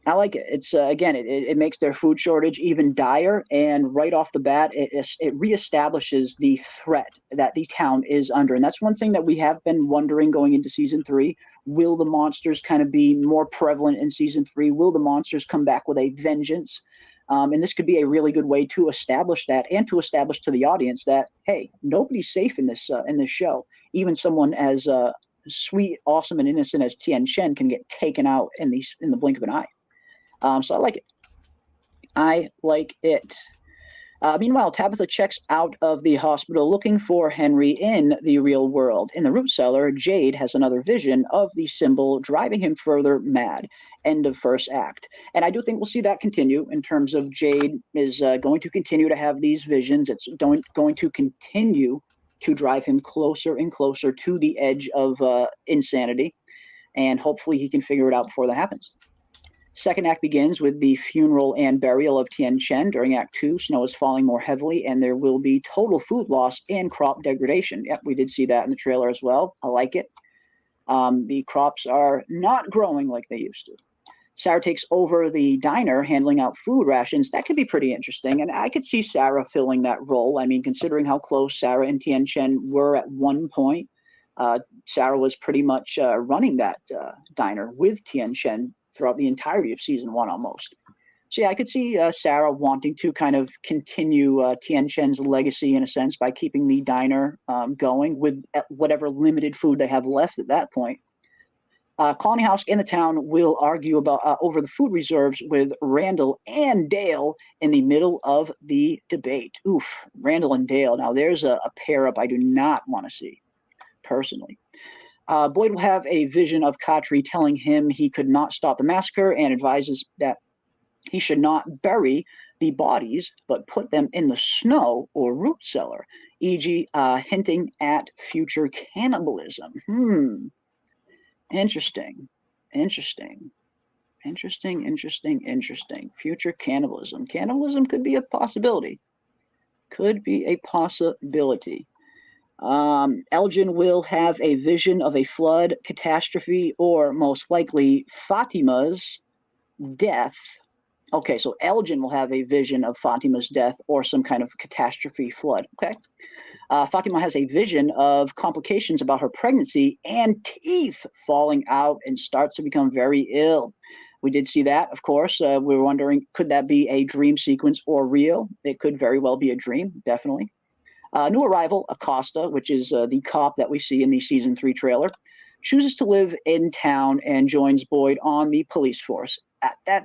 I like it. It's again, it makes their food shortage even dire, and right off the bat, it reestablishes the threat that the town is under, and that's one thing that we have been wondering going into season 3. Will the monsters kind of be more prevalent in season 3? Will the monsters come back with a vengeance? And this could be a really good way to establish that, and to establish to the audience that, hey, nobody's safe in this show. Even someone as sweet, awesome, and innocent as Tien Shen can get taken out in the blink of an eye. So I like it. I like it. Meanwhile, Tabitha checks out of the hospital looking for Henry in the real world. In the root cellar, Jade has another vision of the symbol, driving him further mad. End of first act. And I do think we'll see that continue in terms of Jade is going to continue to have these visions. It's going to continue to drive him closer and closer to the edge of insanity. And hopefully he can figure it out before that happens. Second act begins with the funeral and burial of Tien Shen. During Act 2, snow is falling more heavily, and there will be total food loss and crop degradation. Yep, we did see that in the trailer as well. I like it. The crops are not growing like they used to. Sarah takes over the diner, handling out food rations. That could be pretty interesting, and I could see Sarah filling that role. I mean, considering how close Sarah and Tien Shen were at one point, Sarah was pretty much running that diner with Tien Shen throughout the entirety of season 1 almost. So yeah, I could see Sarah wanting to kind of continue Tien Shen's legacy in a sense by keeping the diner going with whatever limited food they have left at that point. Colony House and the town will argue about over the food reserves with Randall and Dale in the middle of the debate. Oof, Randall and Dale. Now there's a pair up I do not want to see, personally. Boyd will have a vision of Khatri telling him he could not stop the massacre and advises that he should not bury the bodies, but put them in the snow or root cellar, e.g. Hinting at future cannibalism. Interesting. Future cannibalism. Cannibalism could be a possibility. Elgin will have a vision of a flood, catastrophe, or most likely Fatima's death. Okay, so Elgin will have a vision of Fatima's death or some kind of catastrophe flood. Okay. Fatima has a vision of complications about her pregnancy and teeth falling out and starts to become very ill. We did see that, of course. We were wondering, could that be a dream sequence or real? It could very well be a dream, definitely. New arrival, Acosta, which is the cop that we see in the season 3 trailer, chooses to live in town and joins Boyd on the police force. I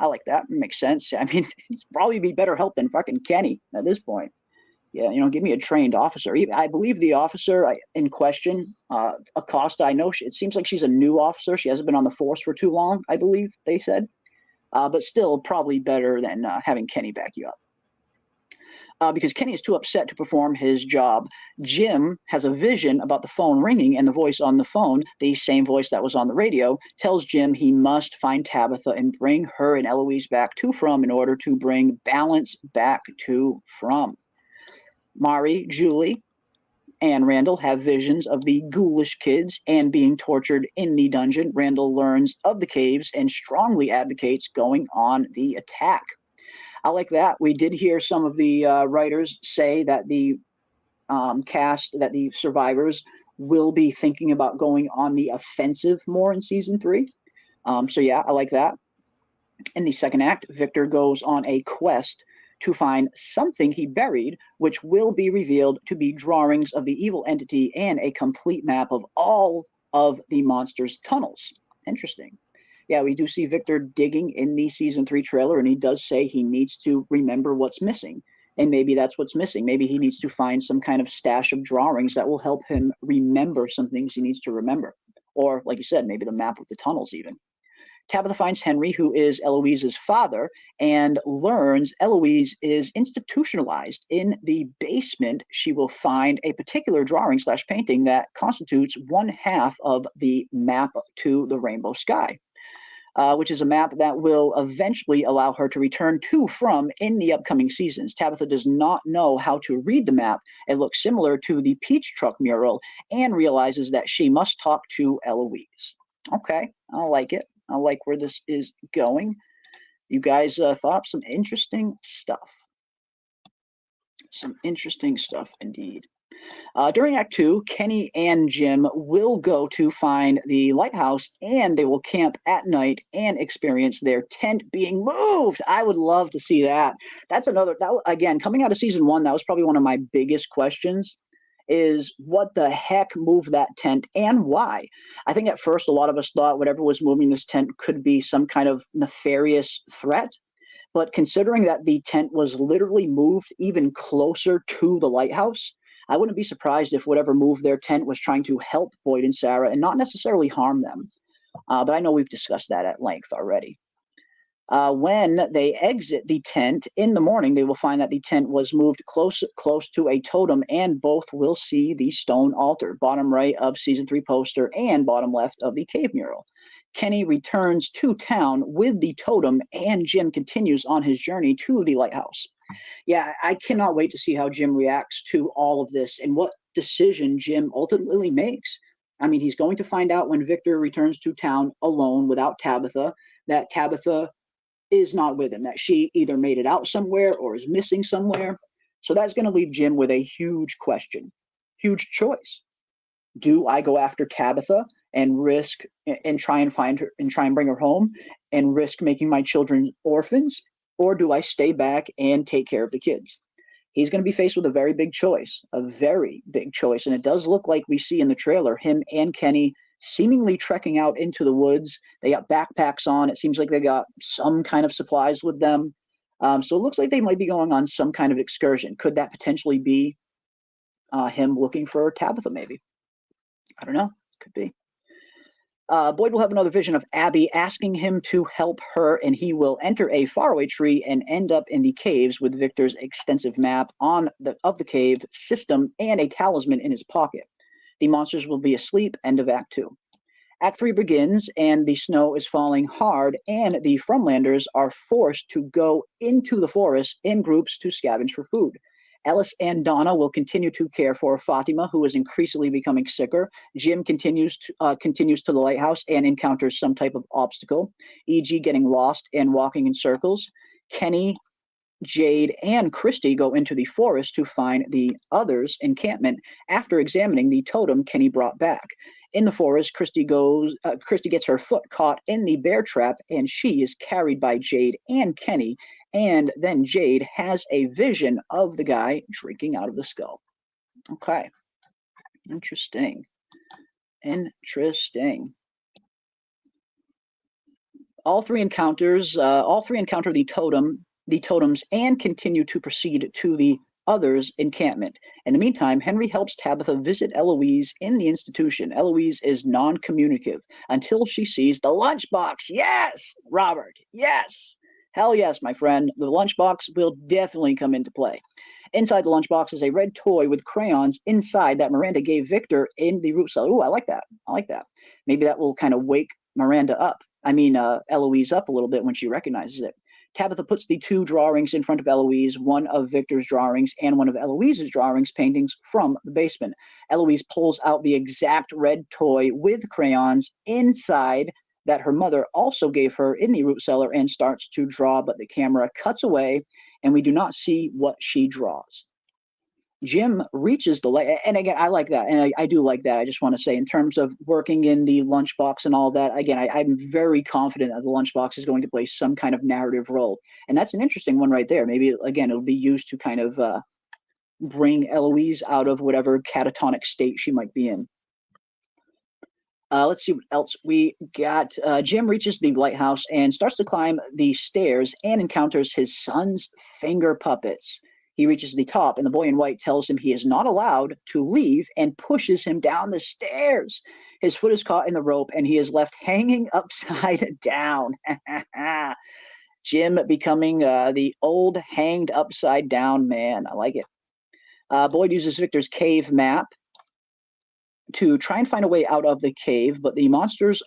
like that. Makes sense. I mean, it's probably be better help than fucking Kenny at this point. Yeah, give me a trained officer. I believe the officer in question, Acosta, I know it seems like she's a new officer. She hasn't been on the force for too long, I believe they said. But still probably better than having Kenny back you up. Because Kenny is too upset to perform his job. Jim has a vision about the phone ringing, and the voice on the phone, the same voice that was on the radio, tells Jim he must find Tabitha and bring her and Eloise back to From in order to bring balance back to From. Mari, Julie, and Randall have visions of the ghoulish kids and being tortured in the dungeon. Randall learns of the caves and strongly advocates going on the attack. I like that. We did hear some of the writers say that the cast, that the survivors will be thinking about going on the offensive more in season 3. So yeah, I like that. In the second act, Victor goes on a quest to find something he buried, which will be revealed to be drawings of the evil entity and a complete map of all of the monster's tunnels. Interesting. Yeah, we do see Victor digging in the season 3 trailer, and he does say he needs to remember what's missing. And maybe that's what's missing. Maybe he needs to find some kind of stash of drawings that will help him remember some things he needs to remember. Or, like you said, maybe the map of the tunnels even. Tabitha finds Henry, who is Eloise's father, and learns Eloise is institutionalized. In the basement, she will find a particular drawing/painting that constitutes one half of the map to the rainbow sky. Which is a map that will eventually allow her to return to From in the upcoming seasons. Tabitha does not know how to read the map. It looks similar to the Peach Truck mural and realizes that she must talk to Eloise. Okay, I like it. I like where this is going. You guys thought some interesting stuff. Some interesting stuff indeed. During Act 2, Kenny and Jim will go to find the lighthouse, and they will camp at night and experience their tent being moved. I would love to see that. That's another, again, coming out of season 1, that was probably one of my biggest questions, is what the heck moved that tent and why? I think at first a lot of us thought whatever was moving this tent could be some kind of nefarious threat. But considering that the tent was literally moved even closer to the lighthouse, I wouldn't be surprised if whatever moved their tent was trying to help Boyd and Sarah and not necessarily harm them. But I know we've discussed that at length already. When they exit the tent in the morning, they will find that the tent was moved close to a totem, and both will see the stone altar, bottom right of season 3 poster and bottom left of the cave mural. Kenny returns to town with the totem, and Jim continues on his journey to the lighthouse. Yeah, I cannot wait to see how Jim reacts to all of this and what decision Jim ultimately makes. I mean, he's going to find out when Victor returns to town alone without Tabitha, that Tabitha is not with him, that she either made it out somewhere or is missing somewhere. So that's going to leave Jim with a huge question, huge choice. Do I go after Tabitha and risk and try and find her and try and bring her home and risk making my children orphans? Or do I stay back and take care of the kids? He's going to be faced with a very big choice, and it does look like we see in the trailer him and Kenny seemingly trekking out into the woods. They got backpacks on. It seems like they got some kind of supplies with them. So it looks like they might be going on some kind of excursion. Could that potentially be him looking for Tabitha, maybe? I don't know. Could be. Boyd will have another vision of Abby asking him to help her, and he will enter a faraway tree and end up in the caves with Victor's extensive map of the cave system and a talisman in his pocket. The monsters will be asleep. End of Act 2. Act 3 begins, and the snow is falling hard, and the Fromlanders are forced to go into the forest in groups to scavenge for food. Ellis and Donna will continue to care for Fatima, who is increasingly becoming sicker. Jim continues to the lighthouse and encounters some type of obstacle, e.g. getting lost and walking in circles. Kenny, Jade, and Christy go into the forest to find the others' encampment after examining the totem Kenny brought back. In the forest, Christy gets her foot caught in the bear trap, and she is carried by Jade and Kenny. And then Jade has a vision of the guy drinking out of the skull. Okay. Interesting. All three encounter the totems and continue to proceed to the others' encampment. In the meantime, Henry helps Tabitha visit Eloise in the institution. Eloise is non-communicative until she sees the lunchbox. Yes, Robert, yes. Hell yes, my friend. The lunchbox will definitely come into play. Inside the lunchbox is a red toy with crayons inside that Miranda gave Victor in the root cellar. Ooh, I like that. I like that. Maybe that will kind of wake Miranda up. Eloise up a little bit when she recognizes it. Tabitha puts the 2 drawings in front of Eloise, one of Victor's drawings and one of Eloise's drawings, paintings from the basement. Eloise pulls out the exact red toy with crayons inside that her mother also gave her in the root cellar and starts to draw, but the camera cuts away and we do not see what she draws. Jim reaches the light, and again, I like that, and I do like that. I just want to say, in terms of working in the lunchbox and all that, again, I'm very confident that the lunchbox is going to play some kind of narrative role, and that's an interesting one right there. Maybe, again, it'll be used to kind of bring Eloise out of whatever catatonic state she might be in. Let's see what else we got. Jim reaches the lighthouse and starts to climb the stairs and encounters his son's finger puppets. He reaches the top, and the boy in white tells him he is not allowed to leave and pushes him down the stairs. His foot is caught in the rope, and he is left hanging upside down. Jim becoming the old hanged upside down man. I like it. Boyd uses Victor's cave map to try and find a way out of the cave, but the monsters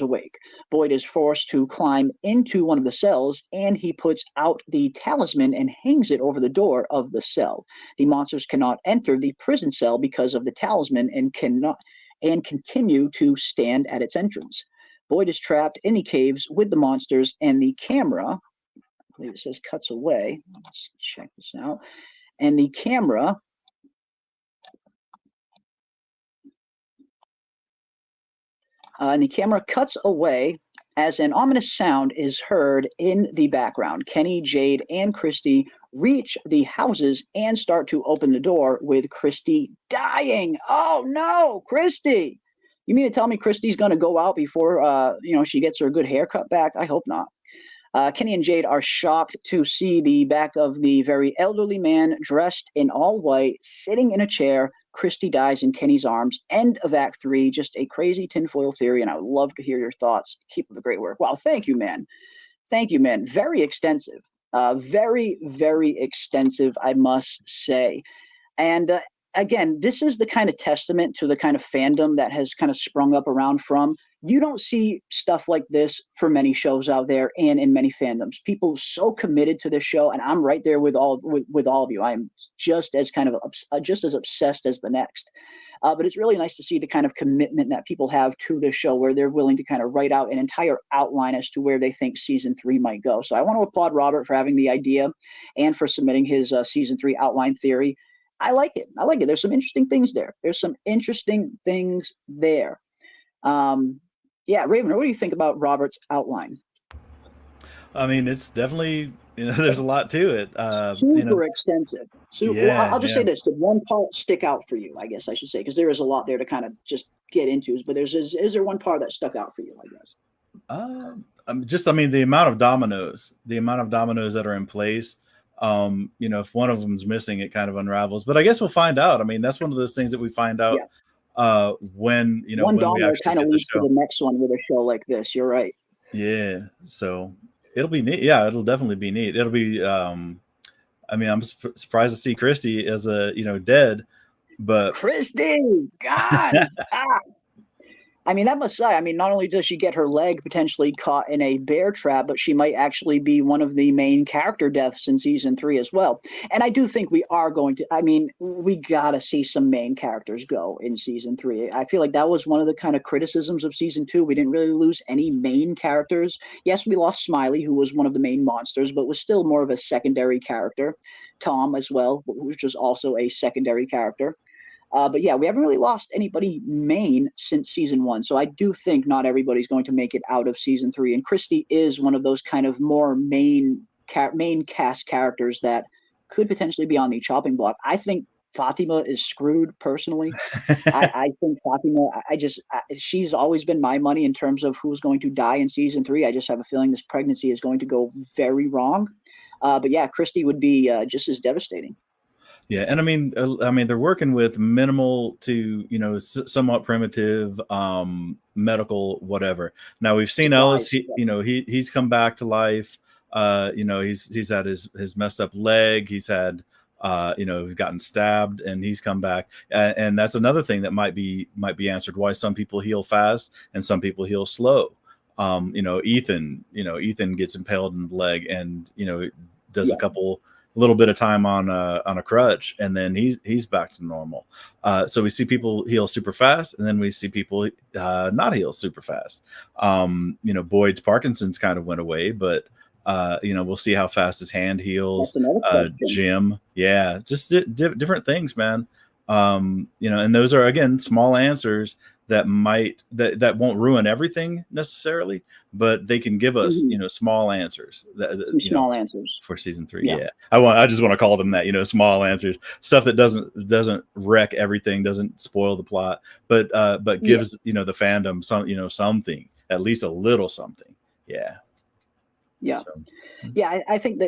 awake. Boyd is forced to climb into one of the cells, and he puts out the talisman and hangs it over the door of the cell. The monsters cannot enter the prison cell because of the talisman and continue to stand at its entrance. Boyd is trapped in the caves with the monsters, and the camera, I believe it says cuts away. Let's check this out. And the camera cuts away as an ominous sound is heard in the background. Kenny, Jade, and Christy reach the houses and start to open the door with Christy dying. Oh no, Christy! You mean to tell me Christy's going to go out before she gets her good haircut back? I hope not. Kenny and Jade are shocked to see the back of the very elderly man dressed in all white, sitting in a chair. Christy dies in Kenny's arms. End of Act 3. Just a crazy tinfoil theory, and I would love to hear your thoughts. Keep up the great work. Wow, thank you, man. Thank you, man. Very extensive. Very, very extensive, I must say. And again, this is the kind of testament to the kind of fandom that has kind of sprung up around From. You don't see stuff like this for many shows out there and in many fandoms. People so committed to this show, and I'm right there with all of you. I'm just as obsessed as the next. But it's really nice to see the kind of commitment that people have to this show, where they're willing to kind of write out an entire outline as to where they think season 3 might go. So I want to applaud Robert for having the idea and for submitting his season 3 outline theory. I like it. There's some interesting things there. Yeah, Raven, what do you think about Robert's outline? I mean, it's definitely, there's a lot to it. Super extensive. I'll just say this: did one part stick out for you? I guess I should say, because there is a lot there to kind of just get into. But is there one part that stuck out for you? I guess. The amount of dominoes that are in place. If one of them's missing, it kind of unravels. But I guess we'll find out. I mean, that's one of those things that we find out when one when domino kind of leads to the next one with a show like this. You're right. Yeah. So it'll be neat. Yeah, it'll definitely be neat. It'll be. I'm surprised to see Christy as dead, but Christy, God. I mean, that must say, not only does she get her leg potentially caught in a bear trap, but she might actually be one of the main character deaths in season 3 as well. And I do think we are going to, we got to see some main characters go in season 3. I feel like that was one of the kind of criticisms of season 2. We didn't really lose any main characters. Yes, we lost Smiley, who was one of the main monsters, but was still more of a secondary character. Tom as well, which was also a secondary character. But yeah, we haven't really lost anybody main since season 1. So I do think not everybody's going to make it out of season 3. And Christy is one of those kind of more main cast characters that could potentially be on the chopping block. I think Fatima is screwed personally. I think Fatima, she's always been my money in terms of who's going to die in season 3. I just have a feeling this pregnancy is going to go very wrong. But yeah, Christie would be just as devastating. Yeah, and I mean, they're working with minimal to somewhat primitive medical whatever. Now we've seen Ellis. He's come back to life. He's had his messed up leg. He's had he's gotten stabbed and he's come back. And that's another thing that might be answered, why some people heal fast and some people heal slow. Ethan gets impaled in the leg and does a little bit of time on a crutch, and then he's back to normal. So we see people heal super fast, and then we see people not heal super fast. Boyd's Parkinson's kind of went away, but we'll see how fast his hand heals. Jim, just different things, man. And those are, again, small answers that that won't ruin everything necessarily, but they can give us small answers. Small answers for season 3. Yeah. I just want to call them that. Small answers, stuff that doesn't wreck everything, doesn't spoil the plot, but gives the fandom some something, at least a little something. I think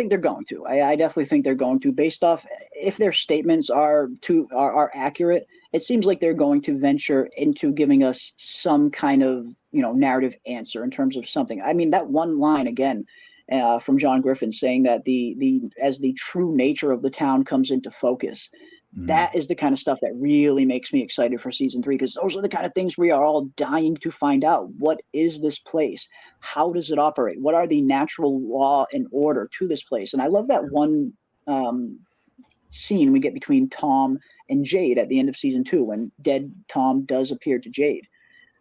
they're going to. I definitely think they're going to, based off if their statements are accurate. It seems like they're going to venture into giving us some kind of narrative answer in terms of something. I mean, that one line again from John Griffin saying that as the true nature of the town comes into focus. That is the kind of stuff that really makes me excited for season 3, because those are the kind of things we are all dying to find out. What is this place? How does it operate? What are the natural law and order to this place? And I love that one scene we get between Tom and Jade at the end of season 2, when dead Tom does appear to Jade.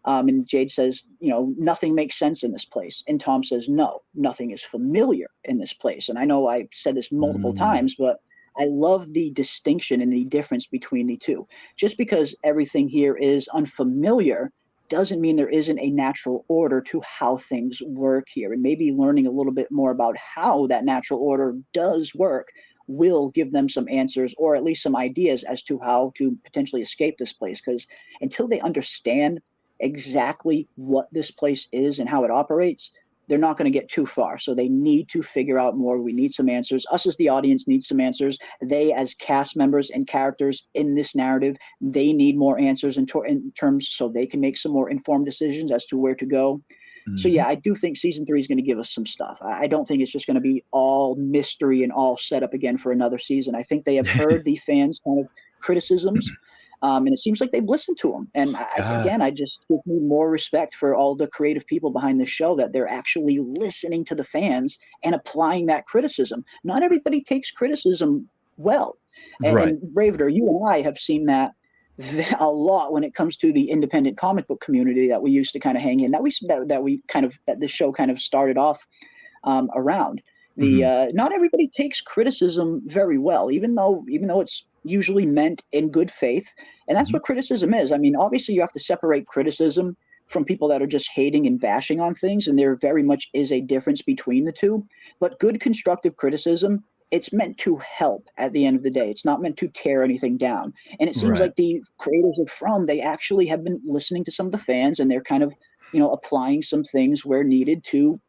And Jade says, nothing makes sense in this place. And Tom says, no, nothing is familiar in this place. And I know I've said this multiple times, but I love the distinction and the difference between the two. Just because everything here is unfamiliar doesn't mean there isn't a natural order to how things work here. And maybe learning a little bit more about how that natural order does work will give them some answers, or at least some ideas as to how to potentially escape this place. Because until they understand exactly what this place is and how it operates, they're not going to get too far. So they need to figure out more. We need some answers. Us as the audience need some answers. They, as cast members and characters in this narrative, they need more answers in terms, so they can make some more informed decisions as to where to go. So yeah, I do think season 3 is going to give us some stuff. I don't think it's just going to be all mystery and all set up again for another season. I think they have heard the fans' kind of criticisms. And it seems like they've listened to them. And I just give me more respect for all the creative people behind the show, that they're actually listening to the fans and applying that criticism. Not everybody takes criticism well. And Raveter, you and I have seen that a lot when it comes to the independent comic book community that we used to kind of hang in, that this show kind of started off around. Not everybody takes criticism very well, even though it's usually meant in good faith. And that's what criticism is. I mean, obviously you have to separate criticism from people that are just hating and bashing on things. And there very much is a difference between the two. But good constructive criticism, it's meant to help at the end of the day. It's not meant to tear anything down. And it seems like the creators of From, they actually have been listening to some of the fans, and they're kind of, applying some things where needed to,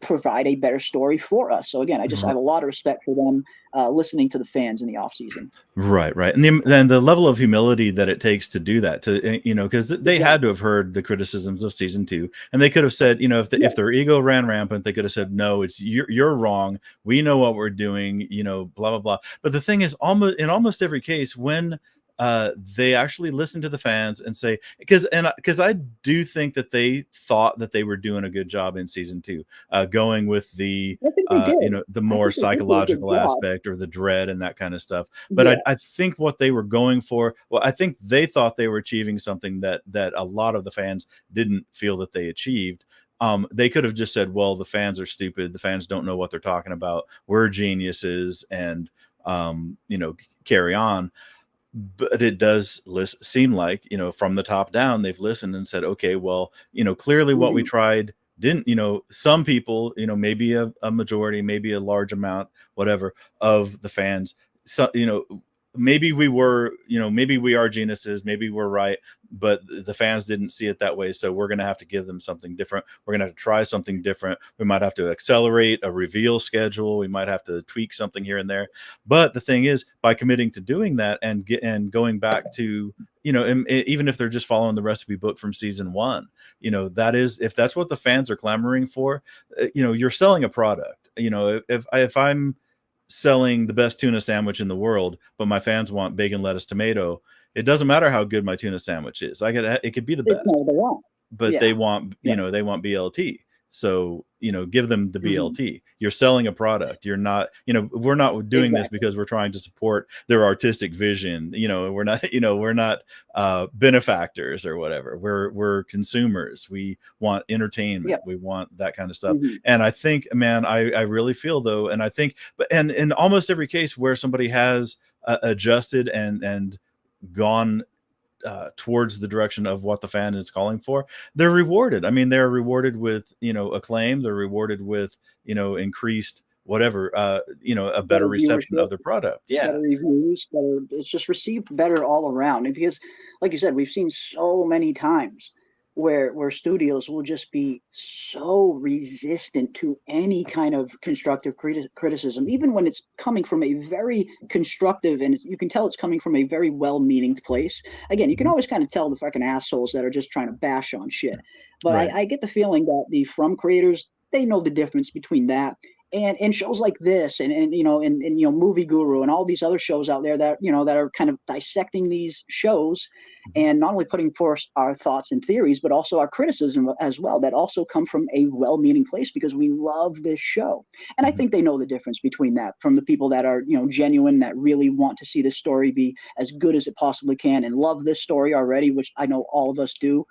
provide a better story for us. So again, I just have a lot of respect for them listening to the fans in the off season. Right. And the level of humility that it takes to do that, because they had to have heard the criticisms of season 2, and they could have said, if their ego ran rampant, they could have said, no, it's you're wrong. We know what we're doing, blah, blah, blah. But the thing is, in almost every case, when they actually listen to the fans and say, because I do think that they thought that they were doing a good job in season 2, going with the the more psychological aspect, or the dread and that kind of stuff. But I think what they were going for, I think they thought they were achieving something that a lot of the fans didn't feel that they achieved. They could have just said, well, the fans are stupid, the fans don't know what they're talking about, we're geniuses, and carry on. But it does seem like, from the top down, they've listened and said, okay, well, clearly what we tried didn't, some people, maybe a majority, maybe a large amount, whatever, of the fans, so, maybe we were, maybe we are geniuses, maybe we're right. but the fans didn't see it that way. So we're going to have to give them something different. We're going to have to try something different. We might have to accelerate a reveal schedule. We might have to tweak something here and there. But the thing is, by committing to doing that and going back to, even if they're just following the recipe book from season 1, that is, if that's what the fans are clamoring for, you're selling a product. If I'm selling the best tuna sandwich in the world, but my fans want bacon, lettuce, tomato, it doesn't matter how good my tuna sandwich is. It could be the best, but they want, they want BLT. So, give them the BLT. You're selling a product. You're not, we're not doing this because we're trying to support their artistic vision. We're not benefactors or whatever. We're consumers. We want entertainment. We want that kind of stuff. And I think, man, I really feel though, and I think, and in almost every case where somebody has adjusted and gone towards the direction of what the fan is calling for, they're rewarded. I mean, they're rewarded with, acclaim. They're rewarded with, increased whatever, a better reception of their product. Better reviews, it's just received better all around. And because, like you said, we've seen so many times where studios will just be so resistant to any kind of constructive criticism, even when it's coming from a very constructive, and you can tell it's coming from a very well-meaning place. Again, you can always kind of tell the fucking assholes that are just trying to bash on shit. But I get the feeling that the From creators, they know the difference between that and shows like this and Movie Guru and all these other shows out there that that are kind of dissecting these shows and not only putting forth our thoughts and theories, but also our criticism as well, that also come from a well-meaning place because we love this show. And I think they know the difference between that from the people that are genuine, that really want to see this story be as good as it possibly can and love this story already, which I know all of us do.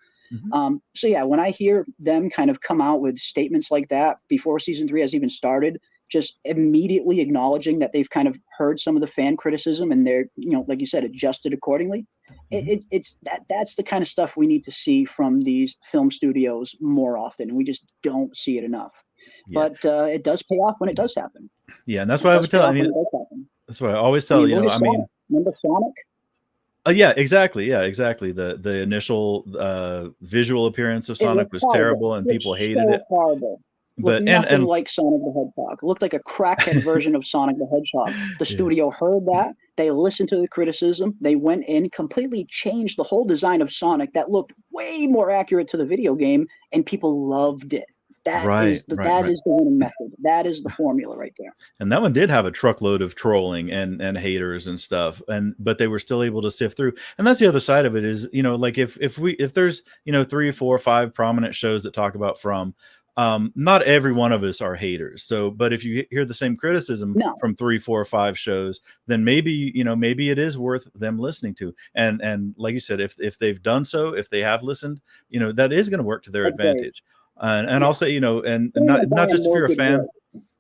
So yeah, when I hear them kind of come out with statements like that before season 3 has even started, just immediately acknowledging that they've kind of heard some of the fan criticism and they're, like you said, adjusted accordingly. That's the kind of stuff we need to see from these film studios more often. And we just don't see it enough. But it does pay off when it does happen. Yeah, and that's what I would tell. I mean, that's what I always tell. Remember Sonic? Yeah, exactly. Yeah, exactly. The initial visual appearance of Sonic was terrible, and people hated it. Horrible. But nothing like Sonic the Hedgehog. It looked like a crackhead version of Sonic the Hedgehog. The studio heard that. They listened to the criticism. They went in, completely changed the whole design of Sonic that looked way more accurate to the video game, and people loved it. That is the winning method. That is the formula right there. And that one did have a truckload of trolling and haters and stuff, but they were still able to sift through. And that's the other side of it is, like if there's 3, 4, 5 prominent shows that talk about From, not every one of us are haters. So, but if you hear the same criticism from 3, 4, 5 shows, then maybe it is worth them listening to. And like you said, if they've done so, if they have listened, that is going to work to their advantage. And I'll say, and not just if you're a fan,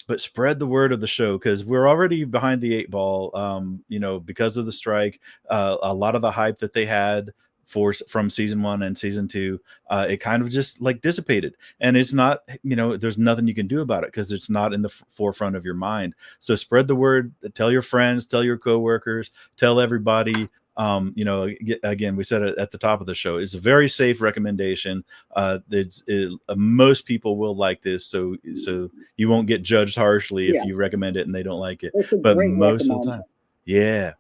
but spread the word of the show, because we're already behind the 8 ball, because of the strike, a lot of the hype that they had from season 1 and season 2, it kind of just like dissipated, and it's not, there's nothing you can do about it because it's not in the forefront of your mind. So spread the word, tell your friends, tell your coworkers, tell everybody. Again, we said it at the top of the show, it's a very safe recommendation. Most people will like this, so you won't get judged harshly if you recommend it and they don't like it. But most of the time, yeah.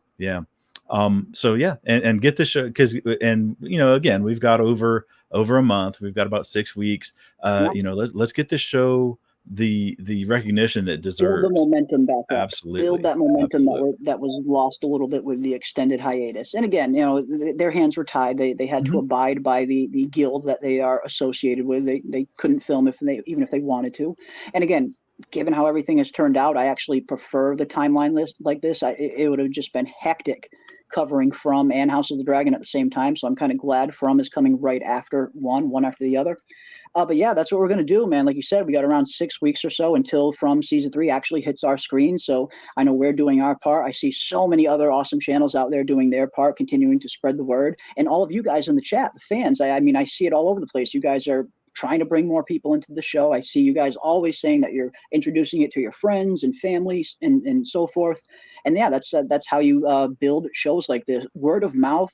So yeah, and get the show, because again, we've got over a month. We've got about 6 weeks. Let's get this show the recognition it deserves. Build the momentum back up. Absolutely. Build that momentum that was lost a little bit with the extended hiatus. And again, their hands were tied. They had to abide by the guild that they are associated with. They couldn't film even if they wanted to. And again, given how everything has turned out, I actually prefer the timeline list like this. It would have just been hectic covering From and House of the Dragon at the same time. So I'm kind of glad From is coming right after one after the other. But yeah, that's what we're going to do, man. Like you said, we got around 6 weeks or so until From season 3 actually hits our screen. So I know we're doing our part. I see so many other awesome channels out there doing their part, continuing to spread the word. And all of you guys in the chat, the fans, I mean, I see it all over the place. You guys are trying to bring more people into the show. I see you guys always saying that you're introducing it to your friends and families and so forth. And yeah, that's how you build shows like this. Word of mouth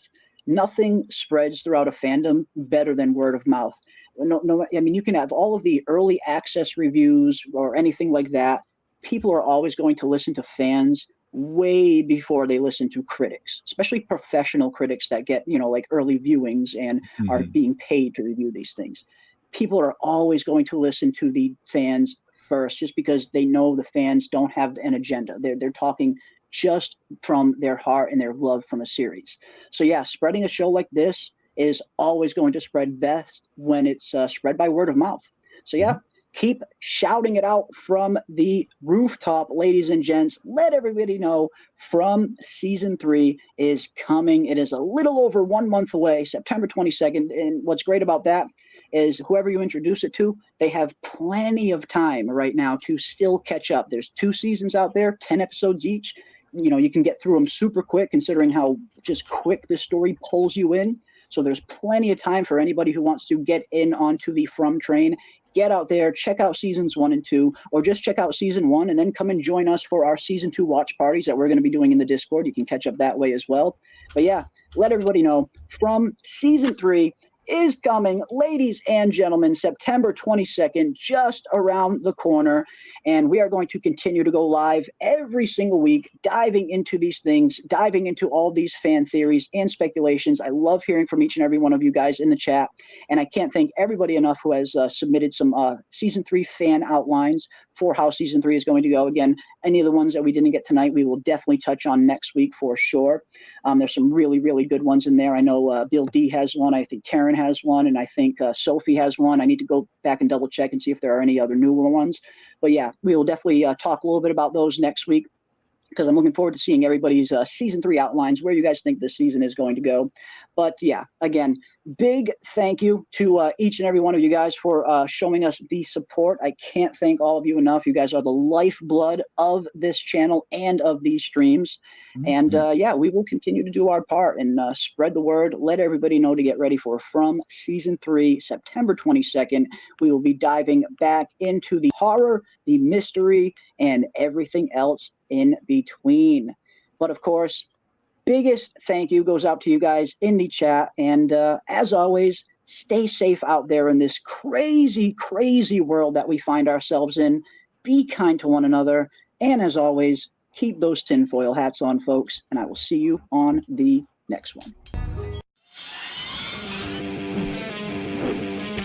Nothing spreads throughout a fandom better than word of mouth. I mean, you can have all of the early access reviews or anything like that. People are always going to listen to fans way before they listen to critics, especially professional critics that get, like early viewings and are being paid to review these things. People are always going to listen to the fans first, just because they know the fans don't have an agenda. They're talking just from their heart and their love from a series. So yeah, spreading a show like this is always going to spread best when it's spread by word of mouth. So yeah, keep shouting it out from the rooftop, ladies and gents. Let everybody know From season 3 is coming. It is a little over 1 month away, September 22nd. And what's great about that is whoever you introduce it to, they have plenty of time right now to still catch up. There's 2 seasons out there, 10 episodes each. You can get through them super quick, considering how just quick this story pulls you in. So there's plenty of time for anybody who wants to get in onto the From train. Get out there, check out seasons 1 and 2, or just check out season 1 and then come and join us for our season 2 watch parties that we're going to be doing in the Discord. You can catch up that way as well. But yeah, let everybody know From season 3 is coming, ladies and gentlemen, September 22nd, just around the corner. And we are going to continue to go live every single week, diving into these things, diving into all these fan theories and speculations. I love hearing from each and every one of you guys in the chat. And I can't thank everybody enough who has submitted some season 3 fan outlines for how season 3 is going to go. Again, any of the ones that we didn't get tonight, we will definitely touch on next week for sure. There's some really, really good ones in there. I know Bill D has one. I think Taryn has one. And I think Sophie has one. I need to go back and double check and see if there are any other newer ones. But yeah, we will definitely talk a little bit about those next week, because I'm looking forward to seeing everybody's season 3 outlines, where you guys think this season is going to go. But yeah, again, big thank you to each and every one of you guys for showing us the support. I can't thank all of you enough. You guys are the lifeblood of this channel and of these streams. And yeah, we will continue to do our part and spread the word. Let everybody know to get ready for From season 3, September 22nd. We will be diving back into the horror, the mystery, and everything else in between. But of course, biggest thank you goes out to you guys in the chat. And as always, stay safe out there in this crazy, crazy world that we find ourselves in. Be kind to one another. And as always, keep those tinfoil hats on, folks. And I will see you on the next one.